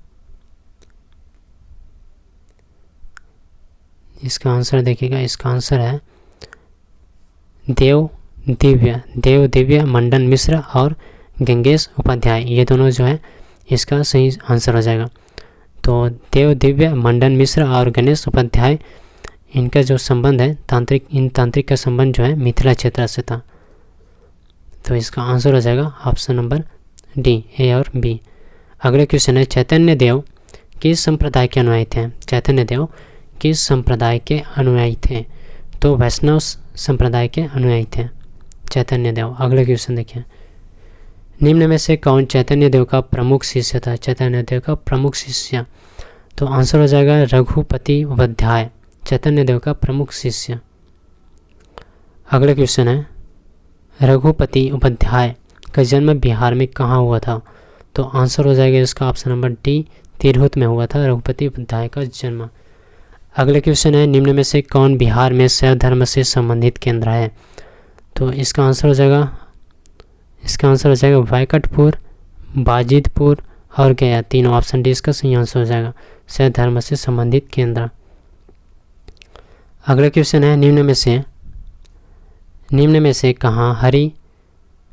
इसका आंसर देखिएगा, इसका आंसर है देव दिव्य मंडन मिश्र और गंगेश उपाध्याय। ये दोनों जो है इसका सही आंसर हो जाएगा। तो देव दिव्य मंडन मिश्र और गणेश उपाध्याय, इनका जो संबंध है तांत्रिक का संबंध जो है मिथिला क्षेत्र से था। तो इसका आंसर हो जाएगा ऑप्शन नंबर डी, ए और बी। अगले क्वेश्चन है, चैतन्य देव किस संप्रदाय के अनुयायी थे? चैतन्य देव किस संप्रदाय के अनुयायी थे? तो वैष्णव संप्रदाय के अनुयायी थे चैतन्य देव। अगले क्वेश्चन देखिए, निम्न में से कौन चैतन्य देव का प्रमुख शिष्य था? चैतन्य देव का प्रमुख शिष्य, तो आंसर हो जाएगा रघुपति उपाध्याय, चैतन्य देव का प्रमुख शिष्य। अगला क्वेश्चन है, रघुपति उपाध्याय का जन्म बिहार में कहाँ हुआ था? तो आंसर हो जाएगा इसका ऑप्शन नंबर डी, तिरहुत में हुआ था रघुपति उपाध्याय का जन्म। अगले क्वेश्चन है, निम्न में से कौन बिहार में शैव धर्म से संबंधित केंद्र है? तो इसका आंसर हो जाएगा वैकटपुर, बाजिदपुर और गया। तीनों ऑप्शन डी इसका सही आंसर हो जाएगा, शैव धर्म से संबंधित केंद्र। अगला क्वेश्चन है, निम्न में से कहाँ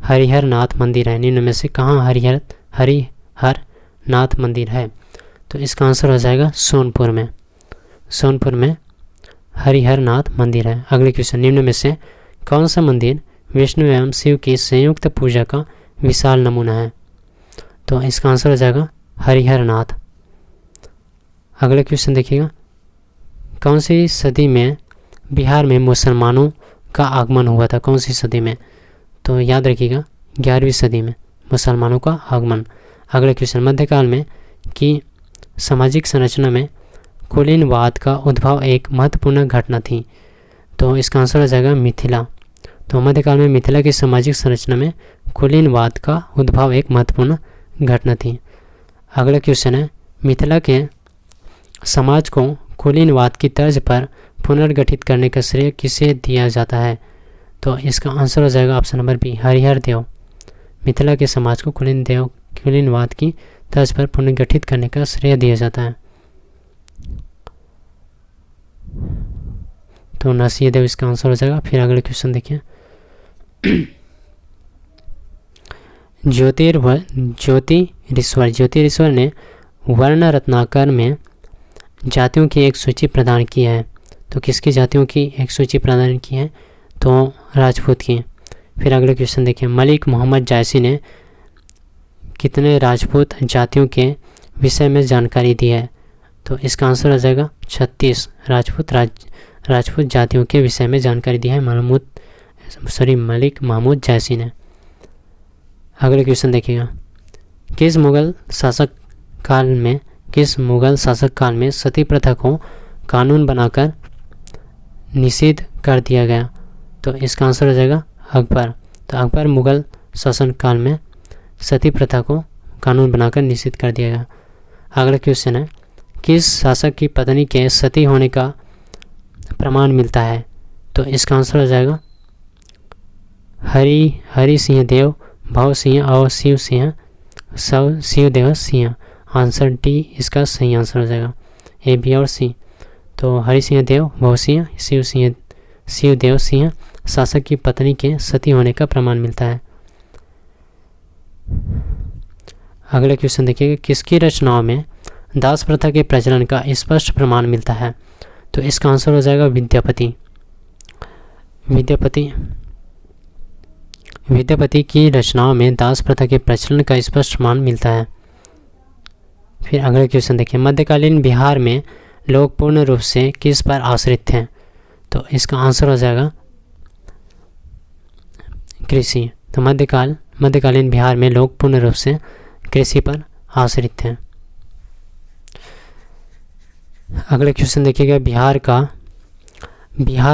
हरिहर नाथ मंदिर है? निम्न में से कहाँ हरिहर नाथ मंदिर है? तो इसका आंसर हो जाएगा सोनपुर में हरिहर नाथ मंदिर है। अगले क्वेश्चन, निम्न में से कौन सा मंदिर विष्णु एवं शिव की संयुक्त पूजा का विशाल नमूना है? तो इसका आंसर हो जाएगा हरिहर नाथ। अगले क्वेश्चन देखिएगा, कौन सी सदी में बिहार में मुसलमानों का आगमन हुआ था? कौन सी सदी में? तो याद रखिएगा 11वीं सदी में मुसलमानों का आगमन। अगले क्वेश्चन, मध्यकाल में की सामाजिक संरचना में कुलीनवाद का उद्भव एक महत्वपूर्ण घटना थी। तो इसका आंसर हो जाएगा मिथिला। तो मध्यकाल में मिथिला की सामाजिक संरचना में कुलीनवाद का उद्भव एक महत्वपूर्ण घटना थी। अगला क्वेश्चन है, मिथिला के समाज को कुलीनवाद की तर्ज पर पुनर्गठित करने का श्रेय किसे दिया जाता है? तो इसका आंसर हो जाएगा ऑप्शन नंबर बी, हरिहर देव। मिथिला के समाज को कुलीनवाद की तर्ज पर पुनर्गठित करने का श्रेय दिया जाता है। तो नरसिंहदेव इसका आंसर हो जाएगा। फिर अगले क्वेश्चन देखिए, ज्योतिरीश्वर ने वर्ण रत्नाकर में जातियों की एक सूची प्रदान की है। तो किसकी जातियों की एक सूची प्रदान की है? तो राजपूत की। फिर अगले क्वेश्चन देखिए, मलिक मोहम्मद जायसी ने कितने राजपूत जातियों के विषय में जानकारी दी है? तो इसका आंसर हो जाएगा 36 राजपूत जातियों के विषय में जानकारी दी है मलिक महमूद जायसी ने। अगले क्वेश्चन देखिएगा, किस मुगल शासक काल में सती प्रथा को कानून बनाकर निषिद्ध कर दिया गया? तो इसका आंसर हो जाएगा अकबर। तो अकबर मुगल शासन काल में सती प्रथा को कानून बनाकर निषिद्ध कर दिया गया। अगला क्वेश्चन है, किस शासक की पत्नी के सती होने का प्रमाण मिलता है? तो इसका आंसर हो जाएगा हरि सिंह देव, भव सिंह और शिवदेव सिंह। आंसर डी इसका सही आंसर हो जाएगा, ए बी और सी। तो हरि सिंह देव, भव सिंह, शिवदेव सिंह शासक की पत्नी के सती होने का प्रमाण मिलता है। अगले क्वेश्चन देखिएगा, किसकी रचनाओं में दास प्रथा के प्रचलन का स्पष्ट प्रमाण मिलता है? तो इसका आंसर हो जाएगा विद्यापति की रचनाओं में दास प्रथा के प्रचलन का स्पष्ट प्रमाण मिलता है। फिर अगले क्वेश्चन देखिए, मध्यकालीन बिहार में लोग पूर्ण रूप से किस पर आश्रित थे? तो इसका आंसर हो जाएगा कृषि। तो मध्यकालीन बिहार में लोग पूर्ण रूप से कृषि पर आश्रित थे। अगले क्वेश्चन देखिएगा, बिहार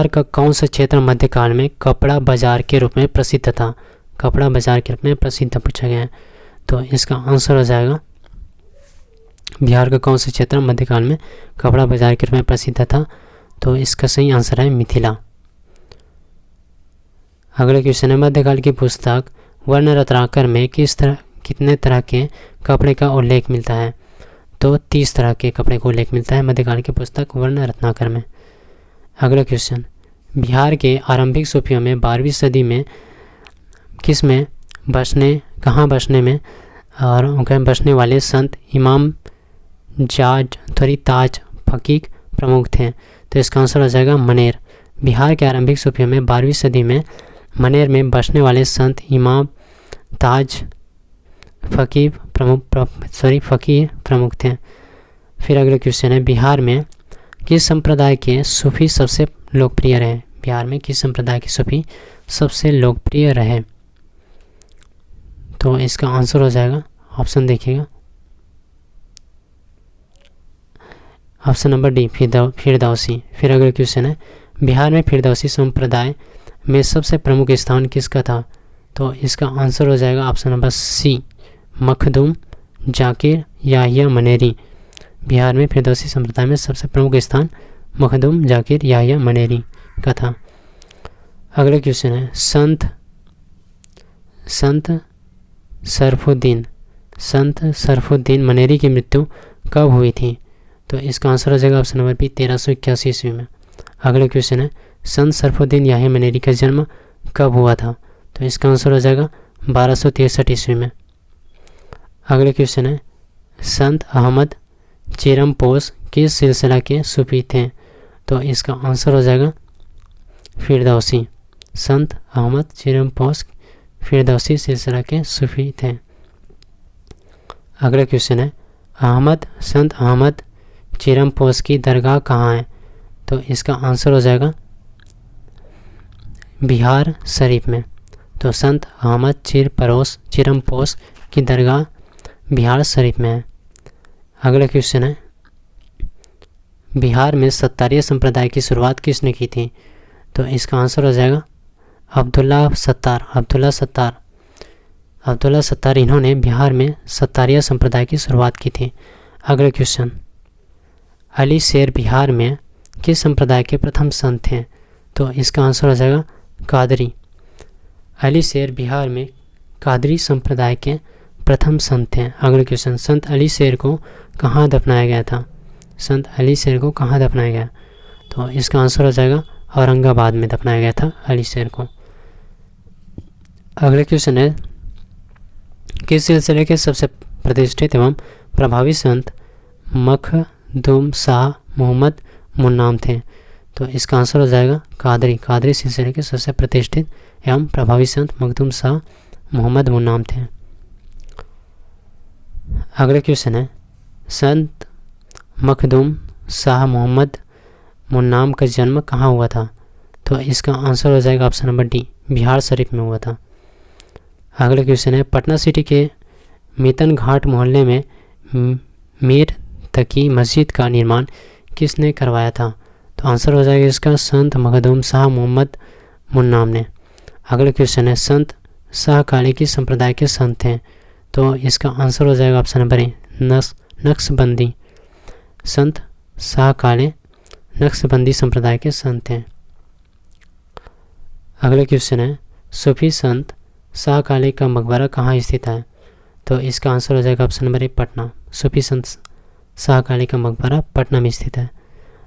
का कौन सा क्षेत्र मध्यकाल में कपड़ा बाजार के रूप में प्रसिद्ध था? कपड़ा बाजार के रूप में प्रसिद्ध पूछा गया है। तो इसका आंसर हो जाएगा, बिहार का कौन सा क्षेत्र मध्यकाल में कपड़ा बाजार के रूप में प्रसिद्ध था? तो इसका सही आंसर है मिथिला। अगले क्वेश्चन है, मध्यकाल की पुस्तक वर्ण रत्नाकर में कितने तरह के कपड़े का उल्लेख मिलता है? तो 30 तरह के कपड़े का उल्लेख मिलता है मध्यकाल की पुस्तक वर्ण रत्नाकर में। अगला क्वेश्चन, बिहार के आरंभिक सूफियों में 12वीं सदी में कहाँ बसने वाले संत इमाम ताज फकीक प्रमुख थे? तो इसका आंसर हो जाएगा मनेर। बिहार के आरंभिक सूफियों में 12वीं सदी में मनेर में बसने वाले संत इमाम ताज फकीर प्रमुख थे। फिर अगले क्वेश्चन है, बिहार में किस संप्रदाय के सूफी सबसे लोकप्रिय रहे? बिहार में किस संप्रदाय के सूफी सबसे लोकप्रिय रहे? तो इसका आंसर हो जाएगा, ऑप्शन देखिएगा, ऑप्शन नंबर डी फिरदौसी। फिर अगले क्वेश्चन है, बिहार में फिरदौसी संप्रदाय में सबसे प्रमुख स्थान किसका था? तो इसका आंसर हो जाएगा option number C, Makhdoom Zakir Yahya Maneri. Bihar में फिरदौसी संप्रदाय में सबसे प्रमुख स्थान मखदूम, जाकिर, याहिया, मनेरी का था। अगला क्वेश्चन है संत सरफुद्दीन मनेरी की मृत्यु कब हुई थी? तो इसका आंसर हो जाएगा ऑप्शन नंबर बी 1381 ईस्वी में। अगला क्वेश्चन है संत सरफुद्दीन याहिया मनेरी का जन्म कब हुआ था? तो इसका आंसर हो जाएगा 1263 ईस्वी में। अगले क्वेश्चन है संत अहमद चिरमपोश किस सिलसिला के सूफी थे? तो इसका आंसर हो जाएगा फिरदौसी। संत अहमद चिरमपोश फिरदौसी सिलसिला के सूफी थे। अगला क्वेश्चन है संत अहमद चिरमपोश की दरगाह कहाँ है? तो इसका आंसर हो जाएगा बिहार शरीफ में। तो संत अहमद चिरमपोश की दरगाह बिहार शरीफ में है। अगला क्वेश्चन है बिहार में सत्तारिया संप्रदाय की शुरुआत किसने की थी? तो इसका आंसर हो जाएगा अब्दुल्ला सत्तार इन्होंने बिहार में सत्तारिया संप्रदाय की शुरुआत की थी। अगला क्वेश्चन अली शेर बिहार में किस संप्रदाय के प्रथम संत थे? तो इसका आंसर हो जाएगा कादरी। अली शेर बिहार में कादरी संप्रदाय के प्रथम संत थे। अगला क्वेश्चन संत अली शेर को कहाँ दफनाया गया था? संत अली शेर को कहाँ दफनाया गया? तो इसका आंसर हो जाएगा औरंगाबाद में दफनाया गया था अली शेर को। अगला क्वेश्चन है किस सिलसिले के सबसे प्रतिष्ठित एवं प्रभावी संत मखदूम शाह मोहम्मद मुन्नाम थे? तो इसका आंसर हो जाएगा कादरी सिलसिले के सबसे प्रतिष्ठित एवं प्रभावी संत मखदूम शाह मोहम्मद मुन्नाम थे। अगला क्वेश्चन है संत मखदूम शाह मोहम्मद मुन्नाम का जन्म कहाँ हुआ था? तो इसका आंसर हो जाएगा option number D Bihar Sharif में हुआ था। अगला क्वेश्चन है पटना सिटी के मीतन घाट मोहल्ले में मीर तकी मस्जिद का निर्माण किसने करवाया था? तो आंसर हो जाएगा इसका संत मखदूम शाह मोहम्मद मुन्नाम ने। अगला क्वेश्चन है संत शाह काले की संप्रदाय के संत थे? तो इसका आंसर हो जाएगा ऑप्शन नंबर ए नक्शबंदी। संत शाह काले नक्शबंदी संप्रदाय के संत हैं। अगला क्वेश्चन है सूफी संत शाह काले का मकबरा कहाँ स्थित है? तो इसका आंसर हो जाएगा ऑप्शन नंबर ए पटना। सूफी संत शाह काले का मकबरा पटना में स्थित है।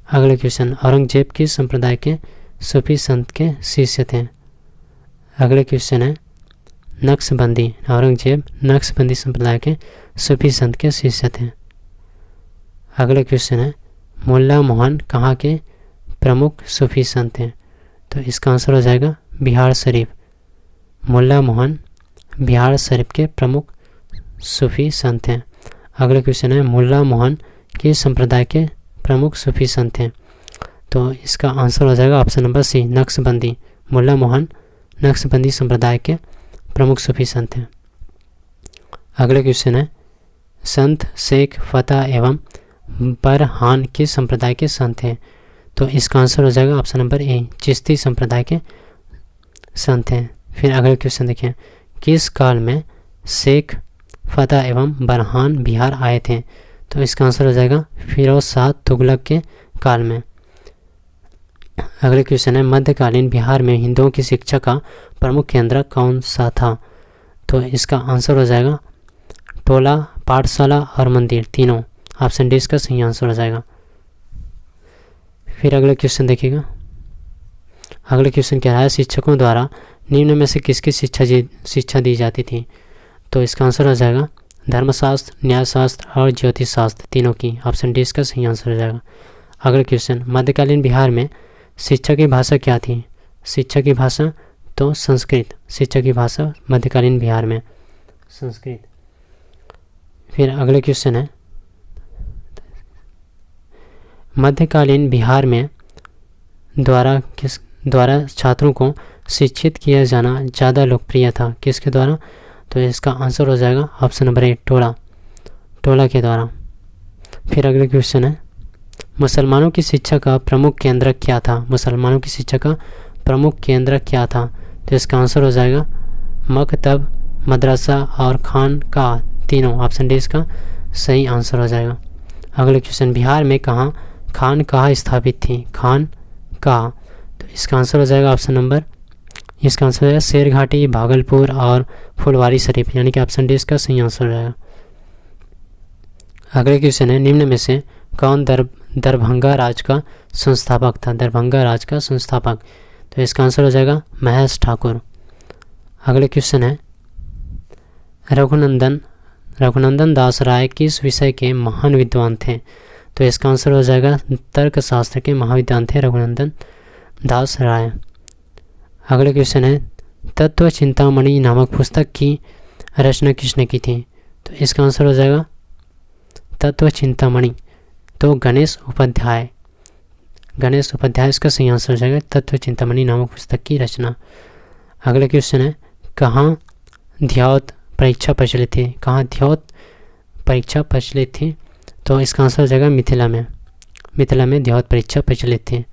अगला क्वेश्चन औरंगजेब किस संप्रदाय के सूफी संत के शिष्य थे? अगला क्वेश्चन है नक्शबंदी। औरंगजेब नक्शबंदी संप्रदाय के सूफी संत के शिष्य थे। अगला क्वेश्चन है मुल्ला मोहन कहाँ के प्रमुख सूफी संत हैं? तो इसका आंसर हो जाएगा बिहार शरीफ। मुल्ला मोहन बिहार शरीफ के प्रमुख सूफी संत हैं। अगला क्वेश्चन है मुल्ला मोहन किस संप्रदाय के प्रमुख सूफी संत हैं? तो इसका आंसर हो जाएगा ऑप्शन नंबर सी नक्शबंदी। मुल्ला मोहन नक्शबंदी संप्रदाय के प्रमुख सूफी संत हैं। अगला क्वेश्चन है संत शेख फतेह एवं बरहान किस संप्रदाय के संत हैं? तो इसका आंसर हो जाएगा ऑप्शन नंबर ए चिश्ती संप्रदाय के संत हैं। फिर अगला क्वेश्चन देखिए किस काल में शेख फतेह एवं बरहान बिहार आए थे? तो इसका आंसर हो जाएगा फिरोज शाह तुगलक के काल में। अगला क्वेश्चन है मध्यकालीन बिहार में हिंदुओं की शिक्षा का प्रमुख केंद्र कौन सा था? तो इसका आंसर हो जाएगा टोला, पाठशाला और मंदिर तीनों। ऑप्शन डी इसका सही आंसर हो जाएगा। फिर अगला क्वेश्चन देखिएगा। अगला क्वेश्चन क्या है शिक्षकों द्वारा निम्न में से किसकी शिक्षा दी जाती थी? तो इसका आंसर हो जाएगा धर्मशास्त्र, न्यायशास्त्र और ज्योतिष शास्त्र तीनों की। ऑप्शन डी इसका सही आंसर हो जाएगा। अगला क्वेश्चन मध्यकालीन बिहार में शिक्षा की भाषा क्या थी? शिक्षा की भाषा तो संस्कृत। शिक्षा की भाषा मध्यकालीन बिहार में संस्कृत। फिर अगला क्वेश्चन है मध्यकालीन बिहार में द्वारा छात्रों को शिक्षित किया जाना ज़्यादा लोकप्रिय था? किसके द्वारा? तो इसका आंसर हो जाएगा ऑप्शन नंबर ए टोला के द्वारा। फिर अगला क्वेश्चन है मुसलमानों की शिक्षा का प्रमुख केंद्र क्या था? मुसलमानों की शिक्षा का प्रमुख केंद्र क्या था? तो इसका आंसर हो जाएगा मकतब, मदरसा और खान का तीनों। ऑप्शन डी इसका सही आंसर हो जाएगा। अगला क्वेश्चन बिहार में कहाँ खान कहाँ स्थापित थी? खान कहाँ? तो इसका आंसर हो जाएगा ऑप्शन नंबर, इसका आंसर हो जाएगा शेरघाटी, भागलपुर और फुलवारी शरीफ, यानी कि ऑप्शन डी इसका सही आंसर हो जाएगा। अगले क्वेश्चन है, निम्न में से कौन दरभंगा राज का संस्थापक था? दरभंगा राज का संस्थापक, तो इसका आंसर हो जाएगा महेश ठाकुर। अगले क्वेश्चन है, रघुनंदन दास राय किस विषय के महान विद्वान थे? तो इसका आंसर हो जाएगा तर्कशास्त्र के महाविद्वान थे रघुनंदन दास राय। अगले क्वेश्चन है, तत्व चिंतामणि नामक पुस्तक की रचना किसने की थी? तो इसका आंसर हो जाएगा तत्व चिंतामणि, तो गणेश उपाध्याय इसका सही आंसर हो जाएगा, तत्व चिंतामणि नामक पुस्तक की रचना। अगला क्वेश्चन है, कहाँ ध्यावत परीक्षा प्रचलित थी? कहाँ ध्यावत परीक्षा प्रचलित थी? तो इसका आंसर हो जाएगा मिथिला में ध्यावत परीक्षा प्रचलित थी।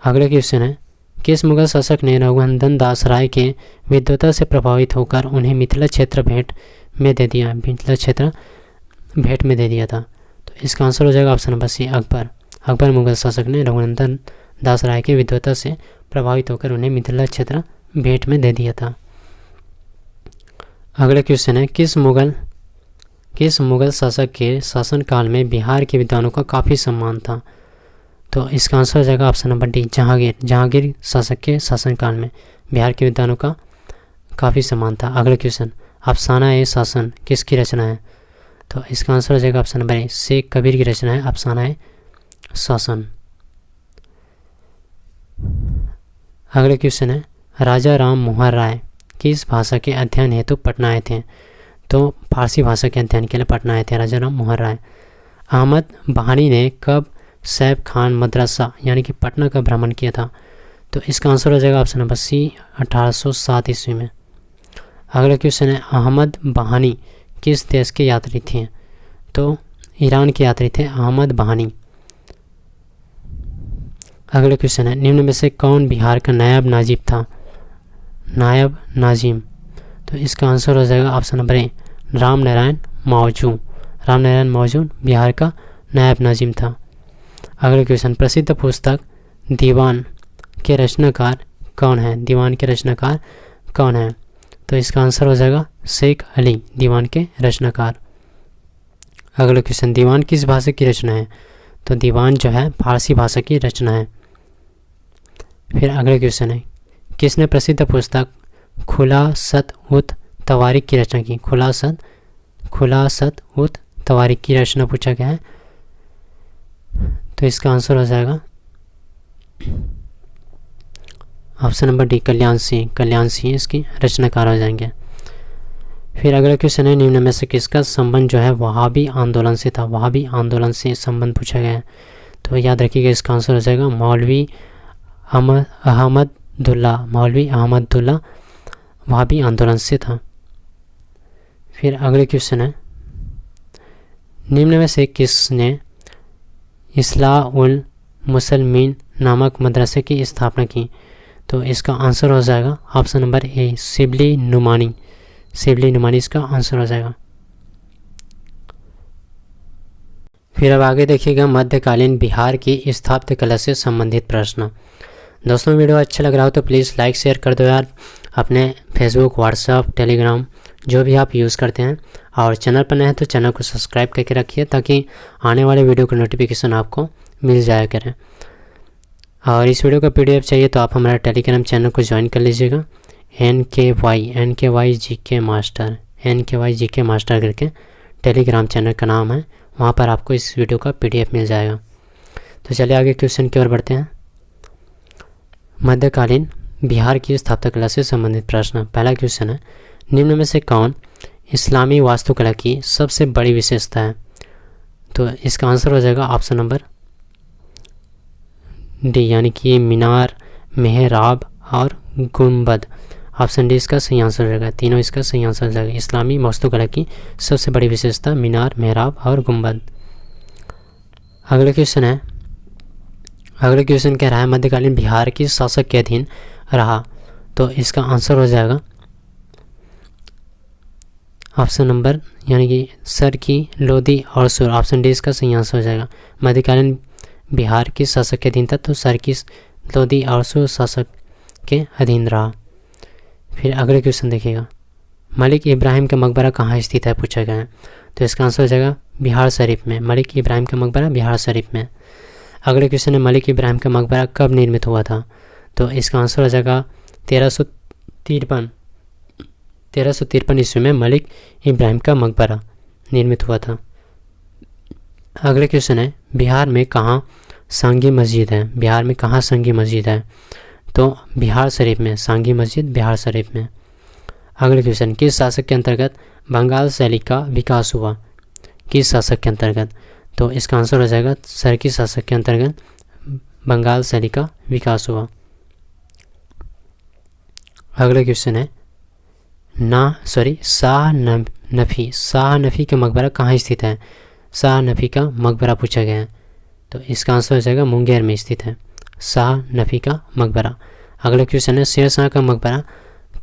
अगला क्वेश्चन है, किस मुगल शासक ने रघुनंदन दास राय के विद्वता से प्रभावित होकर उन्हें मिथिला क्षेत्र भेंट में दे दिया था? तो इसका आंसर हो जाएगा option number C, Akbar Mughal शासक ने रघुनंदन दास राय के विद्वता से प्रभावित होकर उन्हें मिथिला क्षेत्र भेंट में दे दिया था। अगला क्वेश्चन है, किस मुगल शासक के शासनकाल में बिहार के विद्वानों का काफ़ी सम्मान था? तो इसका आंसर हो जाएगा ऑप्शन नंबर डी, जहांगीर शासक के शासनकाल में बिहार के विद्वानों का काफ़ी सम्मान था। अगला क्वेश्चन, अफसाना-ए शासन किसकी रचना है? तो इसका आंसर हो जाएगा option number A, Sheikh Kabir की रचना है अफसाना-ए शासन। अगला क्वेश्चन है, राजा राम मोहन राय किस भाषा के अध्ययन हेतु पटना आए थे? तो फारसी भाषा के अध्ययन के लिए पटना आए थे राजा राम मोहन राय। अहमद बहानी ने कब सैफ खान मदरसा यानी कि पटना का भ्रमण किया था? तो इसका आंसर हो जाएगा ऑप्शन नंबर सी, 1807 ईस्वी में। अगला क्वेश्चन है, अहमद बहानी किस देश के यात्री थे? तो ईरान के यात्री थे अहमद बहानी। अगला क्वेश्चन है, निम्न में से कौन बिहार का नायब नाजिम? तो इसका आंसर हो जाएगा ऑप्शन नंबर ए, राम नारायण मौजूद बिहार का नायब नाजिम था। अगला क्वेश्चन, प्रसिद्ध पुस्तक दीवान के रचनाकार कौन है? तो इसका आंसर हो जाएगा शेख अली, दीवान के रचनाकार। अगला क्वेश्चन, दीवान किस भाषा की रचना है? तो दीवान जो है फारसी भाषा की रचना है। फिर अगला क्वेश्चन है, किसने प्रसिद्ध पुस्तक खुलासत उत तवारीख की रचना की? खुलासत उत तवारीख की रचना पूछा गया है, तो इसका आंसर हो जाएगा option number D, Kalyan Singh इसकी रचनाकार हो जाएंगे। फिर अगला क्वेश्चन है, निम्न में से किसका संबंध जो है वहाबी आंदोलन से था? वहाबी आंदोलन से संबंध पूछा गया है, तो याद रखिएगा इसका आंसर हो जाएगा मौलवी अहमदुल्ला वहाबी आंदोलन से था। फिर अगले क्वेश्चन है, निम्न में से किसने इस्लाह उल मुसलमीन नामक मदरसे की स्थापना की? तो इसका आंसर हो जाएगा ऑप्शन नंबर ए, शिबली नुमानी इसका आंसर हो जाएगा। फिर अब आगे देखिएगा मध्यकालीन बिहार की स्थापत्य कला से संबंधित प्रश्न। दोस्तों वीडियो अच्छा लग रहा हो तो प्लीज़ लाइक शेयर कर दो यार, अपने फेसबुक, व्हाट्सएप, टेलीग्राम जो भी आप यूज़ करते हैं, और चैनल पर नए हैं तो चैनल को सब्सक्राइब करके रखिए ताकि आने वाले वीडियो का नोटिफिकेशन आपको मिल जाया करें। और इस वीडियो का PDF चाहिए तो आप हमारा टेलीग्राम चैनल को ज्वाइन कर लीजिएगा, NKY GK मास्टर करके टेलीग्राम चैनल का नाम है, वहाँ पर आपको इस वीडियो का PDF मिल जाएगा। तो चलिए आगे क्वेश्चन की ओर बढ़ते हैं। मध्यकालीन बिहार की स्थापत्य कला से संबंधित प्रश्न। पहला क्वेश्चन है, निम्न में से कौन इस्लामी वास्तुकला की सबसे बड़ी विशेषता है? तो इसका आंसर हो जाएगा ऑप्शन नंबर डी, यानी कि मीनार, मेहराब और गुंबद। ऑप्शन डी इसका सही आंसर हो जाएगा, तीनों इसका सही आंसर हो जाएगा। इस्लामी वास्तुकला की सबसे बड़ी विशेषता मीनार, मेहराब और गुंबद। अगला क्वेश्चन कह रहा है, मध्यकालीन बिहार किस शासक के अधीन रहा? तो इसका आंसर हो जाएगा ऑप्शन नंबर यानी कि सरकी, लोधी और सुर, ऑप्शन डी इसका सही आंसर हो जाएगा। मध्यकालीन बिहार के शासक के अधीन था, तो सरकी, लोधी और सुर शासक के अधीन रहा। फिर अगले क्वेश्चन देखिएगा, मलिक इब्राहिम का मकबरा कहाँ स्थित है पूछा गया है। तो इसका आंसर हो जाएगा बिहार शरीफ में। मलिक इब्राहिम का मकबरा बिहार शरीफ में। अगले क्वेश्चन है, मलिक इब्राहिम का मकबरा कब निर्मित हुआ था। तो इसका आंसर हो जाएगा 1353 ईस्वी में मलिक इब्राहिम का मकबरा निर्मित हुआ था। अगले क्वेश्चन है, बिहार में कहाँ सांगी मस्जिद है। बिहार में कहाँ सांगी मस्जिद है। तो बिहार शरीफ में सांगी मस्जिद बिहार शरीफ में। अगले क्वेश्चन, किस शासक के अंतर्गत बंगाल शैली का विकास हुआ। किस शासक के अंतर्गत। तो इसका आंसर हो जाएगा सरकी शासक के अंतर्गत बंगाल शैली का विकास हुआ। अगले क्वेश्चन है, शाह नफी का मकबरा कहाँ स्थित है। शाह नफी का मकबरा पूछा गया है। तो इसका आंसर हो जाएगा मुंगेर में स्थित है शाह नफी का मकबरा। अगला क्वेश्चन है, शेर शाह का मकबरा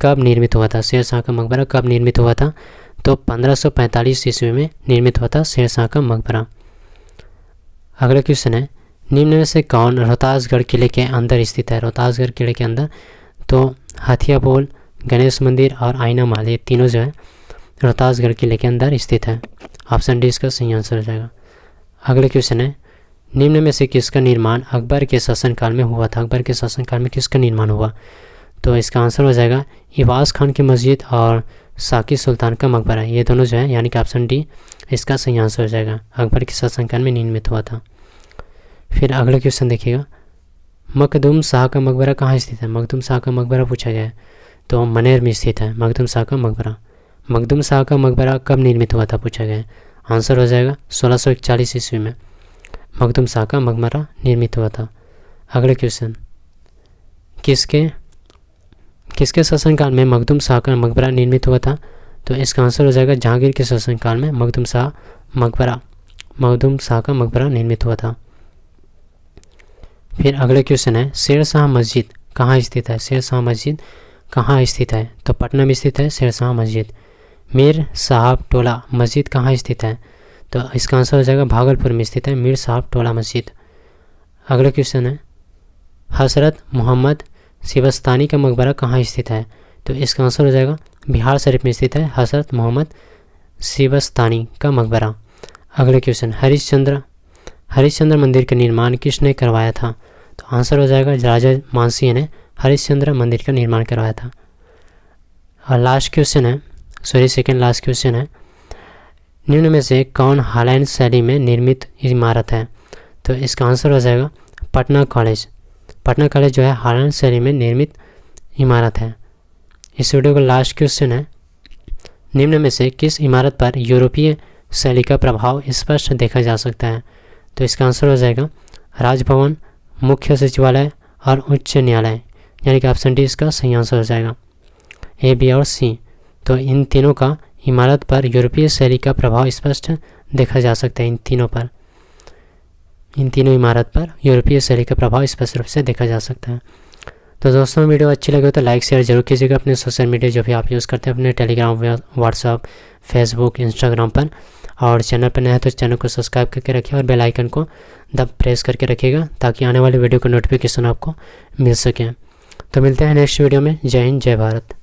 कब निर्मित हुआ था। शेर शाह का मकबरा कब निर्मित हुआ था। तो 1545 ईस्वी में निर्मित हुआ था शेर शाह का मकबरा। अगला क्वेश्चन है, निम्न में से कौन रोहतासगढ़ किले के अंदर स्थित है। रोहतासगढ़ किले के अंदर। तो हथिया पोल, गणेश मंदिर और आईना महल, ये तीनों जो है रोहतासगढ़ किले के अंदर स्थित है। ऑप्शन डी इसका सही आंसर हो जाएगा। अगले क्वेश्चन है, निम्न में से किसका निर्माण अकबर के शासनकाल में हुआ था। अकबर के शासनकाल में किसका निर्माण हुआ। तो इसका आंसर हो जाएगा इवास खान की मस्जिद और साकी सुल्तान का मकबरा, ये दोनों जो है यानी कि ऑप्शन डी इसका सही आंसर हो जाएगा। अकबर के शासनकाल में निर्मित हुआ था। फिर अगला क्वेश्चन देखिएगा, मखदूम शाह का मकबरा कहाँ स्थित है। मखदूम शाह का मकबरा पूछा गया है। तो मनेर में स्थित है मखदूम शाह का मकबरा। मखदूम शाह का मकबरा कब निर्मित हुआ था पूछा गया है। आंसर हो जाएगा 1641 ईस्वी में मखदूम शाह का मकबरा निर्मित हुआ था। अगले क्वेश्चन, किसके शासनकाल में मखदूम शाह का मकबरा निर्मित हुआ था। तो इसका आंसर हो जाएगा जहांगीर के शासनकाल में मखदूम शाह का मकबरा निर्मित हुआ था। फिर अगले क्वेश्चन है, शेर शाह मस्जिद कहाँ स्थित है। शेर शाह मस्जिद कहाँ स्थित है। तो पटना में स्थित है शेर शाह मस्जिद। मीर साहब टोला मस्जिद कहाँ स्थित है। तो इसका आंसर हो जाएगा भागलपुर में स्थित है मीर साहब टोला मस्जिद। अगला क्वेश्चन है, हजरत मोहम्मद सिवस्तानी का मकबरा कहाँ स्थित है। तो इसका आंसर हो जाएगा बिहार शरीफ में स्थित है हजरत मोहम्मद सिवस्तानी का मकबरा। अगले क्वेश्चन, हरिश्चंद्र मंदिर का निर्माण किसने करवाया था। तो आंसर हो जाएगा राजा मानसिंह ने हरिश्चंद्र मंदिर का निर्माण करवाया था। और सेकंड लास्ट क्वेश्चन है, निम्न में से कौन हालैंड शैली में निर्मित इमारत है। तो इसका आंसर हो जाएगा पटना कॉलेज। पटना कॉलेज जो है हालैंड शैली में निर्मित इमारत है। इस वीडियो का लास्ट क्वेश्चन है, निम्न में से किस इमारत पर यूरोपीय शैली का प्रभाव स्पष्ट देखा जा सकता है। तो इसका आंसर हो जाएगा राजभवन, मुख्य सचिवालय और उच्च न्यायालय, यानी कि ऑप्शन डी इसका सही आंसर हो जाएगा। ए, बी और सी। तो इन तीनों का इमारत पर यूरोपीय शैली का प्रभाव स्पष्ट देखा जा सकता है। इन तीनों इमारत पर यूरोपीय शैली का प्रभाव स्पष्ट रूप से देखा जा सकता है। तो दोस्तों वीडियो अच्छी लगे तो लाइक शेयर जरूर कीजिएगा अपने सोशल मीडिया जो भी आप यूज़ करते हैं अपने टेलीग्राम, व्हाट्सअप, फेसबुक, इंस्टाग्राम पर। और चैनल पर नया है तो चैनल को सब्सक्राइब करके रखिए और बेल आइकन को प्रेस करके रखिएगा ताकि आने वाले वीडियो का नोटिफिकेशन आपको मिल सके। तो मिलते हैं नेक्स्ट वीडियो में। जय हिंद, जय भारत।